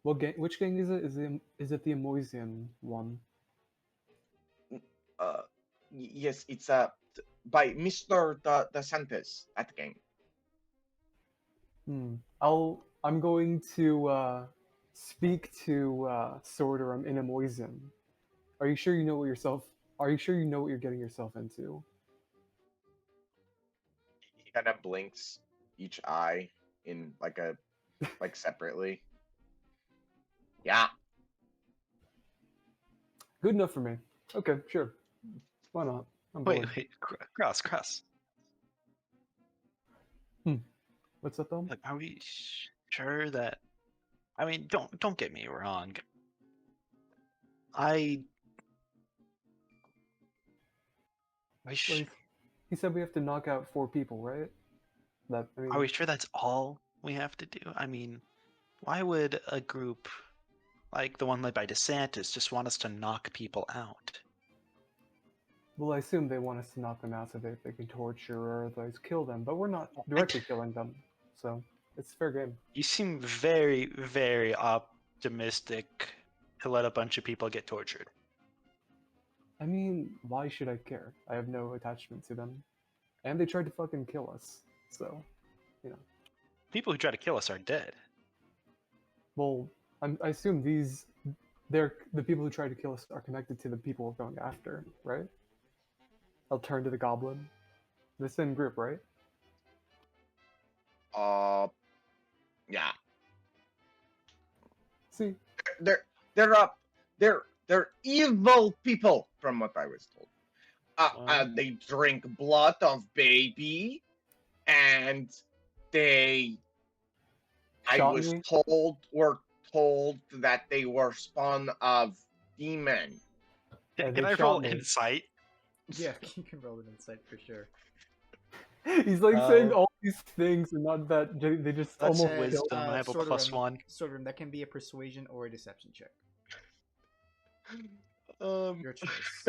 What gang? Which gang is it? Is it the Emoisian one? Yes, it's by Mr. De Santos at gang. I'm going to speak to Sorderum in Emoisian. Are you sure you know what you're getting yourself into? He kind of blinks each eye in like separately. Yeah. Good enough for me. Okay, sure. Why not? I'm bored. Wait, Cross. What's up, Dom? Like, are we sure that? I mean, don't get me wrong. I sh- Like, he said we have to knock out 4 people, right? are we sure that's all we have to do? I mean, why would a group like the one led by DeSantis just want us to knock people out? Well, I assume they want us to knock them out so they can torture or otherwise kill them, but we're not directly killing them, so it's fair game. You seem very, very optimistic to let a bunch of people get tortured. I mean, why should I care? I have no attachment to them. And they tried to fucking kill us, so, you know. People who try to kill us are dead. Well, I assume the people who tried to kill us are connected to the people we're going after, right? I'll turn to the goblin. The same group, right? Yeah. See, They're evil people, from what I was told. They drink blood of baby, and I Shot was me? told that they were spawn of demon. Yeah, Can they I shot roll me. insight? Yeah, you can roll an insight for sure. He's like saying all these things and not that they just That's almost wisdom. killed. I have a Sorderum, +1. Sorderum, that can be a persuasion or a deception check. Um, Your choice.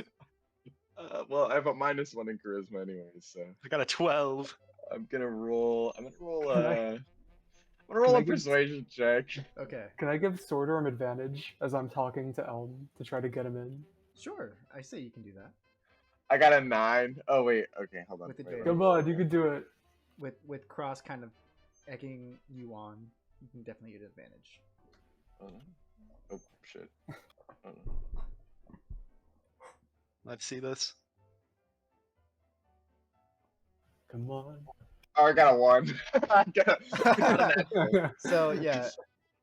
well, I have a -1 in charisma anyway, so I got a 12. I'm gonna roll. I'm gonna roll Can I- I'm gonna roll can I a give- persuasion check. Okay. Can I give Sorderum advantage as I'm talking to Elm to try to get him in? Sure. I say you can do that. I got a 9. Oh wait, okay, hold on. With Wait, advantage. Come on, you can do it. With Cross kind of egging you on, you can definitely get advantage. Oh shit. Oh. Let's see this. Come on. Oh, I got a 1. I got a natural. So yeah,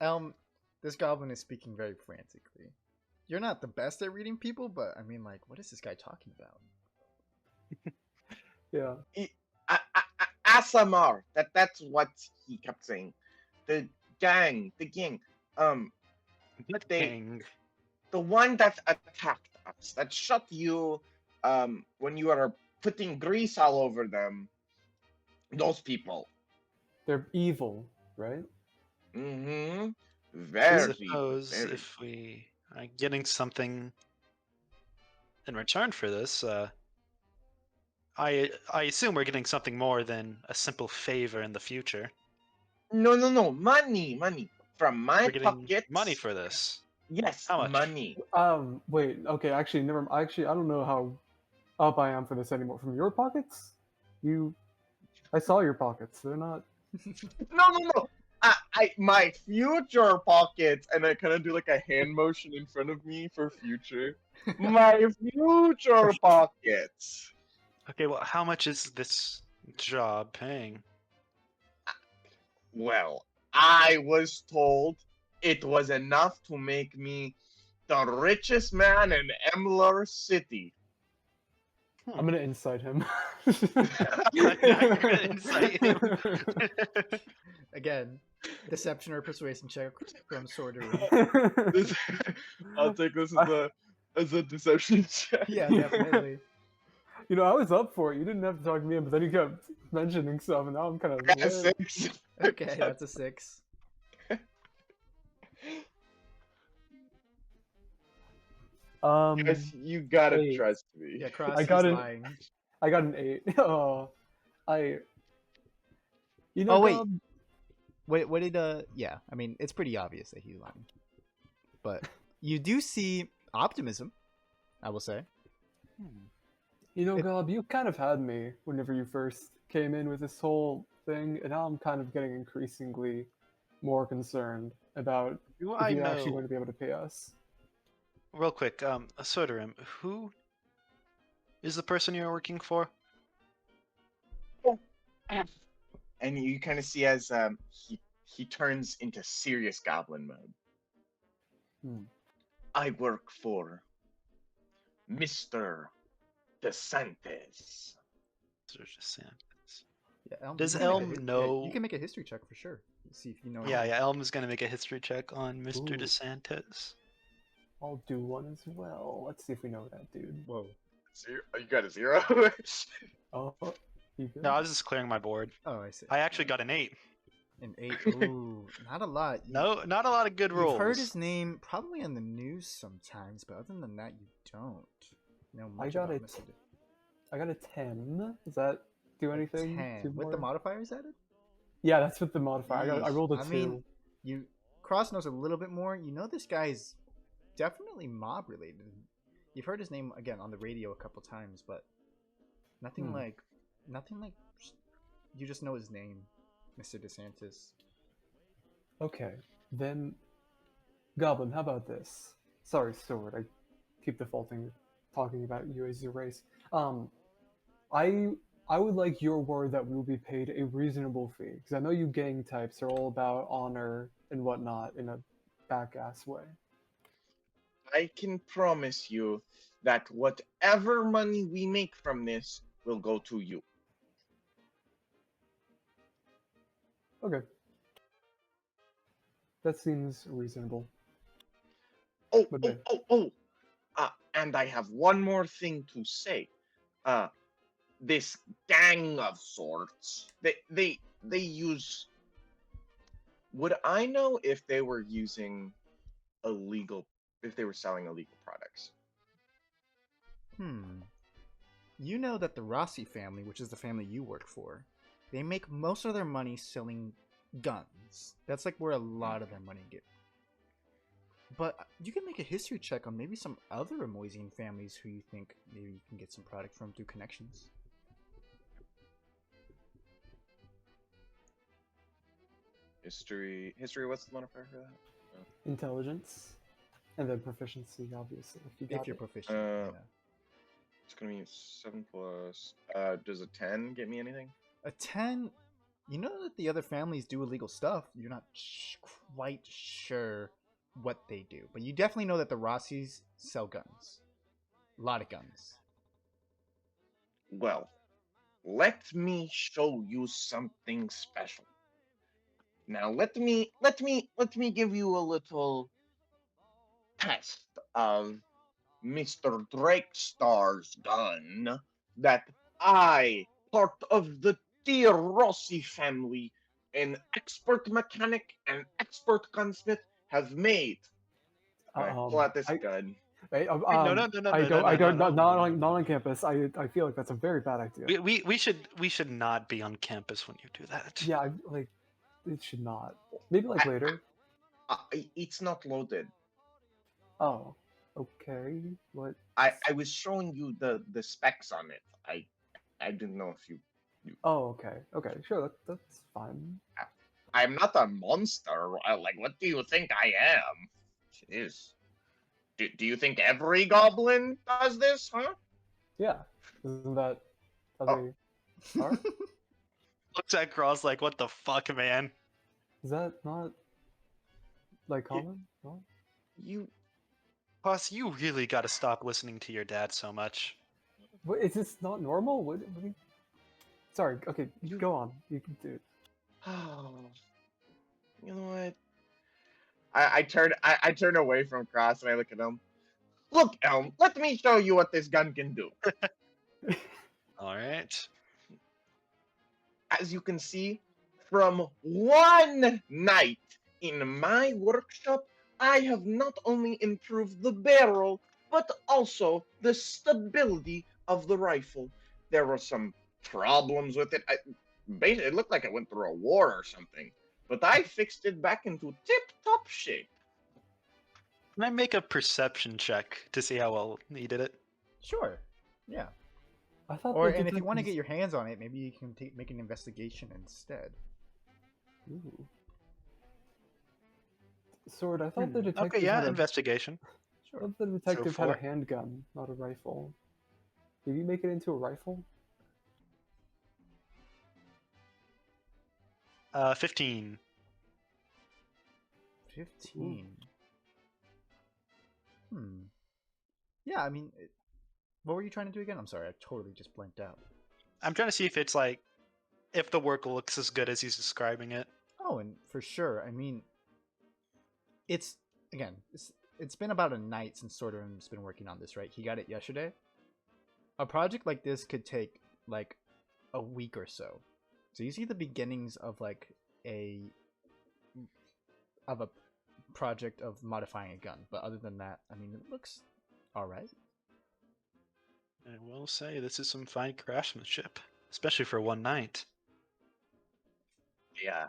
Elm, this goblin is speaking very frantically. You're not the best at reading people, but I mean, like, what is this guy talking about? Yeah. Asamar. That's what he kept saying. The gang. What They- king? The one that attacked us, that shot you when you were putting grease all over them. Those people. They're evil, right? Mm-hmm. I Very, suppose very. if we are getting something in return for this, I assume we're getting something more than a simple favor in the future. No, money from my We're getting pockets. money for this. Yes, How much? money. Wait. Okay. Actually, never. Actually, I don't know how up I am for this anymore. From your pockets? I saw your pockets. They're not. No. My future pockets, and I kind of do like a hand motion in front of me for future. My future pockets. Okay, well, how much is this job paying? Well, I was told it was enough to make me the richest man in Emler City. I'm gonna incite him. You're gonna incite him. Again, deception or persuasion check from Sorcerer. I'll take this as a deception check. Yeah, definitely. You know, I was up for it. You didn't have to talk to me, but then you kept mentioning stuff, and now I'm kind of. Yeah, 6. Okay, that's a 6. Yes, you gotta 8. trust me. Yeah, Cross I is got it. lying. I got an 8. Oh, You know. Oh, wait. Gob, What did yeah, I mean, it's pretty obvious that he's lying. But you do see optimism, I will say. You know, It- Gob, you kind of had me whenever you first came in with this whole thing, and now I'm kind of getting increasingly more concerned about Do if I you're actually know, going to be able to pay us. real quick, Sodarim, who is the person you're working for? And you kind of see as he turns into serious goblin mode. Hmm. I work for Mr. DeSantis. Yeah, Elm, Does you can make a Elm yeah, know- you can make a history check for sure. See if you know. Yeah, Elm's gonna make a history check on Mr. Ooh. DeSantis. I'll do one as well. Let's see if we know that dude. Whoa. You got a 0? Oh, you good? No, I was just clearing my board. Oh, I see. I actually got an 8. An 8. Ooh, not a lot. No, not a lot of good rolls. You've heard his name probably on the news sometimes, but other than that, you don't know much got about it. Mr. I got a 10. Does that do anything? 10 Two with the more? modifiers added. Yeah, that's with the modifier. I Yeesh. rolled a 2. I mean, you Cross knows a little bit more. You know this guy's definitely mob related. You've heard his name again on the radio a couple times, but nothing like you just know his name, Mr. DeSantis. Okay, then, Goblin, how about this? Sorry, Sword, I keep defaulting talking about you as your race. I would like your word that we will be paid a reasonable fee, because I know you gang types are all about honor and whatnot in a back-ass way. I can promise you that whatever money we make from this will go to you. Okay. That seems reasonable. Oh, But oh, then- oh, oh. And I have one more thing to say. This gang of sorts, they use. Would I know if they were using if they were selling illegal products? You know that the Rossi family, which is the family you work for, they make most of their money selling guns. That's like where a lot of their money get. But you can make a history check on maybe some other Amoisian families who you think maybe you can get some product from through connections. History. What's the modifier for that? Intelligence, and then proficiency, obviously, if you got If you're it. proficient. Uh, yeah. It's gonna be 7 plus. Does a 10 get me anything? A 10, you know that the other families do illegal stuff. You're not quite sure what they do. But you definitely know that the Rossis sell guns. A lot of guns. Well, let me show you something special. Now let me give you a little test of Mr. Drakestar's gun that I, part of the dear Rossi family, an expert mechanic and expert gunsmith, have made. Alright, pull out this gun. Hey, no, no, no, no, I no, don't. no, I don't. no, Not on campus. I feel like that's a very bad idea. We should not be on campus when you do that. Yeah, like it should not. Maybe like I- later. It's not loaded. Oh, okay. What? I was showing you the specs on it. I didn't know if you. Oh, okay. Okay, sure. That's fine. I'm not a monster. Like, what do you think I am? Jeez. Do you think every goblin does this, huh? Yeah. Isn't that how Oh. they are? Looks at Cross like, what the fuck, man? Is that not like common? No? You Cross, you really got to stop listening to your dad so much. What, is this not normal? What do you... Sorry. Okay, you go on. You can do it. Oh, you know what? I turn away from Cross and I look at him. Look, Elm, let me show you what this gun can do. All right. As you can see, from one night in my workshop, I have not only improved the barrel, but also the stability of the rifle. There were some problems with it. Basically, it looked like it went through a war or something. But I fixed it back into tip-top shape. Can I make a perception check to see how well he did it? Sure. Yeah. I thought. Or the and if you want to detectives- get your hands on it, maybe you can make an investigation instead. Ooh. Sword. I thought the Okay, detective yeah, had a... investigation. I Sure. thought the detective had a for it. handgun, not a rifle. Did you make it into a rifle? 15. 15. Hmm. Yeah, I mean, what were you trying to do again? I'm sorry, I totally just blanked out. I'm trying to see if it's like, if the work looks as good as he's describing it. Oh, and for sure, I mean, it's been about a night since Sorderum's been working on this, right? He got it yesterday. A project like this could take like a week or so. So you see the beginnings of like a project of modifying a gun, but other than that, I mean, it looks all right. I will say this is some fine craftsmanship, especially for one night. Yeah,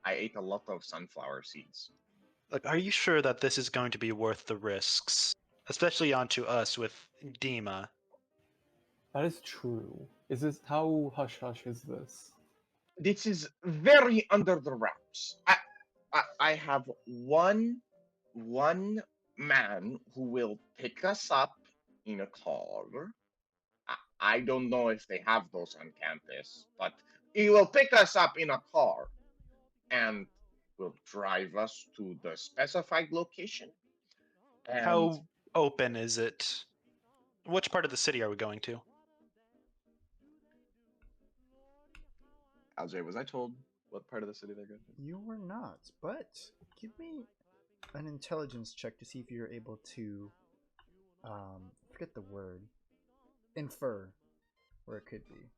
I ate a lot of sunflower seeds. Like, are you sure that this is going to be worth the risks, especially onto us with Dima? That is true. Is this how hush hush is this? This is very under the wraps. I have one man who will pick us up in a car. I don't know if they have those on campus, but he will pick us up in a car and will drive us to the specified location. And How open is it? Which part of the city are we going to? Alj, was I told what part of the city they're going to? You were not, but give me an intelligence check to see if you're able to, forget the word, infer where it could be.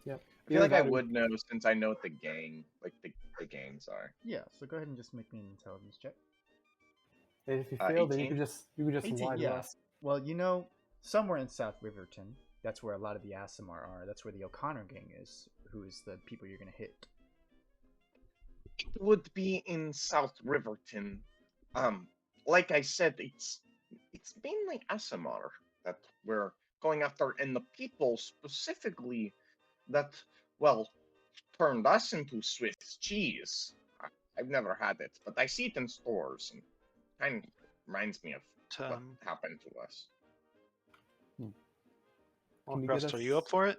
Yep. I feel like I would know since I know what the gangs are. Yeah, so go ahead and just make me an intelligence check. If you fail, then 18? you could just 18, lie to yeah. us. Well, you know, somewhere in South Riverton, that's where a lot of the Asimar are. That's where the O'Connor gang is, who is the people you're gonna hit. It would be in South Riverton. Like I said, it's mainly Asimar that we're going after, and the people specifically that, well, turned us into Swiss cheese. I've never had it, but I see it in stores, and kind of reminds me of what happened to us. Can you Rust, get are us- you up for it?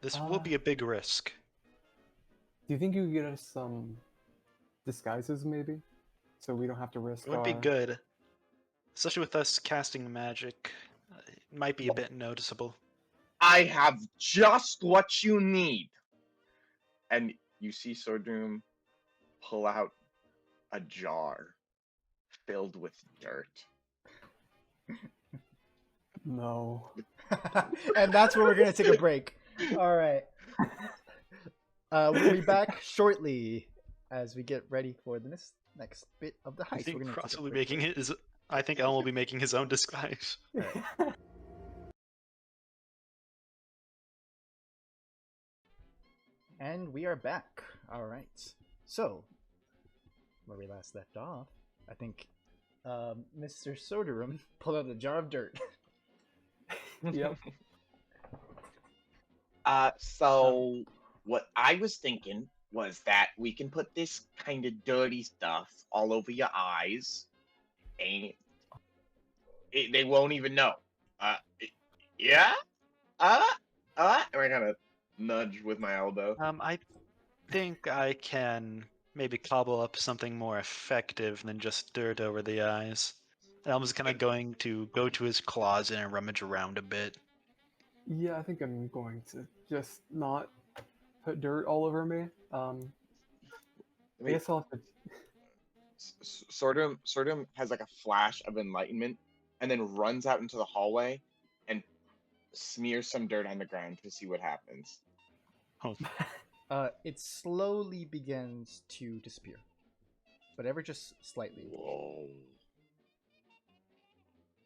This will be a big risk. Do you think you could get us some disguises, maybe, so we don't have to risk? It would be our- good, especially with us casting magic. It might be a bit noticeable. I have just what you need. And you see Sordum pull out a jar filled with dirt. No. And that's where we're gonna take a break. All right. We'll be back shortly as we get ready for the next bit of the I heist. think We're gonna Cross take a will be quick making break. his I think Elm will be making his own disguise. And we are back. All right. So, where we last left off, I think Mr. Soderum pulled out a jar of dirt. Yep. So what I was thinking was that we can put this kind of dirty stuff all over your eyes, and they won't even know. Yeah. And I kind of nudge with my elbow. I think I can maybe cobble up something more effective than just dirt over the eyes. Elm's kind of going to go to his closet and rummage around a bit. Yeah, I think I'm going to just not put dirt all over me. I guess I'll have to. Sordum has like a flash of enlightenment, and then runs out into the hallway and smears some dirt on the ground to see what happens. It slowly begins to disappear, but ever just slightly. Whoa.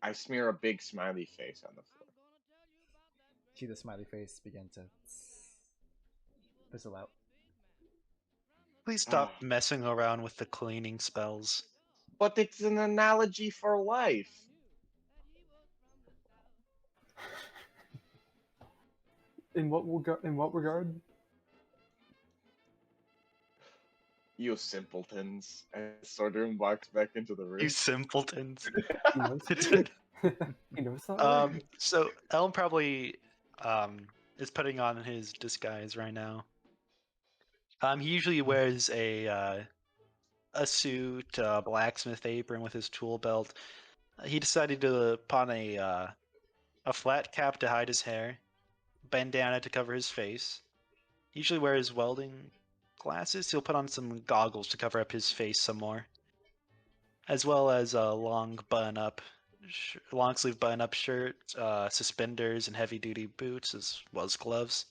I smear a big smiley face on the floor. See the smiley face begin to fizzle out. Please stop messing around with the cleaning spells. But it's an analogy for life. In what regard? You simpletons. As Sordum walks back into the room. You simpletons. He knows, he knows that. So Elm probably is putting on his disguise right now. He usually wears a suit, a blacksmith apron with his tool belt. He decided to put on a flat cap to hide his hair, bandana to cover his face. He usually wears welding glasses. He'll put on some goggles to cover up his face some more, as well as a long sleeve button-up shirt, suspenders, and heavy-duty boots, as well as gloves.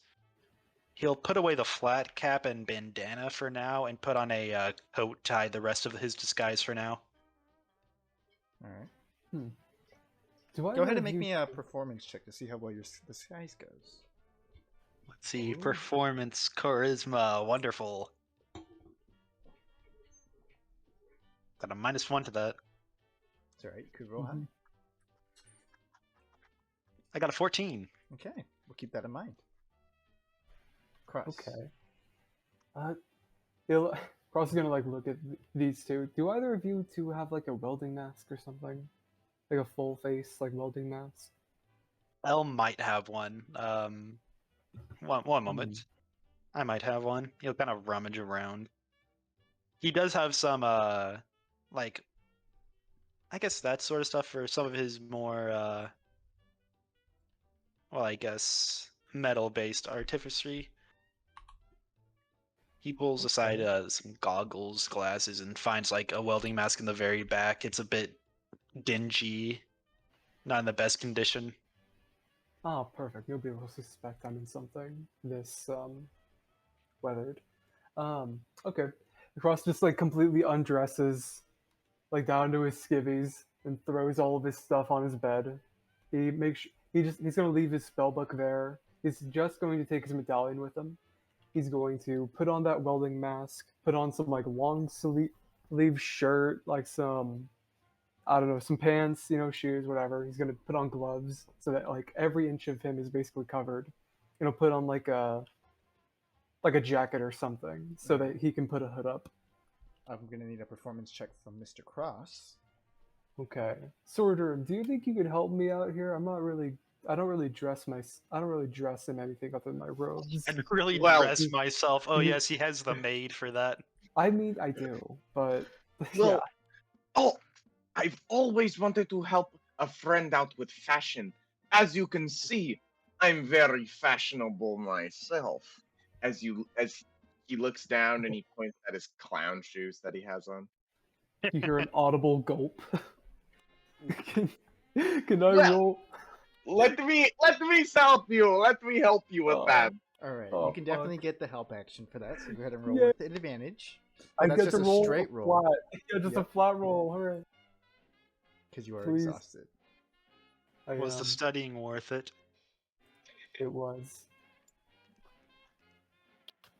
He'll put away the flat cap and bandana for now, and put on a coat to hide the rest of his disguise for now. All right. Do I Go ahead know and make you- me a performance check to see how well your disguise goes. Let's see, Ooh. performance, charisma, wonderful. Got a -1 to that. It's all right. You could roll high. Mhm. I got a 14. Okay, we'll keep that in mind. Cross. Okay. Cross is gonna like look at these two. Do either of you two have like a welding mask or something? Like a full face like welding mask? Elm might have one. One moment. I might have one. He'll kind of rummage around. He does have some, like, I guess that sort of stuff for some of his more, well, I guess, metal-based artificery. He pulls aside some goggles, glasses, and finds, like, a welding mask in the very back. It's a bit dingy, not in the best condition. Oh, perfect. You'll be able to suspect I'm in something this weathered. Okay. Cross just like completely undresses, like down to his skivvies, and throws all of his stuff on his bed. He's gonna leave his spellbook there. He's just going to take his medallion with him. He's going to put on that welding mask, put on some like long sleeve shirt, like some, I don't know, some pants, shoes, whatever. He's gonna put on gloves so that like every inch of him is basically covered. He'll put on like a jacket or something so that he can put a hood up. I'm gonna need a performance check from Mr. Cross. Okay. Sorter, do you think you could help me out here? I don't really dress in anything other than my robes. And really Well- dress myself. Oh yes, he has the maid for that. I mean, I do, but Well, oh, I've always wanted to help a friend out with fashion. As you can see, I'm very fashionable myself. As he looks down and he points at his clown shoes that he has on. you hear an audible gulp. Can I Well- roll? Let me help you. Let me help you with Oh. that. All right, Oh, you can fuck. definitely get the help action for that. So go ahead and roll Yeah. with advantage. I That's get just to a roll straight roll. flat. Yeah, just a Yep. flat roll. All right. because you are Please. exhausted. Was the studying worth it? It was.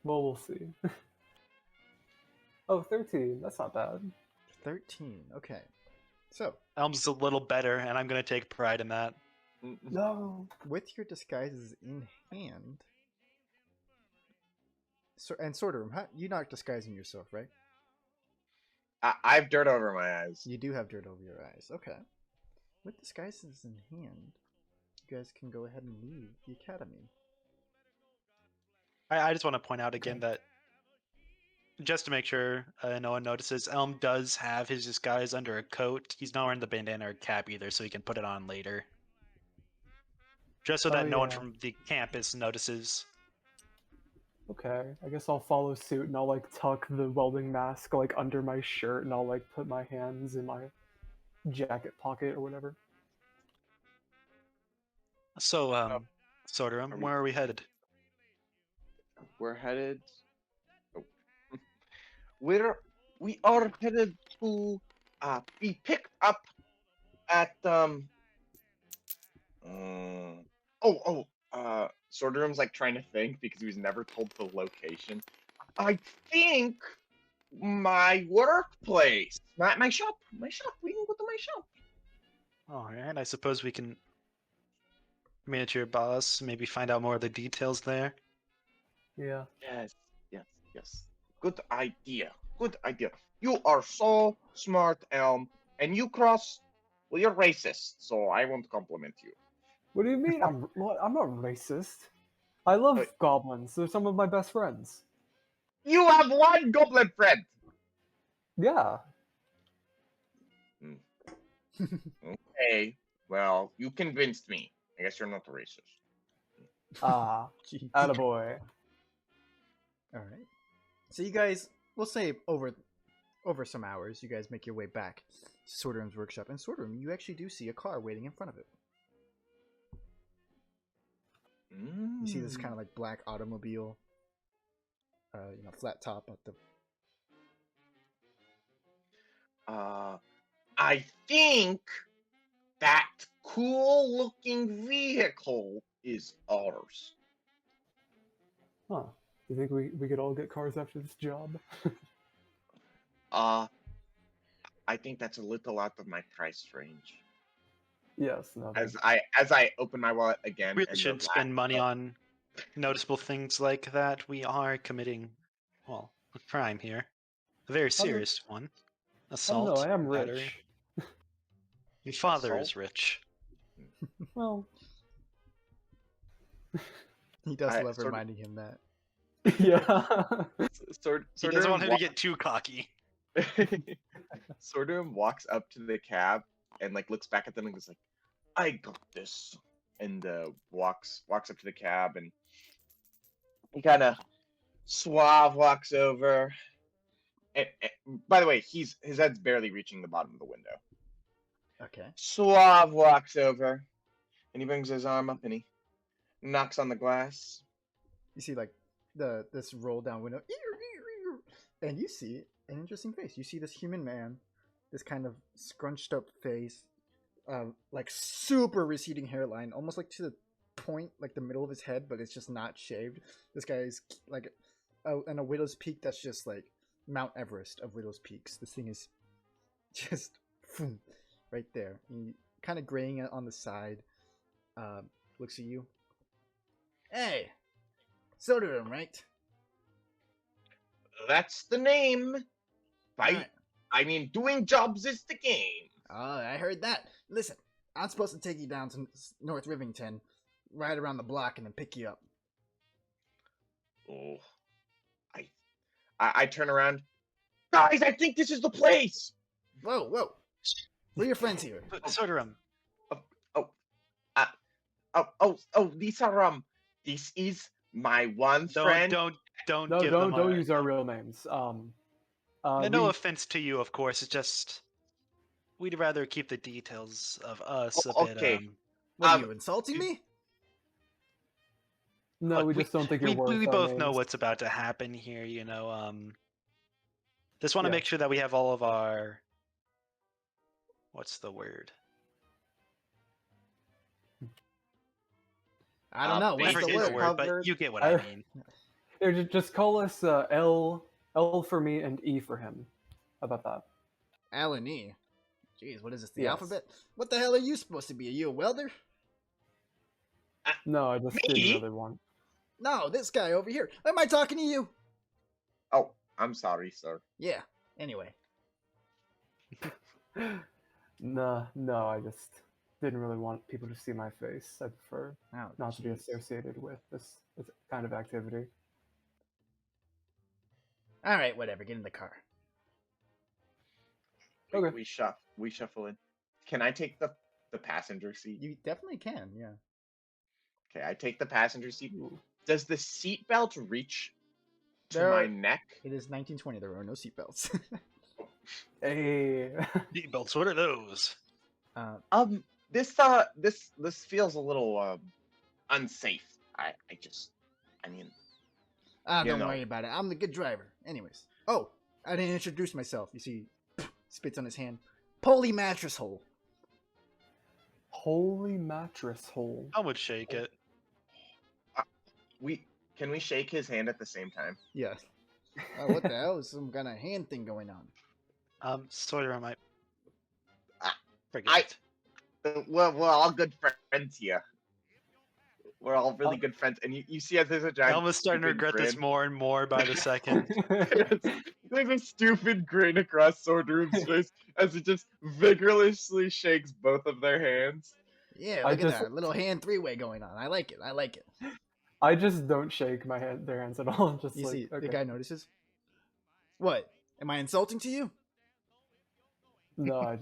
Well, we'll see. Oh, 13. That's not bad. 13. Okay. So, Elm's a little better, and I'm gonna take pride in that. No. with your disguises in hand, and Sorterum, you're not disguising yourself, right? I've dirt over my eyes. You do have dirt over your eyes. Okay. With disguises in hand, you guys can go ahead and leave the academy. I just want to point out again that, just to make sure no one notices, Elm does have his disguise under a coat. He's not wearing the bandana or cap either, so he can put it on later. Just so that no one from the campus notices. Okay, I guess I'll follow suit and I'll like tuck the welding mask like under my shirt and I'll like put my hands in my jacket pocket or whatever. So, Sorterum, where are we headed? We're headed. Oh. We are headed to be picked up at Sorderum's like trying to think because he was never told the location. I think my workplace, my shop. We can go to my shop. All right, I suppose we can meet at your boss, maybe find out more of the details there. Yeah. Yes. Good idea. You are so smart, Elm, and you cross. Well, you're racist, so I won't compliment you. What do you mean? I'm not racist. I love Wait. goblins. They're some of my best friends. You have one goblin friend. Yeah. Okay. Well, you convinced me. I guess you're not a racist. Ah, attaboy. All right. So you guys, we'll say over some hours, you guys make your way back to Sorterum's workshop. And Sorterum, you actually do see a car waiting in front of it. You see this kind of like black automobile, flat top at the. I think that cool-looking vehicle is ours. Huh. You think we could all get cars after this job? I think that's a little out of my price range. Yes. No. As I open my wallet again, We and shouldn't spend money on noticeable things like that. We are committing, well, a crime here. A very serious one. I don't Assault. know. I am battery. rich. Your father Assault? is rich. Well. He does I love sort of- reminding him that. Yeah. He doesn't want him to get too cocky. Sorderum walks up to the cab and like looks back at them and goes like, "I got this," and walks up to the cab and he kind of suave walks over. And by the way, his head's barely reaching the bottom of the window. Okay. Suave walks over and he brings his arm up and he knocks on the glass. You see like this roll down window, and you see an interesting face. You see this human man, this kind of scrunched up face, like super receding hairline, almost like to the point, like the middle of his head, but it's just not shaved. This guy is like, and a widow's peak that's just like Mount Everest of widow's peaks. This thing is just right there. Kind of graying on the side. Looks at you. Hey, Sorterum, right? That's the name. Fight. Right. I mean, doing jobs is the game. Oh, I heard that. Listen, I'm supposed to take you down to North Rivington, right around the block, and then pick you up. Oh, I turn around. Guys, I think this is the place. Whoa. We're your friends here. Sorterum. These are this is my one friend. Don't No, give them don't our- use our real names. No offense to you, of course. It's just we'd rather keep the details of us a bit. Okay. What are you, insulting me? No, Look, we just don't think you're worth we our both know names. what's about to happen here. Just want to Yeah. make sure that we have all of our what's the word? I don't know. I What's the forget the word? word, but Covered. you get what I- I mean. Here, just call us L for me and E for him. How about that? Alan E. Jeez, what is this? The Yes. alphabet? What the hell are you supposed to be? Are you a welder? No, I just Me? didn't really want. No, this guy over here. Am I talking to you? Oh, I'm sorry, sir. Yeah. Anyway. No, I just didn't really want people to see my face. I prefer Oh, not to be jeez. associated with this kind of activity. All right, whatever. Get in the car. Okay. We shuffle in. Can I take the passenger seat? You definitely can. Yeah. Okay, I take the passenger seat. Ooh. Does the seatbelt reach to There my are- neck? It is 1920. There are no seatbelts. Hey. Seatbelts, what are those? This feels a little unsafe. I mean, you Don't know. worry about it. I'm the good driver. Anyways. Oh, I didn't introduce myself. You see, spits on his hand. Poly mattress hole. Holy mattress hole. I would shake it. Can we shake his hand at the same time? Yeah. Oh, what the hell is some kind of hand thing going on? Sawyer, I might. I- Forget. We're all good friends here. We're all really good friends, and you see, as there's a giant. Elma's starting to stupid regret this grin. more and more by the second. There's a stupid grin across Swordroom's face as he just vigorously shakes both of their hands. Yeah, I look just- at that little hand three-way going on. I like it. I like it. I just don't shake their hands at all. Just You like, see, okay. the guy notices. What? Am I insulting to you? No, I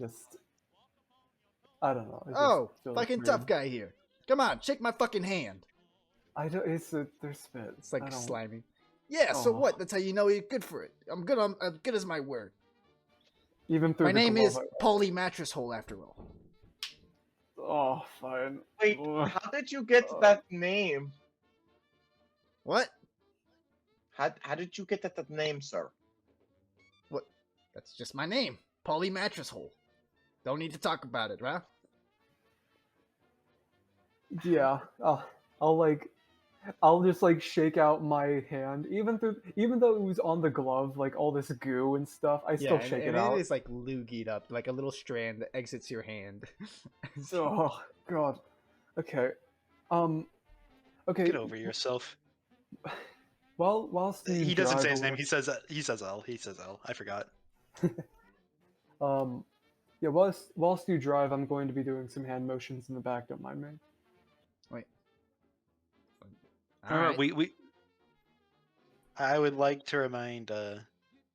don't know. It just Oh, feels fucking weird. tough guy here. Come on, shake my fucking hand. I don't. They're spit. It's like I don't- slimy. Yeah, so Oh. what? That's how you know you're good for it. I'm good. I'm as good as my word. Even through My the name glove, is Poly Mattress Hole, after all. Oh, fine. Wait, Ugh. how did you get that name? What? How did you get that name, sir? What? That's just my name. Poly Mattress Hole. Don't need to talk about it, right? Yeah. I'll just like shake out my hand, even though it was on the glove, like all this goo and stuff. I still shake it out. It is like loogied up, like a little strand that exits your hand. Oh God. Okay. Okay. Get over yourself. Whilst you He doesn't drive say his a name. He says L. He says L. I forgot. Yeah. Whilst you drive, I'm going to be doing some hand motions in the back. Don't mind me. Wait. All right. We. I would like to remind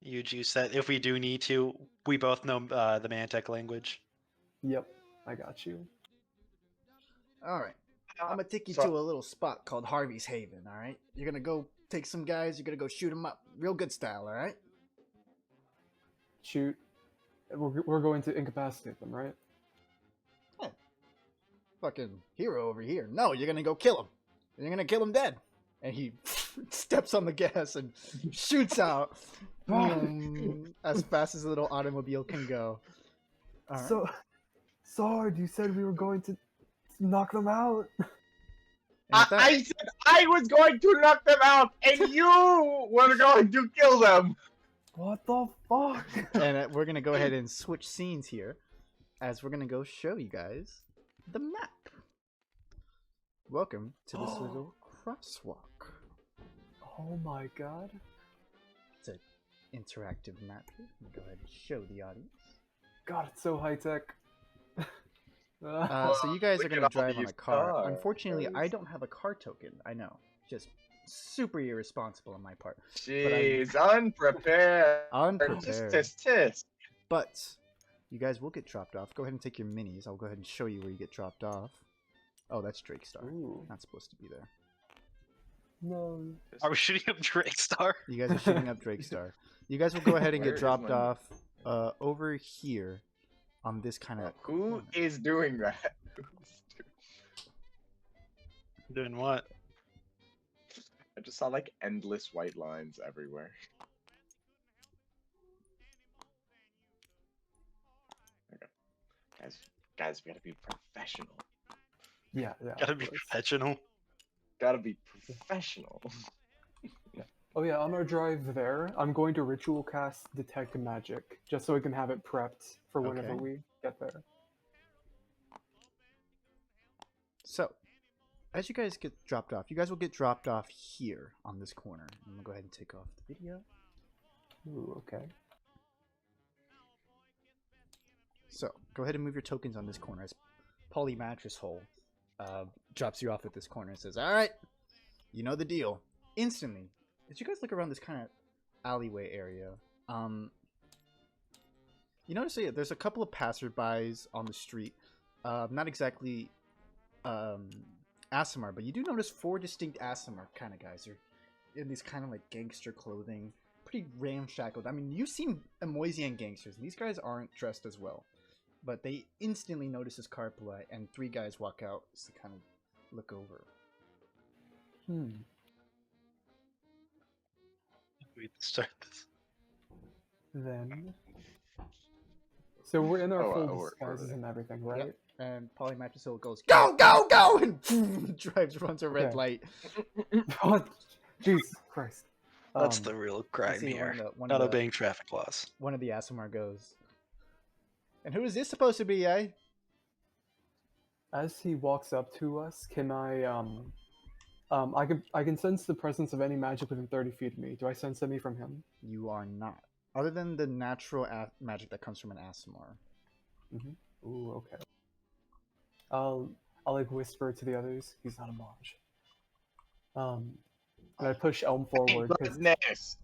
you, Juice, that if we do need to, we both know the Mantec language. Yep. I got you. All right. I'm gonna take you So- to a little spot called Harvey's Haven. All right. You're gonna go take some guys. You're gonna go shoot them up, real good style. All right. Shoot. We're going to incapacitate them, right? Fucking hero over here. No, you're gonna go kill him. You're gonna kill him dead. And he steps on the gas and shoots out as fast as a little automobile can go. All right. So, Sword, you said we were going to knock them out. And with that- I said I was going to knock them out, and you were going to kill them. What the fuck? and we're gonna go ahead and switch scenes here, as we're gonna go show you guys the map. Welcome to this little crosswalk. Oh my God. It's an interactive map here. Let me go ahead and show the audience. God, it's so high tech. So you guys are Look gonna at all drive on these a car. cars. Unfortunately, I don't have a car token. I know, just super irresponsible on my part. Jeez, unprepared. Unprepared. Tisk. But you guys will get dropped off. Go ahead and take your minis. I'll go ahead and show you where you get dropped off. Oh, that's Drake Star. Ooh. Not supposed to be there. No. Are we shooting up Drake Star? You guys are shooting up Drake Star. You guys will go ahead and Where get is dropped my- off over here on this kind of. Who is doing that? Doing what? I just saw like endless white lines everywhere. Okay. Guys, we gotta be professional. Yeah, yeah. Gotta of be course. professional. Gotta be professional. Oh yeah, on our drive there, I'm going to ritual cast detect magic just so I can have it prepped for whenever Okay. we get there. So, as you guys get dropped off, you guys will get dropped off here on this corner. I'm gonna go ahead and take off the video. Ooh, okay. So, go ahead and move your tokens on this corner as Polly Mattress Hole drops you off at this corner and says, "All right, you know the deal." Instantly, as you guys look around this kind of alleyway area, you notice there's a couple of passerbys on the street. Not exactly Asimar, but you do notice 4 distinct Asimar kind of guys. They're in these kind of like gangster clothing, pretty ramshackled. I mean, you've seen Amoisian gangsters, and these guys aren't dressed as well. But they instantly notice this Carpula, and 3 guys walk out to kind of look over. We start this. Then. So we're in our Oh, full we're disguises there. and everything, right? Yep. And Polly Mattress Hole goes, "Go, go, go!" and runs a red Okay. light. Oh, Jesus Christ. That's the real You crime see here. one Not of the obeying traffic laws. one of the Asimar goes, "And who is this supposed to be, eh?" As he walks up to us, can I can sense the presence of any magic within 30 feet of me. Do I sense any from him? You are not. Other than the natural magic that comes from an Asimar. Ooh, okay. I'll like whisper to the others. He's not a mage. And I push Elm forward Thank because goodness.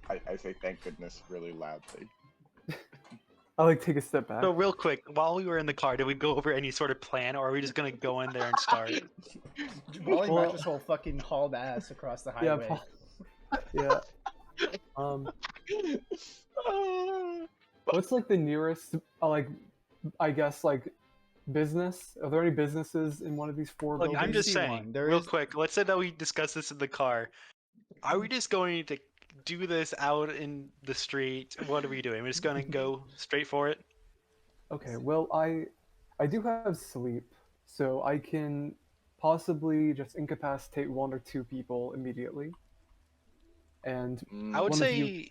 I say thank goodness really loudly. I like take a step back. So real quick, while we were in the car, did we go over any sort of plan, or are we just gonna go in there and start? Polly Well- Mattress Hole fucking hauled ass across the Yeah, highway. yeah. What's like the nearest, like, I guess like business? Are there any businesses in one of these 4 Look, buildings? I'm just see saying, one. There real is- quick, let's say that we discuss this in the car. Are we just going to do this out in the street? What are we doing? We're just gonna go straight for it? Okay, well, I do have sleep, so I can possibly just incapacitate 1 or 2 people immediately. And I would One of say, you-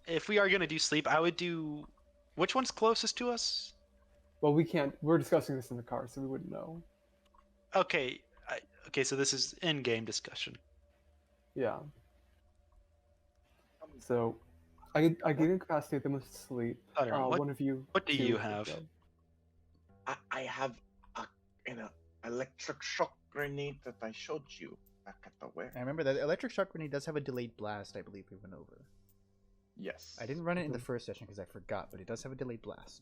if we are gonna do sleep, I would do. Which one's closest to us? well, we can't. We're discussing this in the car, so we wouldn't know. Okay, okay, so this is in-game discussion. Yeah. So, I can incapacitate them with sleep. I don't know. One of you. what do 2 you would have? go. I have an electric shock grenade that I showed you back at the warehouse. I remember that electric shock grenade does have a delayed blast, I believe we went over. Yes. I didn't run it in the first session because I forgot, but it does have a delayed blast.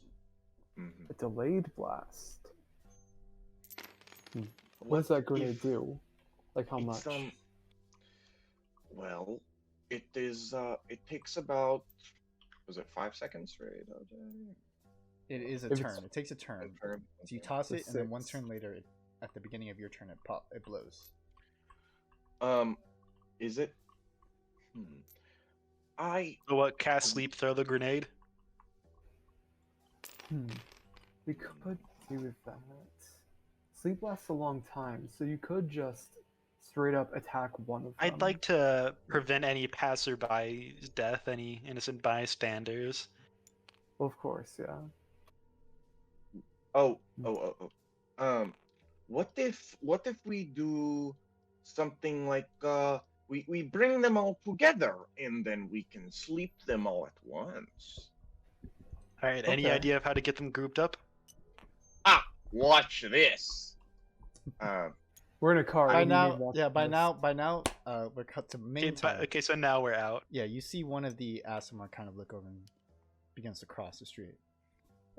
Mhm. A delayed blast. What does that grenade if do? Like how it's, much? Well, it is. It takes about. Was it 5 seconds, right? It is a If it's- turn. It takes a turn. Turn. So you toss So it, and then 1 6. turn later, at the beginning of your turn, it blows. Is it? I So what? Cast sleep, throw the grenade. We could do that. Sleep lasts a long time, so you could just straight up attack one of them. I'd like to prevent any passerby's death, any innocent bystanders. Well, of course, yeah. Oh. What if we do something like we bring them all together and then we can sleep them all at once. All right. Any Okay. idea of how to get them grouped up? Watch this. We're in a car. By and you need now, watch yeah. By this. now, we're cut to main Okay, time. okay, so now we're out. Yeah, you see one of the Asimar kind of look over and begins to cross the street.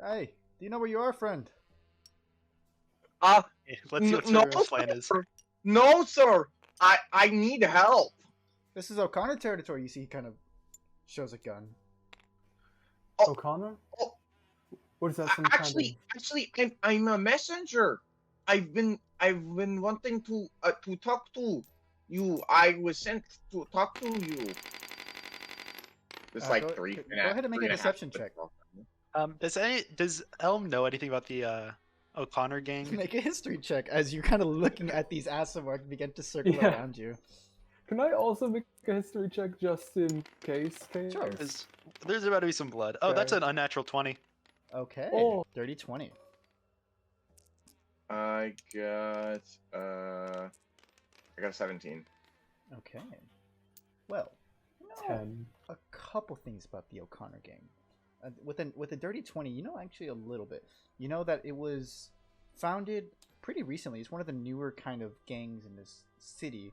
Hey, do you know where you are, friend? Let's see what No, sort of plan is. No, sir. I need help. This is O'Connor territory. You see, he kind of shows a gun. O'Connor? Oh. What is that? Some Actually, I'm a messenger. I've been wanting to talk to you. I was sent to talk to you. It's like Go 3. ahead and make a deception check. Does Elm know anything about the O'Connor gang. Make a history check as you're kind of looking at these Asimar begin to circle Yeah. around you. Can I also make a history check just in case? Sure. There's about to be some blood. Oh, that's Okay. an unnatural 20. Okay. Oh. Dirty 20. I got 17. Okay. Well, you know 10. a couple things about the O'Connor gang. With a dirty 20, you know actually a little bit. You know that it was founded pretty recently. It's one of the newer kind of gangs in this city.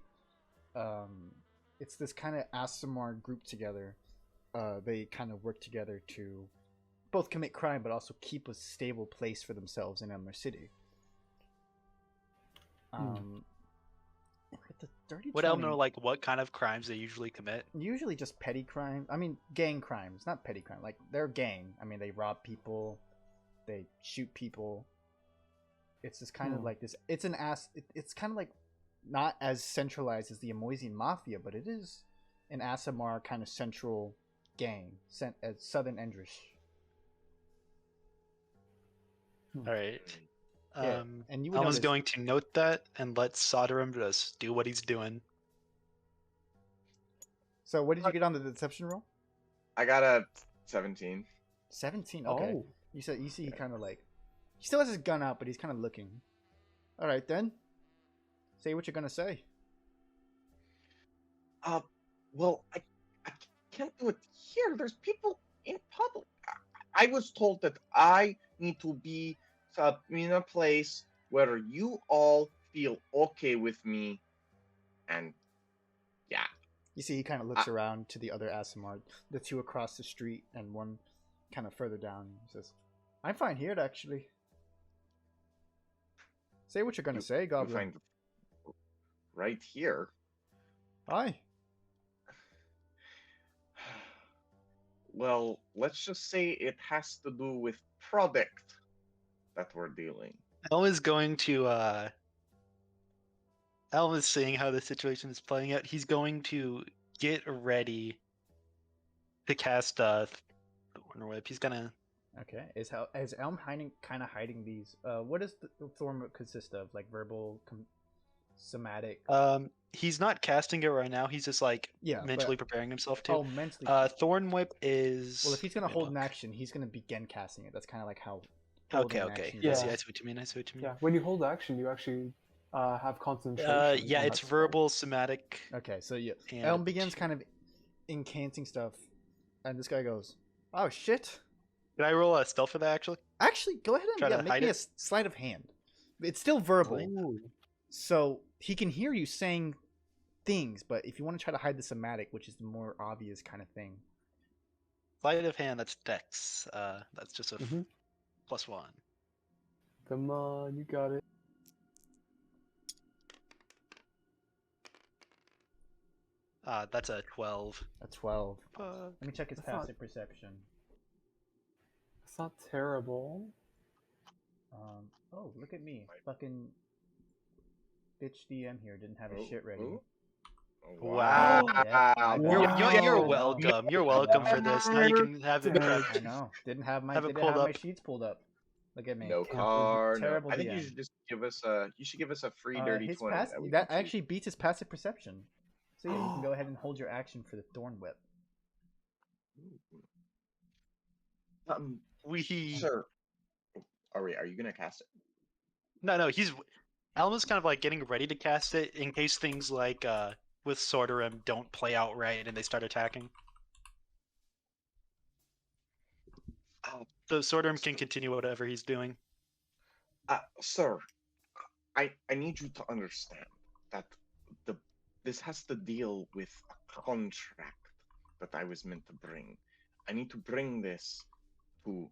It's this kind of Asimar group together. They kind of work together to both commit crime but also keep a stable place for themselves in Elmer City. With the dirty Would 20, Elm know like what kind of crimes they usually commit? usually just petty crime. I mean, gang crimes, not petty crime. Like they're a gang. I mean, they rob people, they shoot people. It's just kind of like this. It's It's kind of like not as centralized as the Amoisian Mafia, but it is an Asimar kind of central gang, sent as Southern Endrish. All right. Yeah, and you would Elma's notice- going to note that and let Soderham just do what he's doing. So, what did you get on the deception roll? I got a 17. 17. Okay. Oh. You see, he kind of like, he still has his gun out, but he's kind of looking. All right, then. Say what you're gonna say. Well, I can't do it here. There's people in public. I was told that I need to be in a place where you all feel okay with me, and yeah. You see, he kind of looks around to the other Asimar, the two across the street and one kind of further down. He says, "I'm fine here, actually." Say what you're gonna say, You Goblin. find right here. Aye. Well, let's just say it has to do with product that we're dealing. Elm is going to Elm is seeing how the situation is playing out. He's going to get ready to cast Thorn Whip. He's gonna Okay. Is Elm kind of hiding these? What does the Thorn Whip consist of? Like verbal, somatic? he's not casting it right now. He's just like Yeah, mentally but- preparing himself to. Oh, mentally. Thorn Whip is. Well, if he's gonna let me hold an look. action, he's gonna begin casting it. That's kind of like how. Okay, holding okay. action Yeah. I see goes. what you mean. I see what you mean. Yeah, when you hold action, you actually have concentration. Yeah, on it's that spell. verbal, somatic. Okay, so yeah, And Elm begins kind of incanting stuff, and this guy goes, "Oh shit!" Can I roll a stealth for that actually? Actually, go ahead Try and to make hide me a it? sleight of hand. It's still verbal, Ooh. so he can hear you saying things. But if you want to try to hide the somatic, which is the more obvious kind of thing, Sleight of hand, that's Dex. That's just a Mhm. +1. Come on, you got it. That's a 12. a 12. Fuck. Let me check his That's not- passive perception. It's not terrible. Oh, look at me, fucking bitch DM here didn't have his Oh, shit ready. oh. Oh, Wow. Yeah, I You're, know. you're Wow. welcome. You're welcome for this. Now you can have it. I know. Didn't have my Have it didn't pulled have my up. sheets pulled up. Look at me. No car. No. Terrible I think you DM. should just give us a. You should give us a free dirty his 20. that we that can keep. actually beats his passive perception. So yeah, you can go ahead and hold your action for the Thorn Whip. We. Sir. Are you gonna cast it? No, he's. Alma's kind of like getting ready to cast it in case things like with Sorterim don't play out right and they start attacking. So Sorterim can continue whatever he's doing. Sir, I need you to understand that this has to deal with a contract that I was meant to bring. I need to bring this to.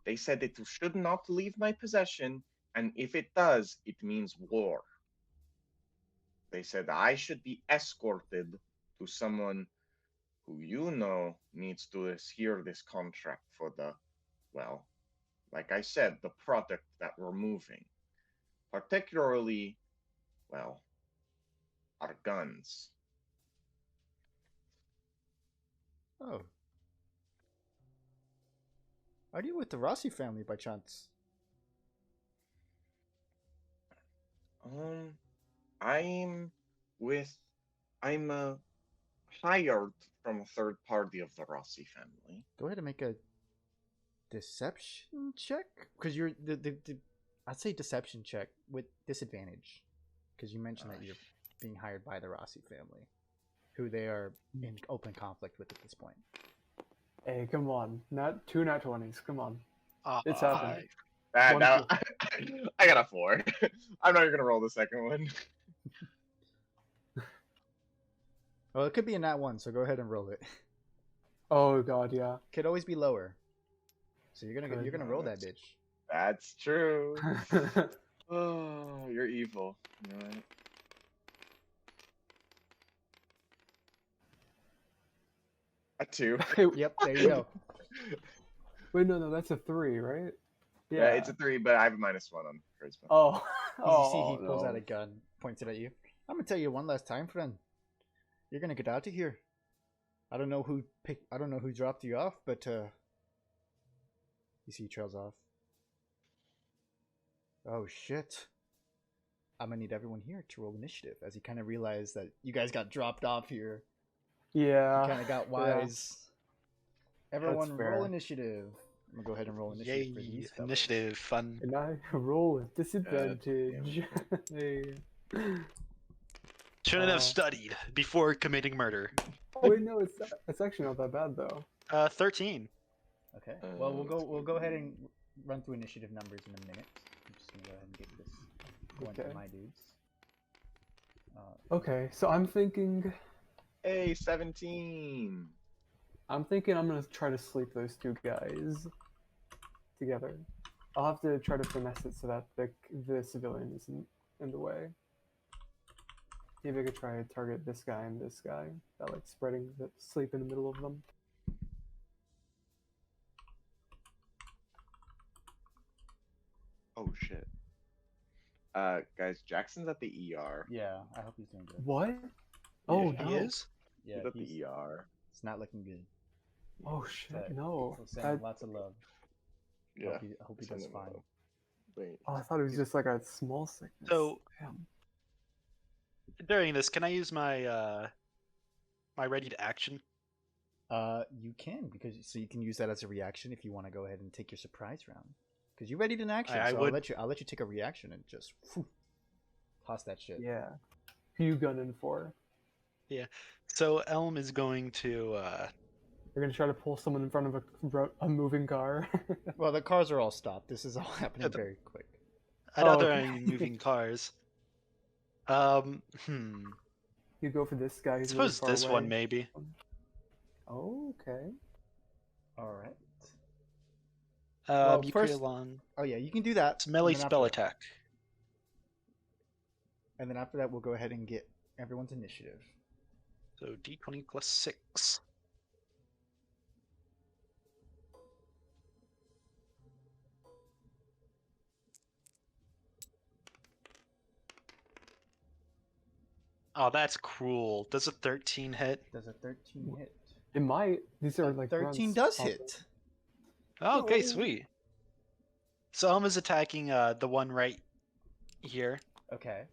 They said it should not leave my possession, and if it does, it means war. They said I should be escorted to someone who you know needs to hear this contract for the, well, like I said, the product that we're moving. Particularly, well, our guns. Oh. Are you with the Rossi family by chance? I'm with. I'm hired from a third party of the Rossi family. Go ahead and make a deception check, because you're the I'd say deception check with disadvantage, because you mentioned that you're being hired by the Rossi family, who they are in open conflict with at this point. Hey, come on. Not two nat 20s. Come on. It's Ah, happening. Now, I got a 4. I'm not even gonna roll the second one. Well, it could be a nat 1, so go ahead and roll it. Oh god, yeah. Could always be lower. So you're gonna roll that bitch. That's true. Oh, you're evil. You know what? A 2. Yep, there you go. Wait, no, that's a 3, right? Yeah, it's a 3, but I have a -1 on charisma. Oh. You see, he pulls no. out a gun, points it at you. I'm gonna tell you one last time, friend. You're gonna get out of here. I don't know who dropped you off, but you see, he trails off. Oh shit! I'm gonna need everyone here to roll initiative, as he kind of realized that you guys got dropped off here. Yeah. He kind of got wise. Everyone, That's fair. roll initiative. I'm gonna go ahead and roll initiative for yay! these fellas. Initiative, fun. And I roll with disadvantage. Hey. Shouldn't have studied before committing murder. Wait, no, it's actually not that bad though. 13. Okay. Well, we'll go ahead and run through initiative numbers in a minute. I'm just gonna go ahead and get this going for my dudes. Okay, so I'm thinking Hey, 17. I'm gonna try to sleep those two guys together. I'll have to try to finesse it so that the civilian isn't in the way. Maybe I could try to target this guy and this guy by like spreading the sleep in the middle of them. Oh shit. Guys, Jackson's at the ER. Yeah, I hope he's doing good. What? Oh Yeah, no! He is? Yeah, He's at the ER. it's not looking good. Oh shit! But No. So send him lots of love. Yeah. I hope he send does him fine. out. Wait. Oh, I thought it was just like a small sickness. So- Damn. During this, can I use my my ready to action? You can, because so you can use that as a reaction if you want to go ahead and take your surprise round. Because you readied an action, I so would- I'll let you take a reaction and just toss that shit. Yeah. Who you gunning for? So Elm is going to You're gonna try to pull someone in front of a moving car. Well, the cars are all stopped. This is all happening very quick. I know Oh, there okay. are any moving cars. You go for this guy. I Who's really suppose far this away. one maybe. Oh, okay. All right. You first- create along. Oh yeah, you can do that. It's melee and then spell after- attack. And then after that, we'll go ahead and get everyone's initiative. So d20 plus 6. Oh, that's cruel. Does a 13 hit? Does a 13 hit? It might. These are like 13 runs. does Oh, hit. Oh, okay, Oh. sweet. So Elm is attacking the one right here. Okay.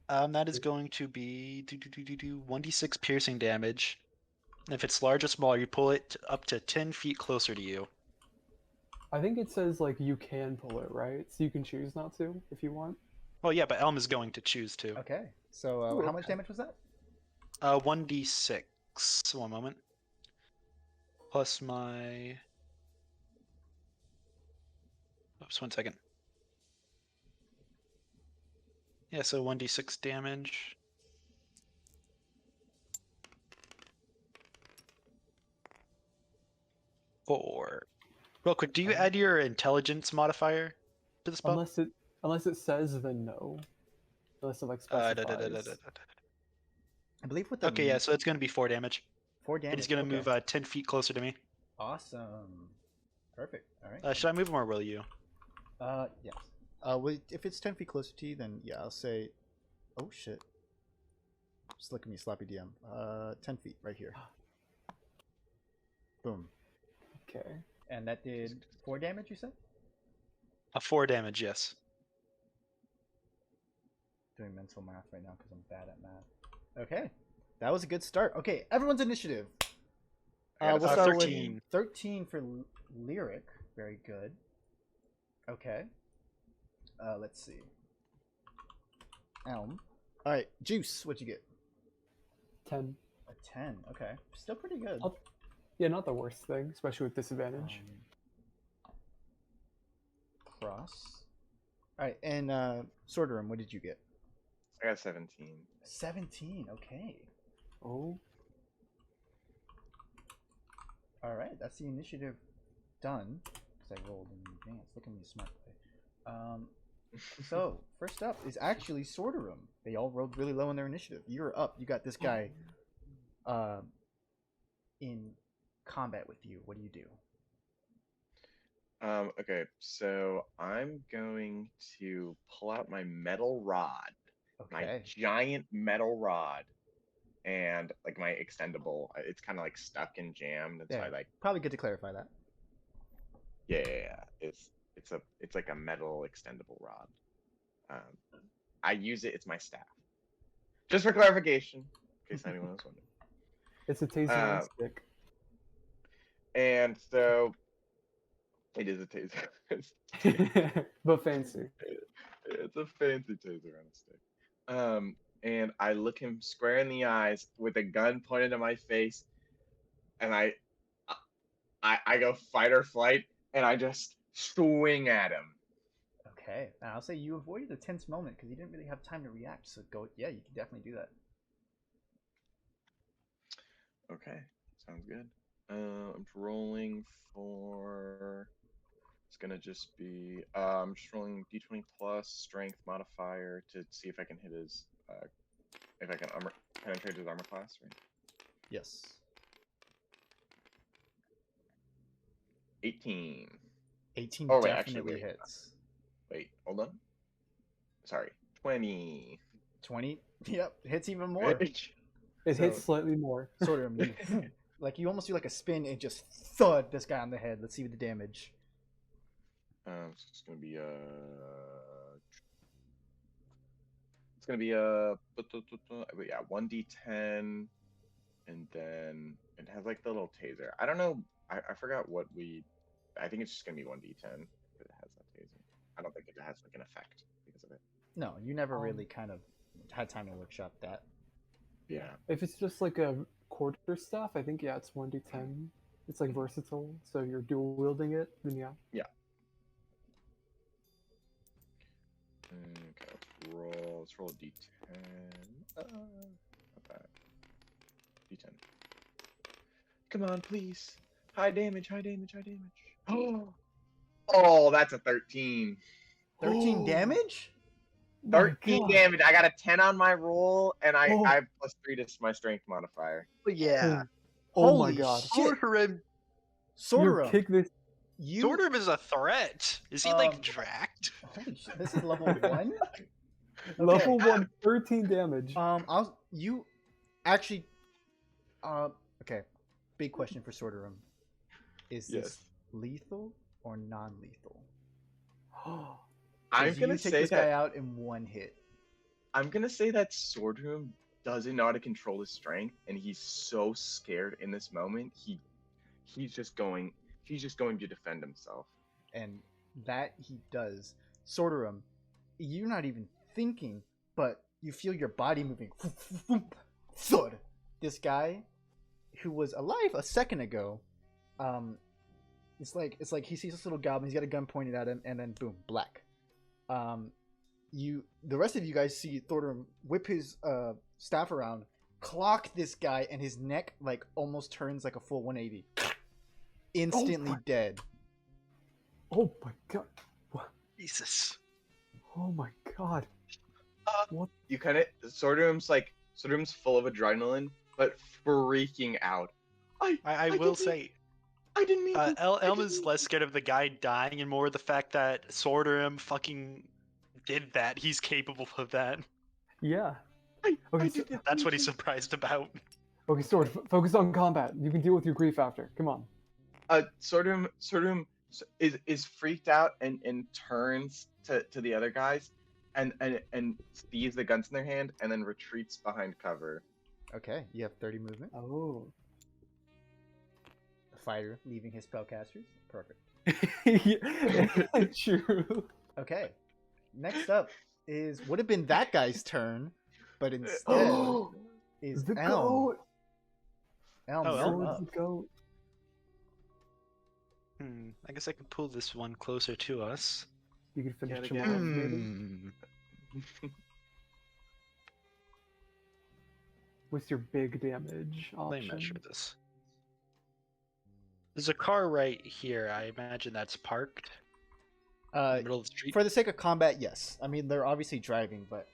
That is going to be 1d6 piercing damage. And if it's large or small, you pull it up to 10 feet closer to you. I think it says like you can pull it, right? So you can choose not to if you want. Well, yeah, but Elm is going to choose to. Okay. So Ooh, how much okay. damage was that? 1d6. One moment. Plus my. Oops, 1 second. Yeah, so 1d6 damage. Four. Real quick, do you add your intelligence modifier to the spell? Unless it says then no. Unless it like specifies. I believe with the Okay, yeah, so it's going to be 4 damage. 4 damage. And he's going to okay. move 10 feet closer to me. Awesome. Perfect. All right. Should I move him or will you? Yes. If it's 10 feet closer to you, then yeah, I'll say. Oh shit. Just look at me, sloppy DM. 10 feet right here. Boom. Okay. And that did 4 damage, you said? 4 damage, yes. doing mental math right now because I'm bad at math. Okay, that was a good start. Okay, everyone's initiative. I got a We'll start 13. with 13 for Lyric. Very good. Okay. Let's see. Elm. All right, Juice. What'd you get? 10. A 10. Okay, still pretty good. Yeah, not the worst thing, especially with disadvantage. Cross. All right, and Sorderum, what did you get? I got 17. 17. Okay. Oh. All right, that's the initiative done. Because I rolled in advance. Look at me, smart boy. So first up is actually Sorderum. They all rolled really low in their initiative. You're up. You got this guy in combat with you. What do you do? Okay, so I'm going to pull out my metal rod, my Okay. giant metal rod, and like my extendable. It's kind of like stuck and jammed, and so Yeah, I like, probably good to clarify that. yeah. It's like a metal extendable rod. I use it. It's my staff. Just for clarification, in case anyone was wondering. It's a taser on a stick. And so it is a taser. But fancy. It's a fancy taser on a stick. And I look him square in the eyes with a gun pointed at my face, and I go fight or flight, and I just swing at him. Okay, and I'll say you avoided a tense moment because you didn't really have time to react. So go, yeah, you can definitely do that. Okay, sounds good. I'm rolling for. It's gonna just be. I'm just rolling d20 plus strength modifier to see if I can hit his. If I can penetrate his armor class, right? Yes. 18. 18 Oh wait, definitely actually, hits. wait, hold on. Sorry, 20. 20? Yep, hits even more. It So- hits slightly more. Sorderum, you like you almost do like a spin and just thud this guy on the head. Let's see the damage. So it's gonna be It's gonna be yeah, 1d10, and then it has like the little taser. I don't know. I forgot what we. I think it's just gonna be 1d10 because it has that taser. I don't think it has like an effect because of it. No, you never really kind of had time to workshop that. Yeah. If it's just like a quarter staff, I think, yeah, it's 1d10. It's like versatile, so you're dual wielding it, then yeah. Yeah. Okay, let's roll a d10. Not bad. D10. Come on, please. High damage, high damage, high damage. Oh, that's a 13. 13 damage? 13 damage. I got a 10 on my roll, and I Oh. have +3 to my strength modifier. But yeah, Oh my Holy god. shit! Sorderum. You Sorderum, kick this. you Sorderum is a threat. Is he like dragged? holy shit! This is level 1. Level 1, 13 damage. You actually, okay. Big question for Sorderum: is this Yes. lethal or non-lethal? I'm 'Cause gonna you take say this guy that out in one hit. I'm gonna say that Swordroom doesn't know how to control his strength, and he's so scared in this moment. He's just going to defend himself. And that he does. Sorderum, you're not even thinking, but you feel your body moving. Thud. This guy, who was alive a second ago, it's like he sees this little goblin. He's got a gun pointed at him, and then boom, black. The rest of you guys see Thorderum whip his staff around, clock this guy, and his neck like almost turns like a full 180. Instantly dead. Oh my god. What? Jesus. Oh my god. You kind of Swordroom's full of adrenaline, but freaking out. I will didn't- say, I didn't mean. to- I Elm didn't is mean less scared of the guy dying and more the fact that Sorderum fucking did that. He's capable of that. Yeah. I Okay, didn't That's mean what he's to. surprised about. Okay, Sword, focus on combat. You can deal with your grief after. Come on. Swordroom is freaked out and turns to the other guys, and sees the guns in their hand, and then retreats behind cover. Okay, you have 30 movement. Oh. The fighter leaving his spellcasters. Perfect. Yeah, true. Okay. Next up would have been that guy's turn, but instead is The Elm. goat. Elm, Oh, you're Elm. up. The goat. I guess I can pull this one closer to us. You can finish Gotta him get off, him. maybe. What's your big damage Let me option? measure this. There's a car right here. I imagine that's parked in the middle of the street. For the sake of combat, yes. I mean, they're obviously driving, but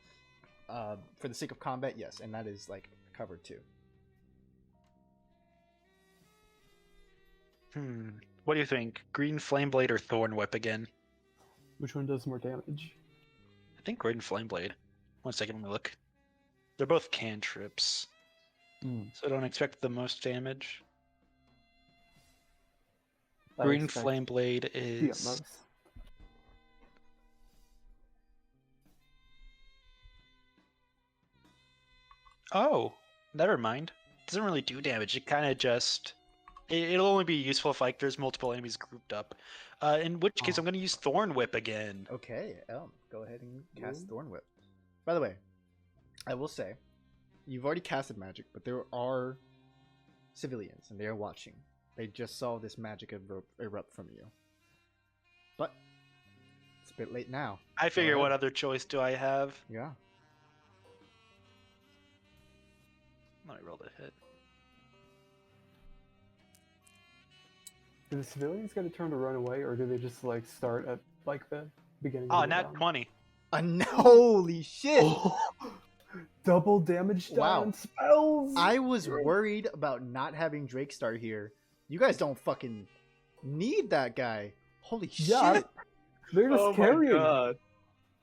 for the sake of combat, yes, and that is like covered too. What do you think? Green Flame Blade or Thorn Whip again? Which one does more damage? I think Green Flame Blade. 1 second, let me look. They're both cantrips, so I don't expect the most damage. I Green expect Flame Blade the is. utmost. Oh, never mind. Doesn't really do damage. It kind of just. It'll only be useful if like there's multiple enemies grouped up. In which case, I'm going to use Thorn Whip again. Okay, Elm, go ahead and cast Ooh. Thorn Whip. By the way, I will say, you've already casted magic, but there are civilians, and they are watching. They just saw this magic erupt from you. But it's a bit late now. I figure, Alright. what other choice do I have? Yeah. Let me roll the hit. Do the civilians get a turn to run away, or do they just like start at like the beginning? Oh, of the nat round? 20. Holy shit! Oh, double damage down Wow. on spells. I was worried about not having Drakestar here. You guys don't fucking need that guy. Holy Yeah, shit! they're just Oh my carrying. god.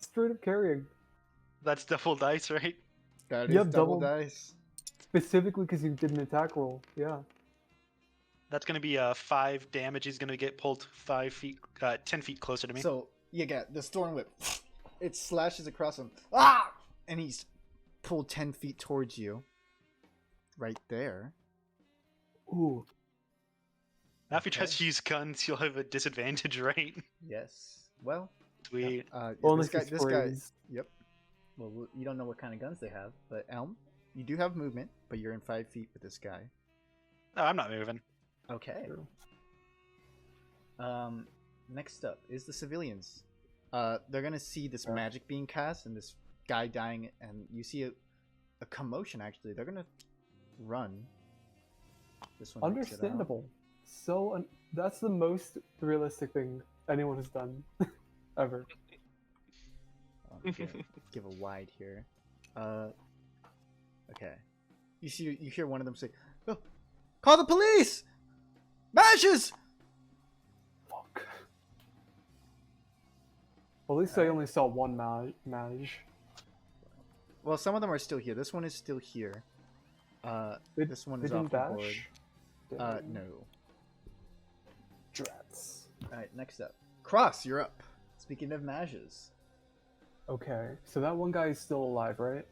Straight up carrying. That's double dice, right? That You is have double double- dice. Specifically because you did an attack roll. Yeah. That's going to be 5 damage. He's going to get pulled 10 feet closer to me. So you get the Storm Whip. It slashes across him. Ah! And he's pulled 10 feet towards you. Right there. Ooh. Now, if he tries to use guns, you'll have a disadvantage, right? Yes. Well, Sweet. yeah, Only this guy. if he This guy. sprays. Yep. Well, you don't know what kind of guns they have, but Elm, you do have movement, but you're in 5 feet with this guy. No, I'm not moving. Okay. True. Next up is the civilians. They're gonna see this magic being cast and this guy dying, and you see a commotion. Actually, they're gonna run. This one makes it out. Understandable. So that's the most realistic thing anyone has done ever. Give a wide here. Okay. You hear one of them say, "Oh, call the police! Mashes!" Fuck. Well, at least I only saw one mage. Well, some of them are still here. This one is still here. This one They is off didn't the board. dash? No. Drats. Alright, next up. Cross, you're up. Speaking of mages, Okay, so that one guy is still alive, right?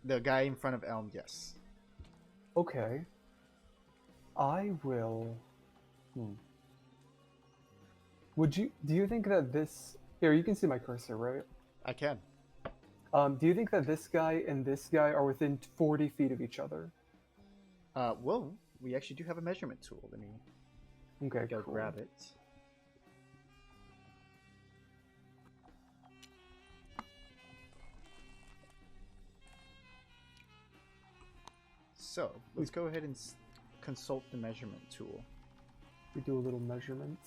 the guy in front of Elm, yes. Okay. I will. Do you think that this? Here, you can see my cursor, right? I can. Do you think that this guy and this guy are within 40 feet of each other? Well, we actually do have a measurement tool. Let me Okay, go cool. grab it. So, let's go ahead and consult the measurement tool. We do a little measurement.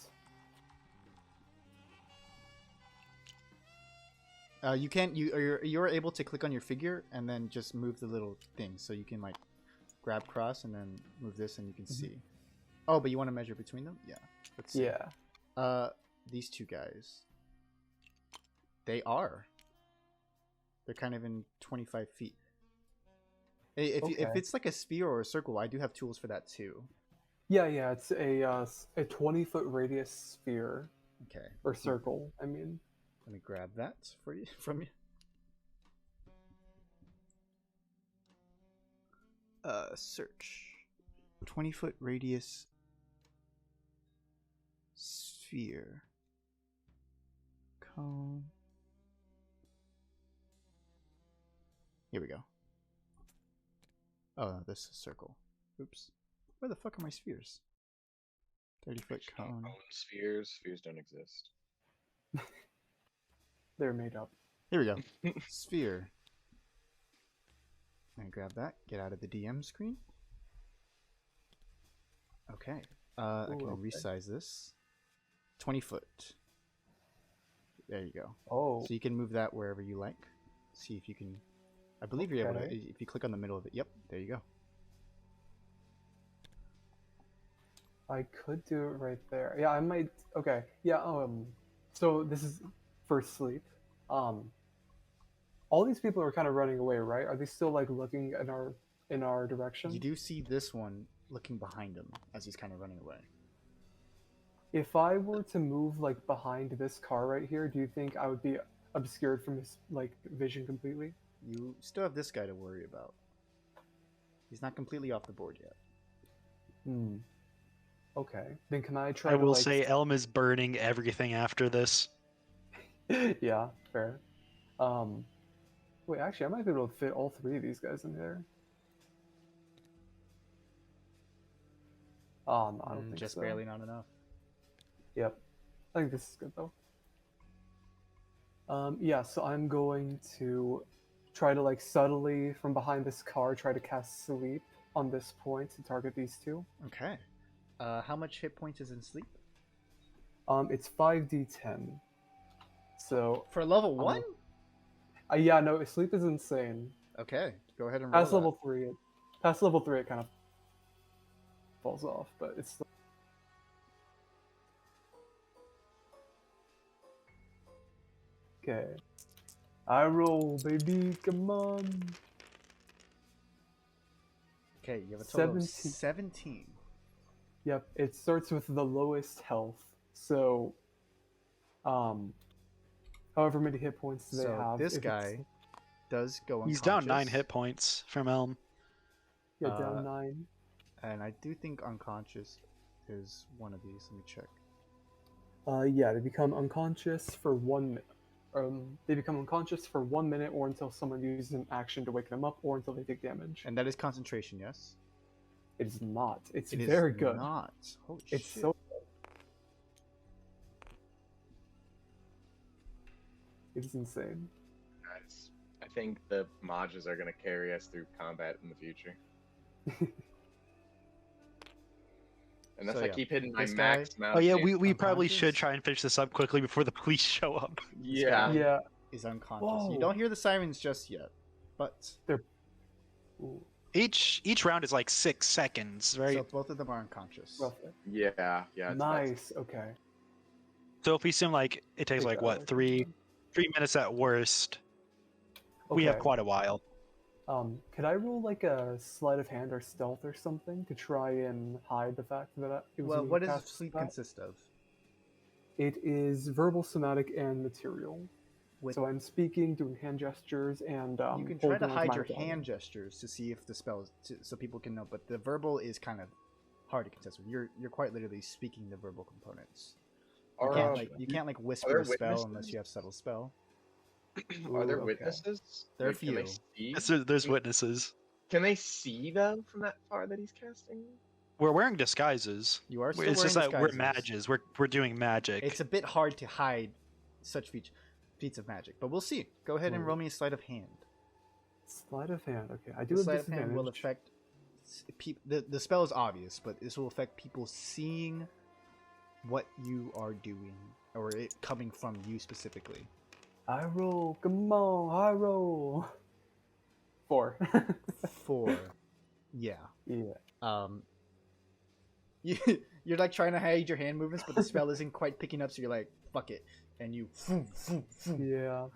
You're able to click on your figure and then just move the little thing, so you can like grab cross and then move this and you can see. Oh, but you want to measure between them? Yeah. Let's see. Yeah. These two guys. They're kind of in 25 feet. If Okay. it's like a sphere or a circle, I do have tools for that too. Yeah, it's a 20-foot radius sphere Okay. or circle. I mean, Let me grab that for you from you. Search. 20-foot radius sphere. Cone. Here we go. Oh, no, this is a circle. Oops. Where the fuck are my spheres? 30-foot cone. Spheres. Spheres don't exist. They're made up. Here we go. Sphere. I'm gonna grab that. Get out of the DM screen. Okay. I can okay. resize this. 20 foot. There you go. Oh. So you can move that wherever you like. See if you can. I believe you're able to. Okay. If you click on the middle of it. Yep. There you go. I could do it right there. Yeah, I might. Okay. Yeah. So this is for sleep. All these people are kind of running away, right? Are they still like looking in our direction? You do see this one looking behind him as he's kind of running away. If I were to move like behind this car right here, do you think I would be obscured from his like vision completely? You still have this guy to worry about. He's not completely off the board yet. Hmm. Okay. Then can I try I to will like... say Elm is burning everything after this. Yeah, fair. Wait, actually, I might be able to fit all three of these guys in there. No, I don't think Just so. barely not enough. Yep. I think this is good though. Yeah, so I'm going to try to like subtly from behind this car try to cast sleep on this point to target these two. Okay. How much hit points is in sleep? It's 5d10. So For level 1? yeah, no, sleep is insane. Okay, go ahead and roll Past level 3, it kind of falls off, but it's still... Okay. I roll, baby, come on. Okay, you have a total of 17. 17. Yep, it starts with the lowest health. So, however many hit points they So have. this if it's- guy does go He's unconscious. down 9 hit points from Elm. Yeah, down 9. And I do think unconscious is one of these. Let me check. Yeah, they become unconscious for 1 minute. They become unconscious for 1 minute, or until someone uses an action to wake them up, or until they take damage. And that is concentration, yes? It is not. It's It is very good. not. Holy It's shit. so good. It is insane. Guys, I think the Majas are gonna carry us through combat in the future. Unless So, I yeah, keep hitting my this guy- max amount. Oh yeah, of we damage. probably should unconscious? try and finish this up quickly before the police show up. Yeah. Yeah. Is unconscious. Whoa. You don't hear the sirens just yet, but Ooh, Each round is like 6 seconds, right? so both of them are unconscious. roughly. Yeah. It's about- Nice. Okay. So if we assume like it takes Good like job, what good 3 job. minutes at worst, we have Okay. quite a while. Could I roll like a sleight of hand or stealth or something to try and hide the fact that it was Well, me what who does cast sleep that? consist of? It is verbal, somatic, and material. With- So I'm speaking, doing hand gestures, and You can try to holding, like, hide my your gun. hand gestures to see if the spell so people can know, but the verbal is kind of hard to contest with. You're quite literally speaking the verbal components. You Are, can't you can't like whisper there a spell witnesses? unless you have subtle spell. Are there Ooh, okay. witnesses? There are Like, can they few. see? Yes, there's witnesses. Can they see though from that far that he's casting? We're wearing disguises. You are still It's just that wearing we're disguises. mages. We're doing magic. It's a bit hard to hide such feats of magic, but we'll see. Go ahead and Ooh. roll me a sleight of hand. Sleight of hand. Okay, I do The have sleight of hand will disadvantage. affect the spell is obvious, but this will affect people seeing what you are doing or it coming from you specifically. I roll. Come on, I roll. 4. 4. Yeah. Yeah. You, you're like trying to hide your hand movements, but the spell isn't quite picking up, so you're like, fuck it. And you. Yeah.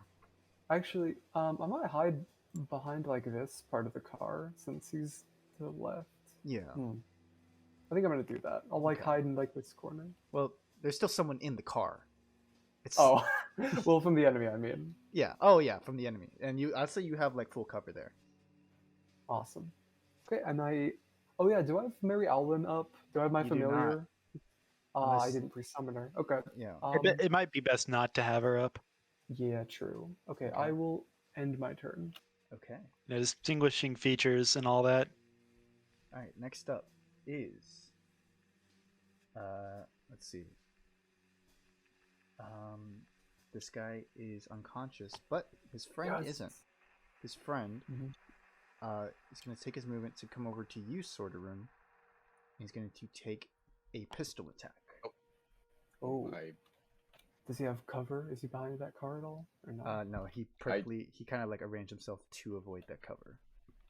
Actually, I might hide behind like this part of the car since he's to the left. Yeah. I think I'm gonna do that. I'll like Okay. hide in like this corner. Well, there's still someone in the car. It's Oh, well, from the enemy, I mean. yeah. Oh yeah, from the enemy. And I'd say you have like full cover there. Awesome. Okay, and oh yeah, do I have Mary Owlin up? Do I have my You do not. familiar? I Unless- didn't pre-summon her. Okay. Yeah. It might be best not to have her up. Yeah, true. Okay, Okay. I will end my turn. Okay. Distinguishing features and all that. All right. Next up is let's see. This guy is unconscious, but his friend Yes. isn't. His friend Mhm. is going to take his movement to come over to you, Sortarum. He's going to take a pistol attack. Oh, I does he have cover? Is he behind that car at all, or not? No, he kind of like arranged himself to avoid that cover.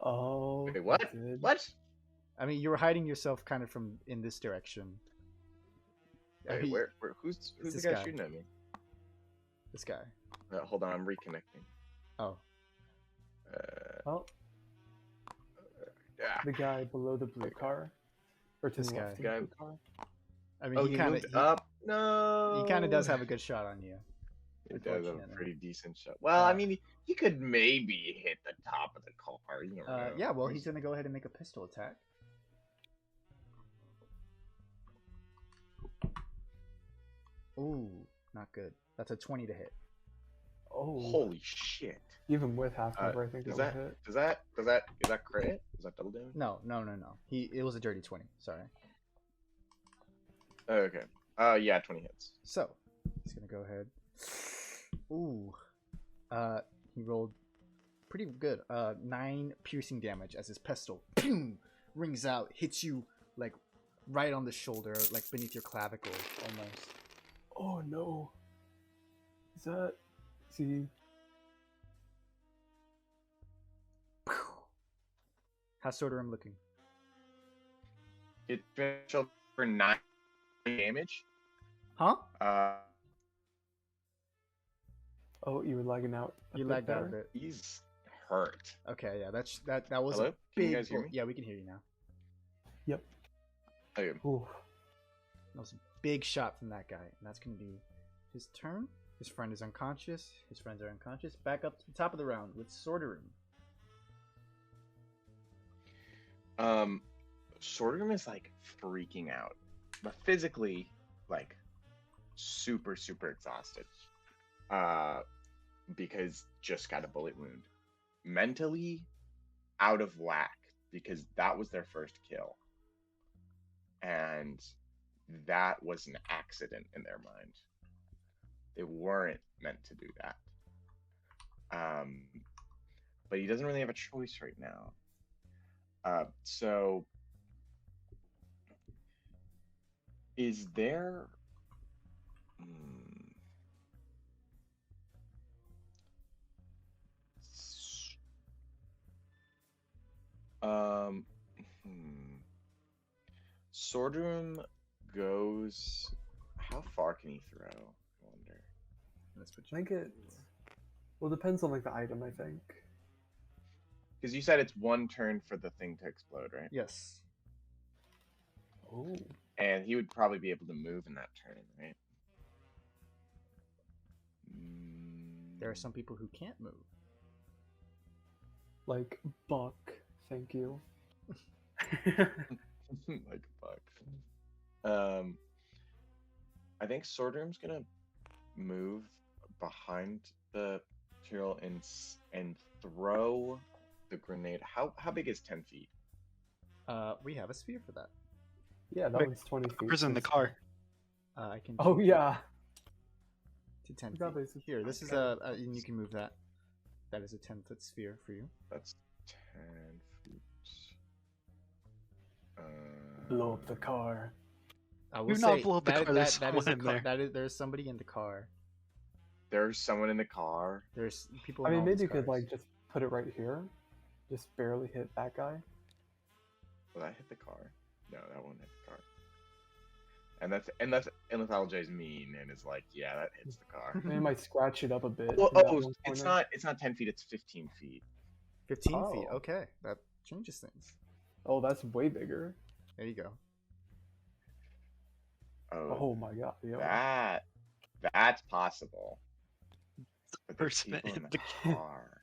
Oh, wait, what? he did. What? I mean, you were hiding yourself kind of from in this direction. I Wait, mean, where? Who's it's the this guy guy. shooting at me? This guy. Hold on, I'm reconnecting. Oh, Well, Ah. the guy below the blue car, or to This the guy. left of Guy- the blue car. I mean, Oh, he he kind moved of up. No. he kind of does have a good shot on you. He does have a unfortunately. pretty decent shot. Well, I Uh, mean, he could maybe hit the top of the car. You never know. Yeah, well, he's going to go ahead and make a pistol attack. Ooh, not good. That's a 20 to hit. Oh, Holy shit! even with half cover, I think Does that that would hit. is that crit? Is that double damage? No. It was a dirty 20. Sorry. Oh, okay. Yeah, 20 hits. So, he's gonna go ahead. Ooh. He rolled pretty good. 9 piercing damage as his pistol rings out, hits you like right on the shoulder, like beneath your clavicle almost. Oh no. Is he? How's Sortarum looking? It finished for 9 damage. Huh? Oh, you were lagging out. You bit lagged out a there? bit. He's hurt. Okay, yeah, that was Hello? a Can you big. guys hear me? Yeah, we can hear you now. Yep. Okay. Ooh. That was a big shot from that guy, and that's gonna be his turn. His friend is unconscious. His friends are unconscious. Back up to the top of the round with Sortarum. Sorghum is like freaking out, but physically, like super exhausted. Because just got a bullet wound. Mentally, out of whack because that was their first kill, and that was an accident in their mind. They weren't meant to do that. But he doesn't really have a choice right now. So is there Sordrum goes, how far can he throw? I wonder. That's what I think it. Well, depends on like the item. I think. Because you said it's one turn for the thing to explode, right? Yes. Oh. And he would probably be able to move in that turn, right? There are some people who can't move. Like Buck. Thank you. like fuck. I think Sordrum's gonna move behind the material and throw the grenade. How big is 10 feet? We have a sphere for that. Yeah, that Wait, one's 20 feet. Who's in the so- car? I can. Oh yeah. To 10 Forgot feet. there's a- Here, this is okay. and you can move that. That is a 10-foot sphere for you. That's 10 feet. Blow up the car. I will Do not say blow up the that, car, there's that is someone in there. that is there's somebody in the car. There's someone in the car. There's people. I in mean, all maybe these you could cars. like just put it right here. Just barely hit that guy. Will that hit the car? No, that won't hit the car. unless LJ's mean and is like, yeah, that hits the car. Maybe it might scratch it up a bit. Well, in that oh, one it's corner. not 10 feet. It's 15 feet. 15 feet. Oh. Okay, that changes things. Oh, that's way bigger. There you go. Oh, Oh my god. Yo. that That's possible. But the Person people in in the the- car.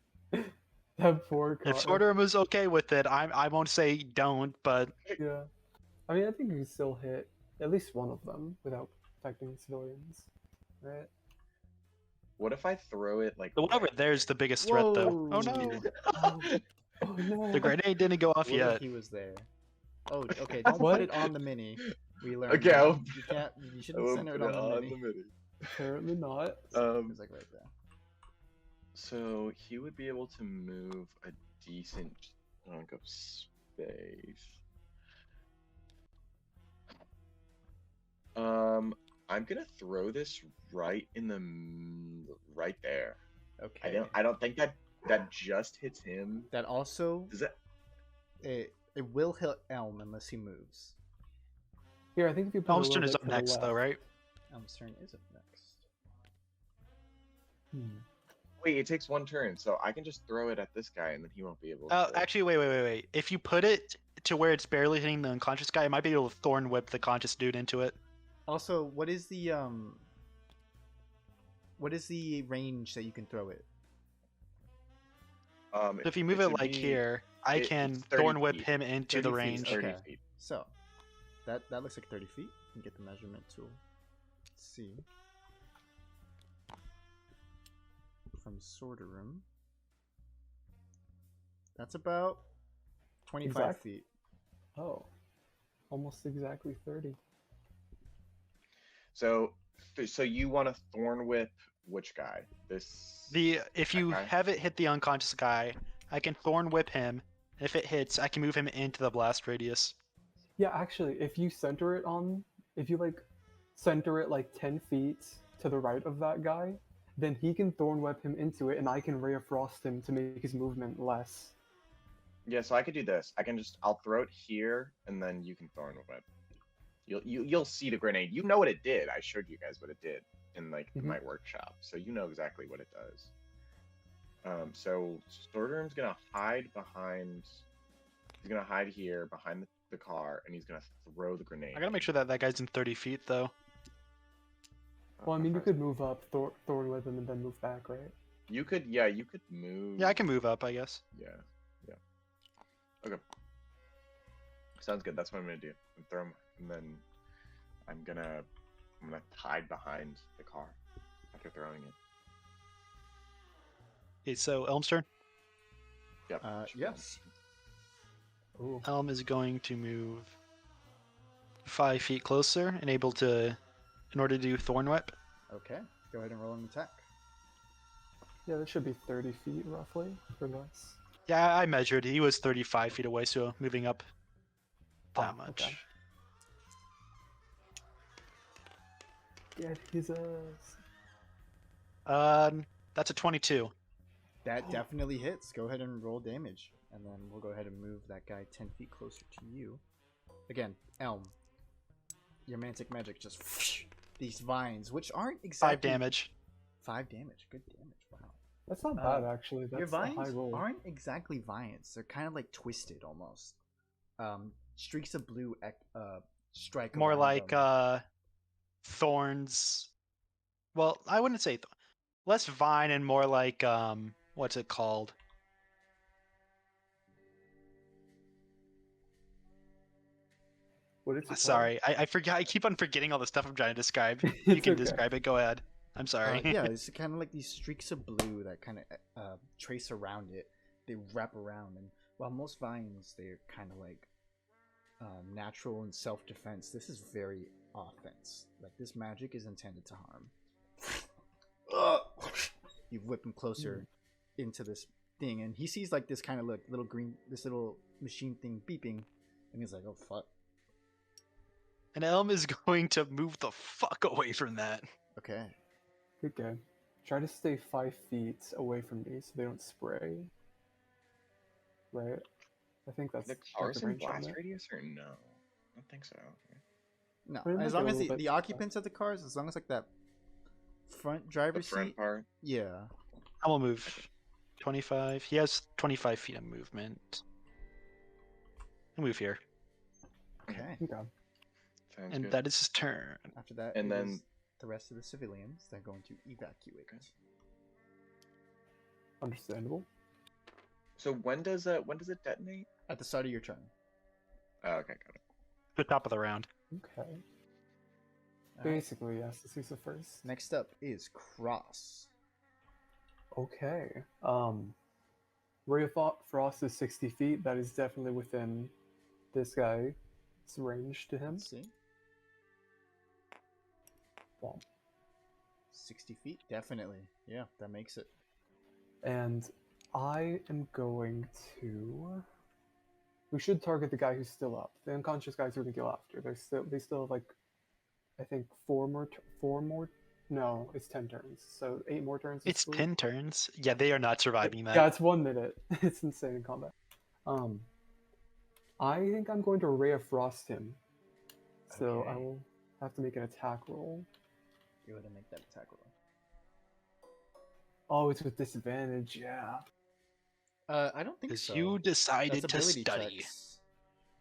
That poor car. If Sorter was okay with it, I won't say don't, but Yeah. I mean, I think you can still hit at least one of them without affecting civilians, right? What if I throw it like the one over right there's the biggest threat, though. Oh Whoa. no, Oh no! the grenade didn't go off What yet. if he was there? Oh, okay. Don't What? put it on the mini. We learned. Okay, that. I'll- You can't. You I shouldn't will center it put on the mini. mini. Apparently not. It's like right there. So he would be able to move a decent chunk of space. I'm gonna throw this right in the right there. Okay. I don't think that just hits him. That also Does that? it will hit Elm unless he moves. Here, I think if you put a Elmstone little is bit up to the next, though, left- right? Elm's turn is up next. Hmm. Wait, it takes one turn, so I can just throw it at this guy, and then he won't be able. Oh, to... actually, wait. If you put it to where it's barely hitting the unconscious guy, it might be able to thorn whip the conscious dude into it. Also, what is the range that you can throw it? So if you move it should like be- here, I it's can 30 thorn whip feet. him into 30 the feet, range. 30 Okay. feet. So, that looks like 30 feet. You can get the measurement tool. Let's see. From sorter room. That's about 25 Exact- feet. Oh, almost exactly 30. So you want to thorn whip which guy? This. If you Okay. have it hit the unconscious guy, I can thorn whip him. If it hits, I can move him into the blast radius. Yeah, actually, if you center it on, if you like center it like 10 feet to the right of that guy, then he can thorn whip him into it, and I can ray of frost him to make his movement less. Yeah, so I could do this. I'll throw it here, and then you can thorn whip. You'll see the grenade. You know what it did. I showed you guys what it did in Mhm. my workshop, so you know exactly what it does. So Storterum's gonna hide behind. He's gonna hide here behind the car, and he's gonna throw the grenade. I gotta make sure that guy's in 30 feet, though. Well, I mean, you could move up, thorn whip him, and then move back, right? You could move. Yeah, I can move up, I guess. Yeah. Okay. Sounds good. That's what I'm gonna do. And throw him, and then I'm gonna hide behind the car after throwing it. Okay, so Elm's turn. Yep. Yes. Ooh. Elm is going to move 5 feet closer and able to, in order to do thorn whip. Okay. Go ahead and roll an attack. Yeah, that should be 30 feet roughly, or less. Yeah, I measured. He was 35 feet away, so moving up that Oh, much. okay. Yeah, he's a. That's a 22. That definitely hits. Go ahead and roll damage. And then we'll go ahead and move that guy 10 feet closer to you. Again, Elm. Your mantic magic just... These vines, which aren't exactly... 5 damage. 5 damage. Good damage. Wow. That's not bad, actually. That's Your a high vines roll. aren't exactly vines. They're kind of like twisted almost. Streaks of blue strike More around like them. thorns. Well, I wouldn't say less vine and more like what's it called? What is it called? Sorry, I forget. I keep on forgetting all the stuff I'm trying to describe. You It's can okay. describe it. Go ahead. I'm sorry. Yeah, it's kind of like these streaks of blue that kind of trace around it. They wrap around, and while most vines they're kind of like natural and self-defense, this is very offense. Like this magic is intended to harm. You whip him closer into this thing, and he sees like this kind of little green, this little machine thing beeping, and he's like, "Oh fuck." And Elm is going to move the fuck away from that. Okay. Good game. Try to stay 5 feet away from me so they don't spray. Right? I think that's The that's cars the in range on blast it. radius or no? I don't think so. No, But it might as be long a as little the bit- occupants of the cars, as long as like that front The driver's front seat, part. yeah. I will move 25. He has 25 feet of movement. I'll move here. Okay. Okay. Sounds And good. that is his turn. After that, And it then is the rest of the civilians. They're going to evacuate. Understandable. So when does it detonate? At the start of your turn. Oh, okay, got it. The top of the round. Okay. All right. Basically, yes, this is the first. Next up is Cross. Okay. Ray of Frost is 60 feet. That is definitely within this guy's range to him. Let's see. Bomb. 60 feet? Definitely. Yeah, that makes it. And I am going to... We should target the guy who's still up. The unconscious guys are going to go after. They still have, like, I think 4 more... No, it's 10 turns. So 8 more turns. It's this 10 turns. Yeah, they are not surviving that. Yeah, it's 1 minute. It's insane in combat. I think I'm going to Ray of Frost him. So I Okay. will have to make an attack roll. Go ahead and make that attack roll. Oh, it's with disadvantage, yeah. I don't think Because so. you decided That's to ability study. checks.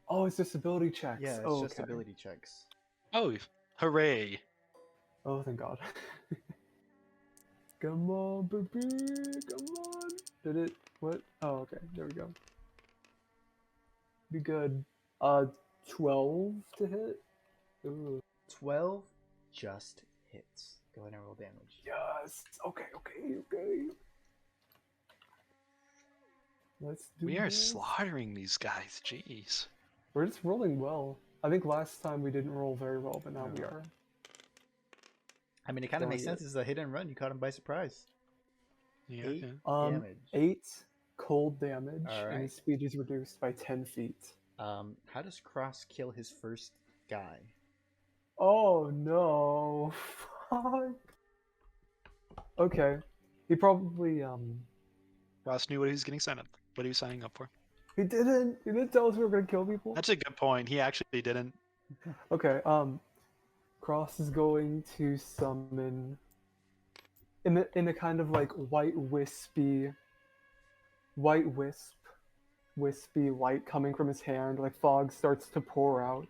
Oh, it's disability checks. Yeah, it's oh, just okay. ability checks. Oh, hooray. Oh, thank God. Come on, baby, come on. Did it? What? Oh, okay. There we go. Be good. 12 to hit. Ooh. 12 just hits. Go ahead and roll damage. Yes. Okay. Let's do We are this. slaughtering these guys. Jeez. We're just rolling well. I think last time we didn't roll very well, but now we No. are. I mean, it kind of makes Killing sense. It's a hit and run. You caught him by surprise. Yeah, 8 yeah. damage. 8 cold damage, Alright. and his speed is reduced by 10 feet. How does Cross kill his first guy? Oh no! Fuck. Okay, he probably Ross knew what he was getting signed up. What he was signing up for. he didn't tell us we were gonna kill people. That's a good point. He actually didn't. Okay, Cross is going to summon in a kind of like wispy light coming from his hand, like fog starts to pour out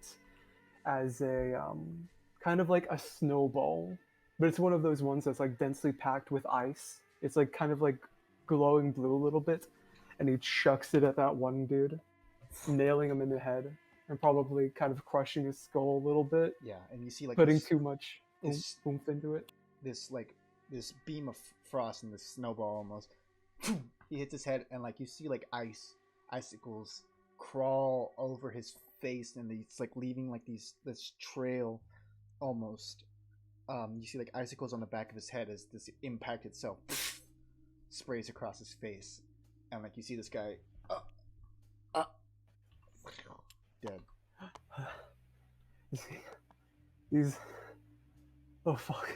as a kind of like a snowball, but it's one of those ones that's like densely packed with ice. It's like kind of like glowing blue a little bit, and he chucks it at that one dude, nailing him in the head and probably kind of crushing his skull a little bit, Yeah, and you see like putting this, too much this- oomph into it. this beam of frost and this snowball almost. He hits his head, and like you see like icicles crawl over his face, and it's like leaving like this trail almost. You see like icicles on the back of his head as this impact itself sprays across his face, and like you see this guy dead. He's oh fuck.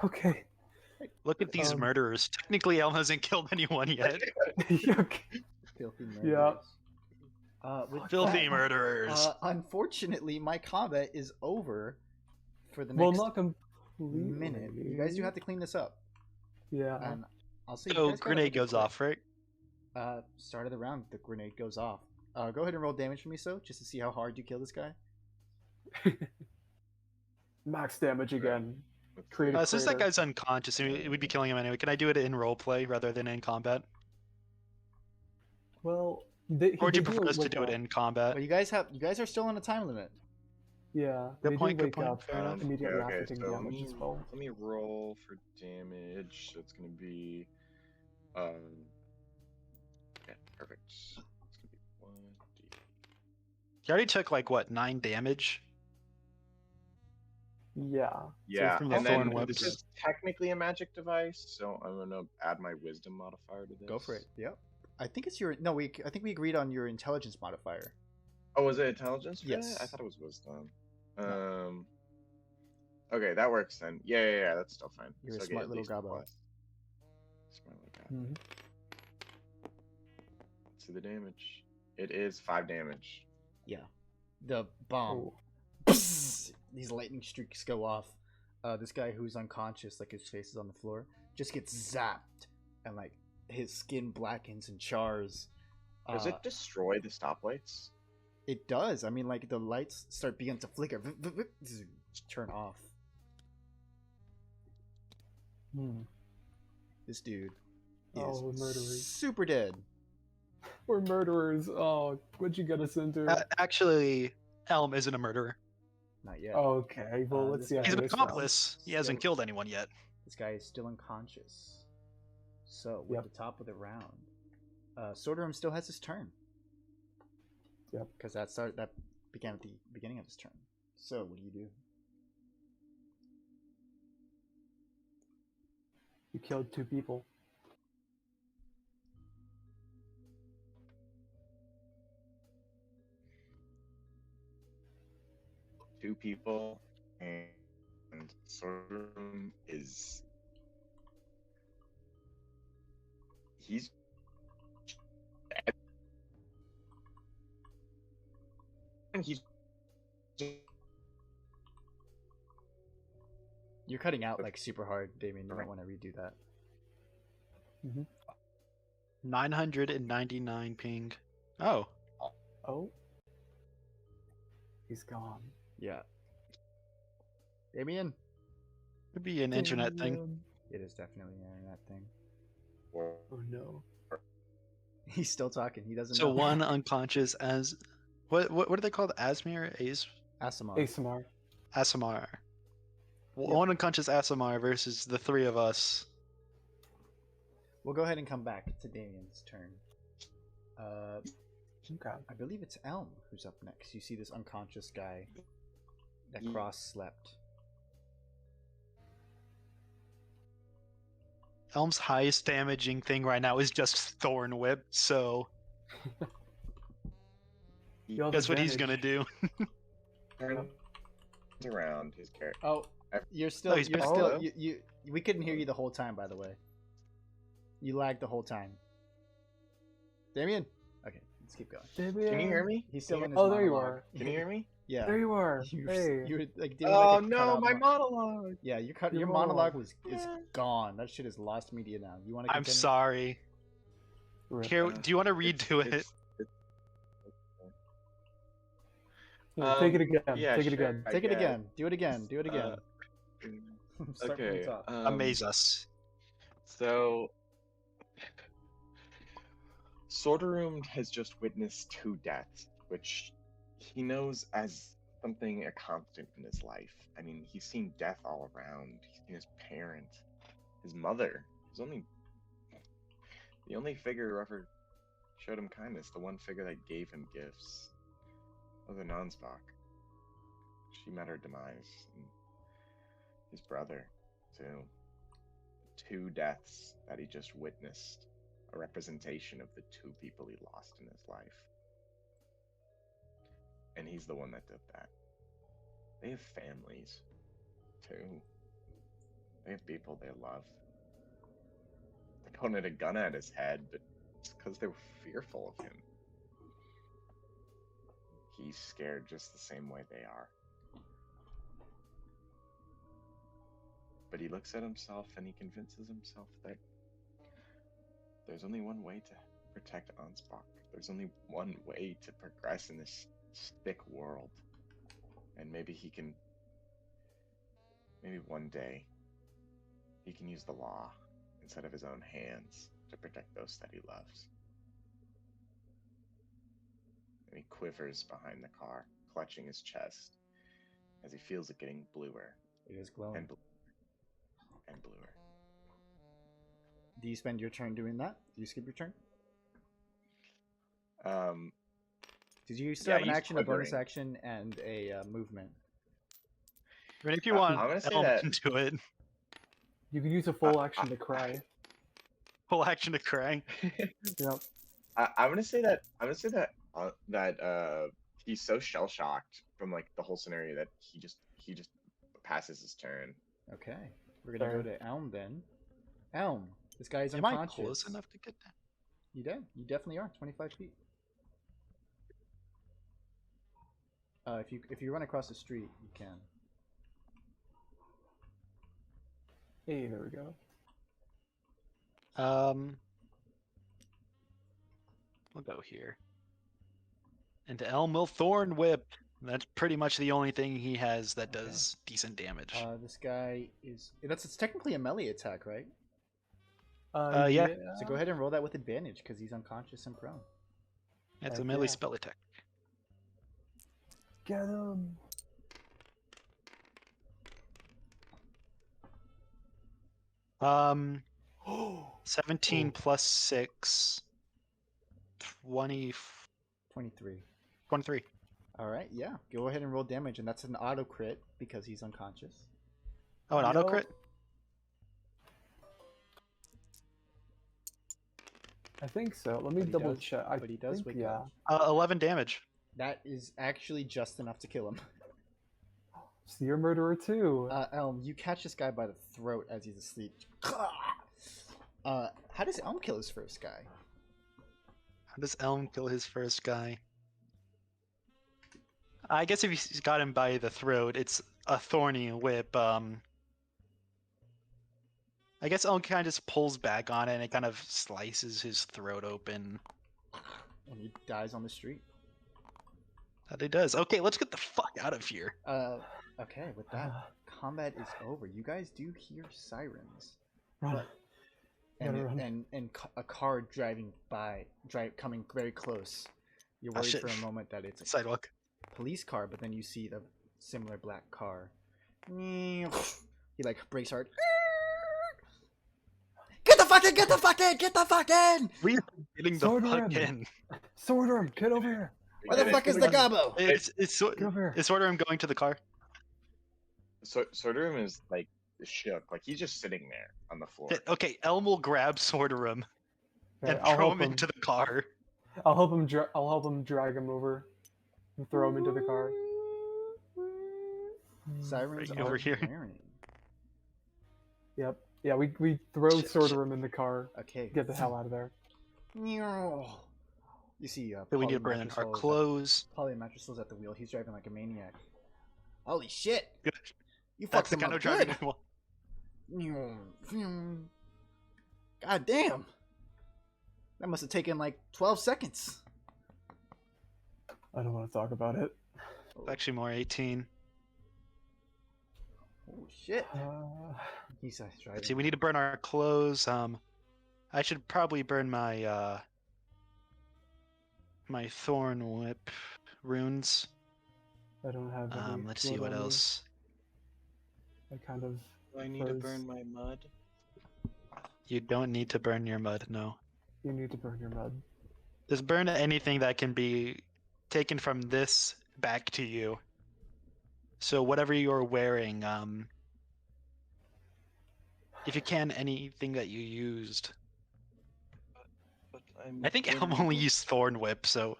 Okay. Look at these Um, murderers. Technically, El hasn't killed anyone yet. Okay. Filthy Yeah. murderers. With Filthy that, murderers. unfortunately, my combat is over for the Well, next not completely. minute. You guys do have to clean this up, Yeah. and I'll say. you So guys gotta grenade make it goes quick. off, right? Start of the round, the grenade goes off. Go ahead and roll damage for me, so just to see how hard you kill this guy. Max damage again. Let's see. Creative Since that crater. guy's unconscious, we'd be killing him anyway. Can I do it in roleplay rather than in combat? Well, Or would they you prefer us to wake do it up. in combat? But you guys are still on a time limit. Yeah, Good they point, do good wake point. up Fair enough. immediately Okay, after taking so damage as well. let me roll for damage. So it's gonna be, yeah, perfect. It's gonna be 1d. He already took like what 9 damage. Yeah. Yeah, from the and thorn then webs. this is technically a magic device, so I'm gonna add my wisdom modifier to this. Go for it. Yep. I think it's your no. I think we agreed on your intelligence modifier. Oh, was it intelligence? For Yes. that? I thought it was wisdom. Okay, that works then. Yeah. That's still fine. You're a Still get smart at little least a gobbo. plus. Smart little guy. Mhm. Let's see the damage. It is 5 damage. Yeah. The bomb. Oh. These lightning streaks go off. This guy who's unconscious, like his face is on the floor, just gets zapped, and like his skin blackens and chars. Does it destroy the stoplights? It does. I mean, like the lights start begin to flicker, turn off. Hmm. This dude is Oh, we're murderers. super dead. We're murderers. Oh, what'd you get us into? Actually, Elm isn't a murderer. Not yet. Okay, well, let's this see guy- after He's an this round. accomplice. He hasn't Still- killed anyone yet. This guy is still unconscious. So, with Yep. the top of the round, Sorderum still has his turn. Yep. Because that began at the beginning of his turn. So, what do you do? You killed 2 people. Two people, and Sorghum is he's and he's You're cutting out like super hard, Damien. You might want to redo that. 999 ping. Oh, Oh. He's gone. Yeah. Damien? could be an internet thing. Damn. It is definitely an internet thing. Oh no. He's still talking. He doesn't So know. one unconscious as what are they called? Asmir? Asimov. ASMR. Asimar. Yep. One unconscious Asimar versus the 3 of us. We'll go ahead and come back to Damien's turn. Okay. I believe it's Elm who's up next. You see this unconscious guy that Yeah. cross-slept. Elm's highest damaging thing right now is just Thorn Whip, so You have that's what he's advantage. gonna do. turns around his character. Oh, you're still. No, he's you're back. still. Oh. You. We couldn't hear you the whole time, by the way. You lagged the whole time. Damien. Okay, let's keep going. Damien. Can you hear me? He's still in his Oh, there you monologue. are. Can you hear me? Yeah. There you are. You Hey. were like doing Oh like a no, cutout my mo- monologue. Yeah, your Your monologue monologue. is gone. That shit is lost media now. You want to? I'm sorry. Rip. Here, do you want to redo it? It's- Yeah, take it Um, again. yeah, take it sure. again. Take it guess. again. Do it again. Do it again. Start from the Okay. top. Amaze us. So, Sorderum has just witnessed 2 deaths, which he knows as something a constant in his life. I mean, he's seen death all around. He's seen his parent, his mother. The only figure who ever showed him kindness, the one figure that gave him gifts, was a Nonsbach. She met her demise, and his brother, too. 2 deaths that he just witnessed, a representation of the 2 people he lost in his life. And he's the one that did that. They have families, too. They have people they love. They pointed a gun at his head, but it's because they were fearful of him. He's scared just the same way they are. But he looks at himself and he convinces himself that there's only one way to protect Ansbach. There's only one way to progress in this sick world. And maybe one day, he can use the law instead of his own hands to protect those that he loves. And he quivers behind the car, clutching his chest, as he feels it getting bluer It is glowing. and bluer and bluer. Do you spend your turn doing that? Do you skip your turn? Did you still Yeah, have an he's action, a bonus quivering. action, and a movement? I mean, if you I'm want, gonna say Elm that- can do it. You can use a full action to cry. Full action to cry. Yep. I'm gonna say that he's so shell shocked from like the whole scenario that he just passes his turn. Okay, we're gonna go Fair. to Elm then. Elm, this guy is Am I unconscious. close enough to get that? You did. You definitely are. 25 feet. If you run across the street, you can. Hey, there we go. We'll go here. And Elm will Thorn Whip. That's pretty much the only thing he has that Okay. does decent damage. This guy is. It's technically a melee attack, right? Yeah. So go ahead and roll that with advantage because he's unconscious and prone. It's a Heck melee yeah. spell attack. Get him. Um, Oh, 17 plus 6, 20, 23. 23. All right, yeah. Go ahead and roll damage, and that's an auto crit because he's unconscious. Oh, an auto Yup. crit? I think so. Let me But he double does- check. I but he does think, wake yeah. up. 11 damage. That is actually just enough to kill him. So you're a murderer too. Elm, you catch this guy by the throat as he's asleep. How does Elm kill his first guy? How does Elm kill his first guy? I guess if he's got him by the throat, it's a thorny whip. I guess Elm kind of just pulls back on it and it kind of slices his throat open. And he dies on the street. That it does. Okay, let's get the fuck out of here. Okay, with that, combat is over. You guys do hear sirens. Run. But- Gotta And, run. a car coming very close. You're worried shit. for a moment that it's a Sidewalk. police car, but then you see the similar black car. He like brakes hard. Get the fuck in! Get the fuck in! Get the fuck in! We are getting the Sword fuck him. in. Swordworm, get over here. Where the fuck is the gobbo? It's Get over here. is Swordworm going to the car? So Sorderum is like shook, like he's just sitting there on the floor. Okay, Elm will grab Swordworm Okay, and I'll throw help him into the car. I'll help him. I'll help him drag him over and throw him into the car. Sirens Right are over here. blaring. Yep. Yeah, we throw Shit, Swordworm in the car. Okay. Get the hell out of there. You see, So we need to burn our clothes. Polly Matrixel's at the wheel. He's driving like a maniac. Holy shit! Good. You That's fucked the him kind up of driving good. I want. God damn! That must have taken like 12 seconds. I don't want to talk about it. It's actually more 18. Oh shit! Uh, He's driving. Let's see, we need to burn our clothes. I should probably burn my my thorn whip runes. I don't have any. Let's see wood what on me. else. I kind of. Do I need to Froze. burn my mud? You don't need to burn your mud, no. You need to burn your mud. Just burn anything that can be taken from this back to you. So whatever you're wearing, if you can, anything that you used. But I'm I think Elm burning only wood. used Thorn Whip, so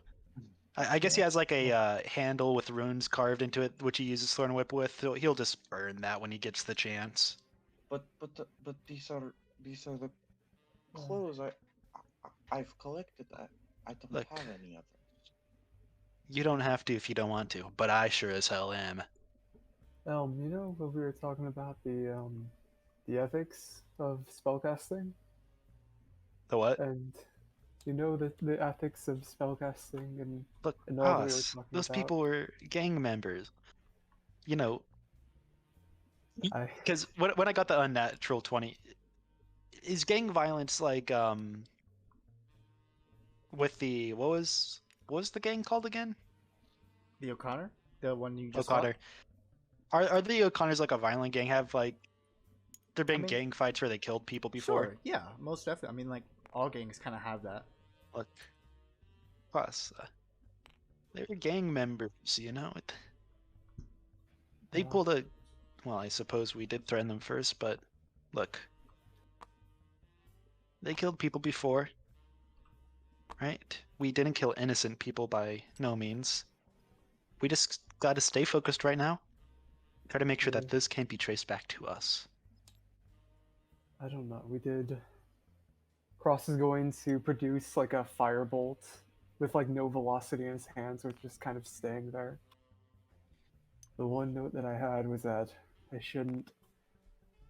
I guess he has like a handle with runes carved into it, which he uses Thorn Whip with. So he'll just burn that when he gets the chance. But these are the clothes I've collected. I don't Look. have any others. You don't have to if you don't want to, but I sure as hell am. You know when we were talking about the ethics of spellcasting, The what? and you know the ethics of spellcasting and Look, and all that we were us. talking Those about. people were gang members. You know, I because when I got the unnatural 20, is gang violence like with the what was the gang called again? The O'Connor, the one you just saw? O'Connor. Are the O'Connors like a violent gang? Have like there been mean- gang fights where they killed people before? Sure, yeah, most definitely. I mean, like all gangs kind of have that. Look, plus they're gang members, you know. They Yeah. pulled a. Well, I suppose we did threaten them first, but look, they killed people before, right? We didn't kill innocent people by no means. We just got to stay focused right now. Try to make sure Yeah. that this can't be traced back to us. I don't know. We did. Cross is going to produce like a firebolt with like no velocity in his hands, which is kind of staying there. The one note that I had was that I shouldn't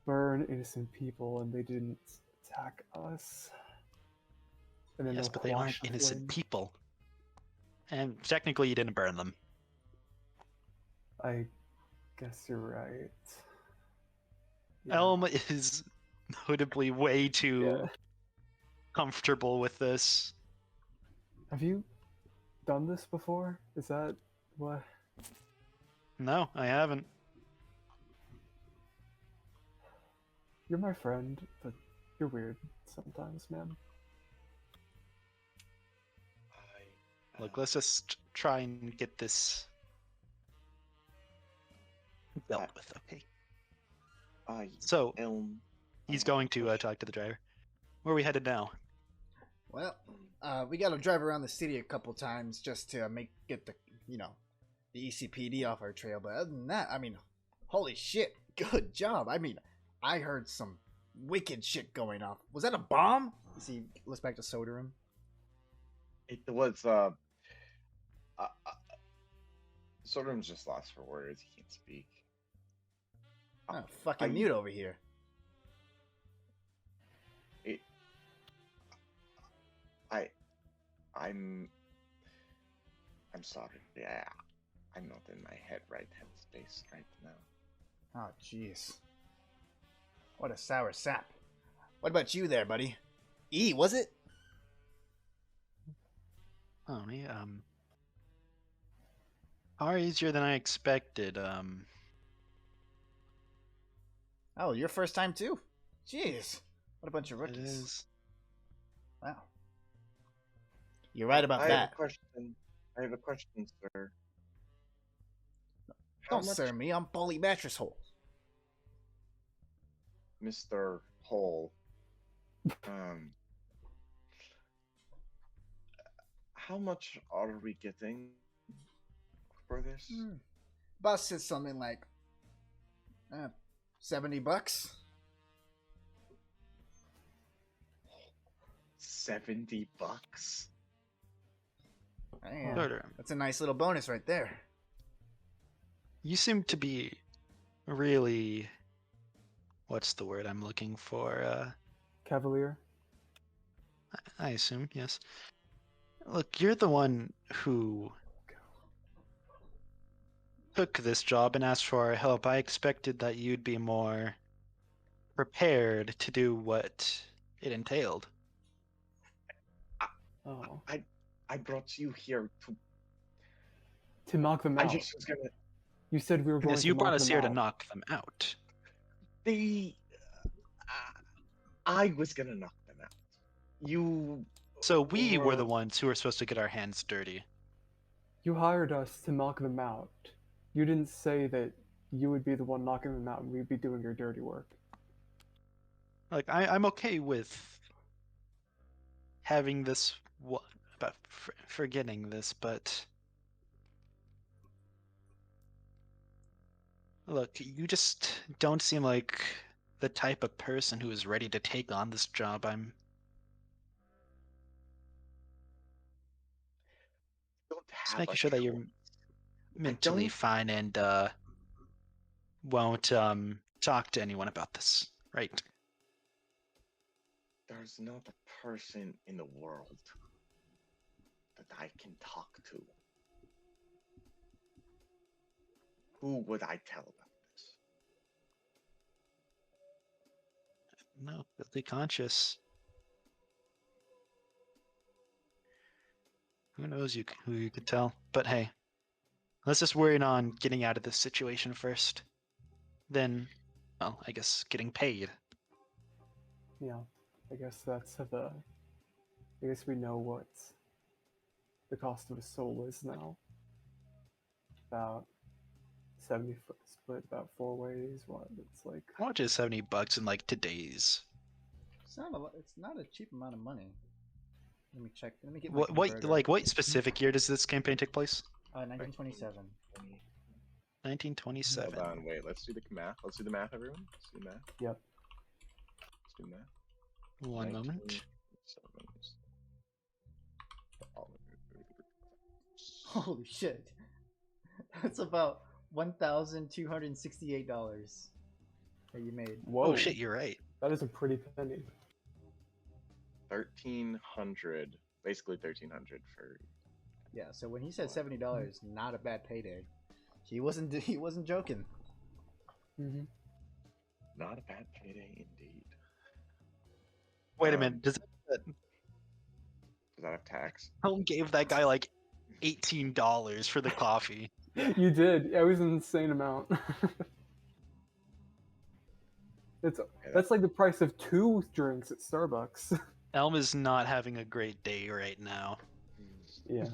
burn innocent people, and they didn't attack us. And then Yes, they'll but they aren't quash the innocent flame. people. And technically, you didn't burn them. I guess you're right. Yeah. Elm is notably way too Yeah. comfortable with this. Have you done this before? Is that what? No, I haven't. You're my friend, but you're weird sometimes, man. Look, let's just try and get this dealt with, okay? I So, Elm. he's going to talk to the driver. Where are we headed now? Well, we got to drive around the city a couple times just to get the the ECPD off our trail. But other than that, I mean, holy shit, good job. I mean, I heard some wicked shit going off. Was that a bomb? See, let's back to Soderham. It was Soderham's just lost for words. He can't speak. Oh, fucking mute over here. I'm sorry. Yeah, I'm not in my right headspace right now. Oh, jeez. What a sour sap. What about you there, buddy? E, was it? Oh, far easier than I expected. Oh, your first time too? Jeez. What a bunch of It rookies. is. Wow. You're right about I that. have a question, sir. Don't sir me, I'm Polly Mattress Hole. Mr. Hole. How much are we getting for this? Boss said something like $70. $70? Man, Soderham, that's a nice little bonus right there. you seem to be really... What's the word I'm looking for? Cavalier? I assume, yes. Look, you're the one who took this job and asked for our help. I expected that you'd be more prepared to do what it entailed. Oh. I brought you here To knock them I out. just was gonna. You said we were going Yes, to you knock brought us them here to out. knock them out. I was gonna knock them out. You. So we were the ones who were supposed to get our hands dirty. You hired us to knock them out. You didn't say that you would be the one knocking them out and we'd be doing your dirty work. Like, I'm okay with having this, about forgetting this, but look, you just don't seem like the type of person who is ready to take on this job. don't Just have making a sure that you're choice. mentally fine and won't talk to anyone about this, right? There's not a person in the world that I can talk to. Who would I tell about this? No, guilty conscious. Who knows who you could tell? But hey, let's just worry on getting out of this situation first. Then, well, I guess getting paid. Yeah, I guess that's I guess we know what the cost of a soul is now. About 70 split about 4 ways. What? It's like How much is $70 in like today's? It's not a cheap amount of money. Let me check. Let me get my What converter. what specific year does this campaign take place? 1927. 1927. Hold on, wait. Let's do the math. Let's do the math, everyone. Let's do the math. Yep. Let's do the math. One moment. 1927. Holy shit. That's about $1,268 that you made. whoa. Oh shit, you're right. That is a pretty penny. 1,300. Basically 1,300 for. Yeah, so when he said $70, not a bad payday. He wasn't joking. Hmm. Not a bad payday indeed. Wait a Um, minute. Does Does that have tax? Helm gave that guy like $18 for the coffee? You did. It was an insane amount. That's like the price of 2 drinks at Starbucks. Elm is not having a great day right now. Yeah.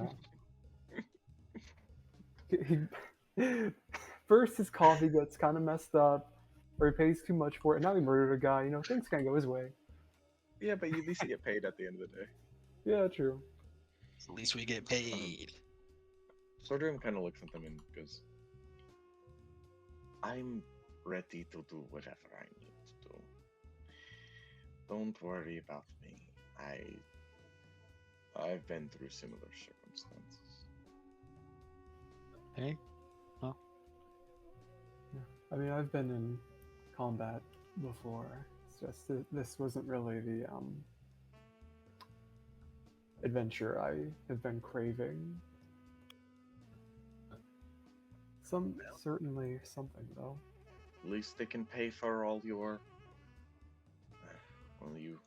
First, his coffee gets kind of messed up, or he pays too much for it. Now he murdered a guy. You know, things can't go his way. Yeah, but at least you get paid at the end of the day. Yeah, true. At least we get paid. Sordrim kind of looks at them and goes, I'm ready to do whatever I need to do. Don't worry about me. I've been through similar circumstances. Hey, I mean, I've been in combat before. It's just that this wasn't really the adventure I have been craving. Certainly something though. At least they can pay for all your. Well, you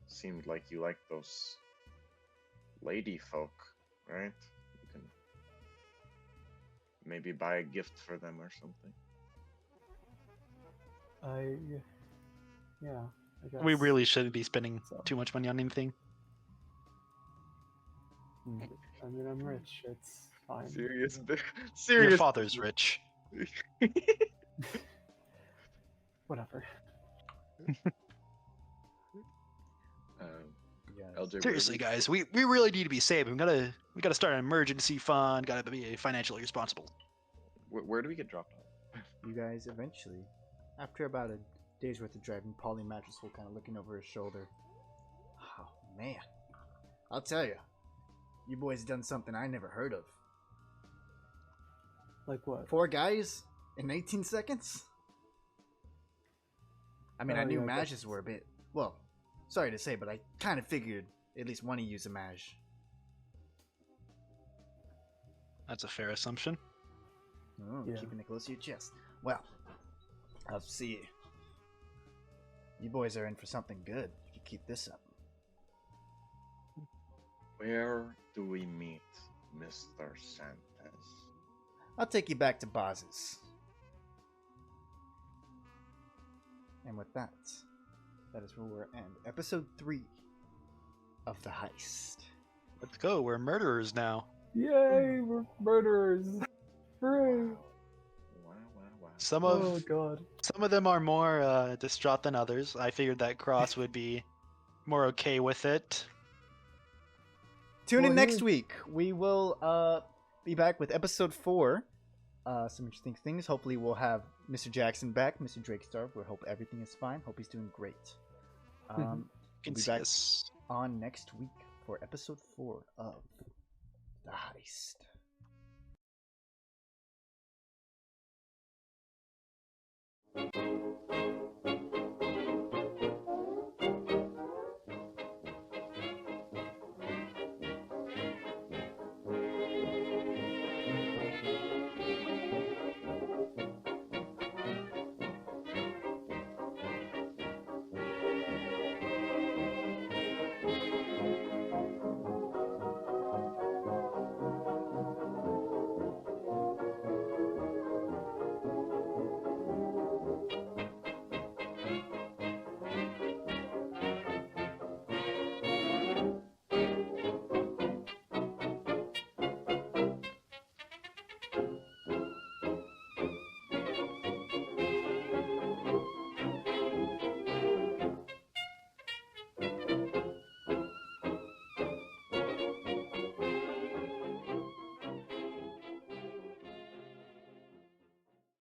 seemed like you liked those lady folk, right? You can maybe buy a gift for them or something. Yeah, I guess. we really shouldn't be spending So. too much money on anything. I mean, I'm rich. It's fine. Serious. Your father's rich. Whatever. LJ, Seriously, guys, we really need to be saving. We gotta start an emergency fund. Gotta be financially responsible. Where do we get dropped off? You guys eventually, after about a day's worth of driving, Polly Mattressful kind of looking over his shoulder. Oh man, I'll tell you, you boys done something I never heard of. Like what? 4 guys in 18 seconds? I mean, I knew yeah, mages were a bit. Well, sorry to say, but I kind of figured at least one of you's a mage. That's a fair assumption. Oh, Yeah. keeping it close to your chest. Well, I'll see you. You boys are in for something good if you keep this up. Where do we meet Mr. Santos? I'll take you back to Boz's. And with that, that is where we're end. Episode 3 of The Heist. Let's go. We're murderers now. Yay, we're murderers. Hooray. Wow. Some Oh god. of them are more distraught than others. I figured that Cross would be more okay with it. Tune in Well, next week. We will be back with episode 4. Some interesting things. Hopefully we'll have Mr. Jackson back, Mr. Drakestar. We hope everything is fine. Hope he's doing great. We'll be back on next week for episode 4 of The Heist.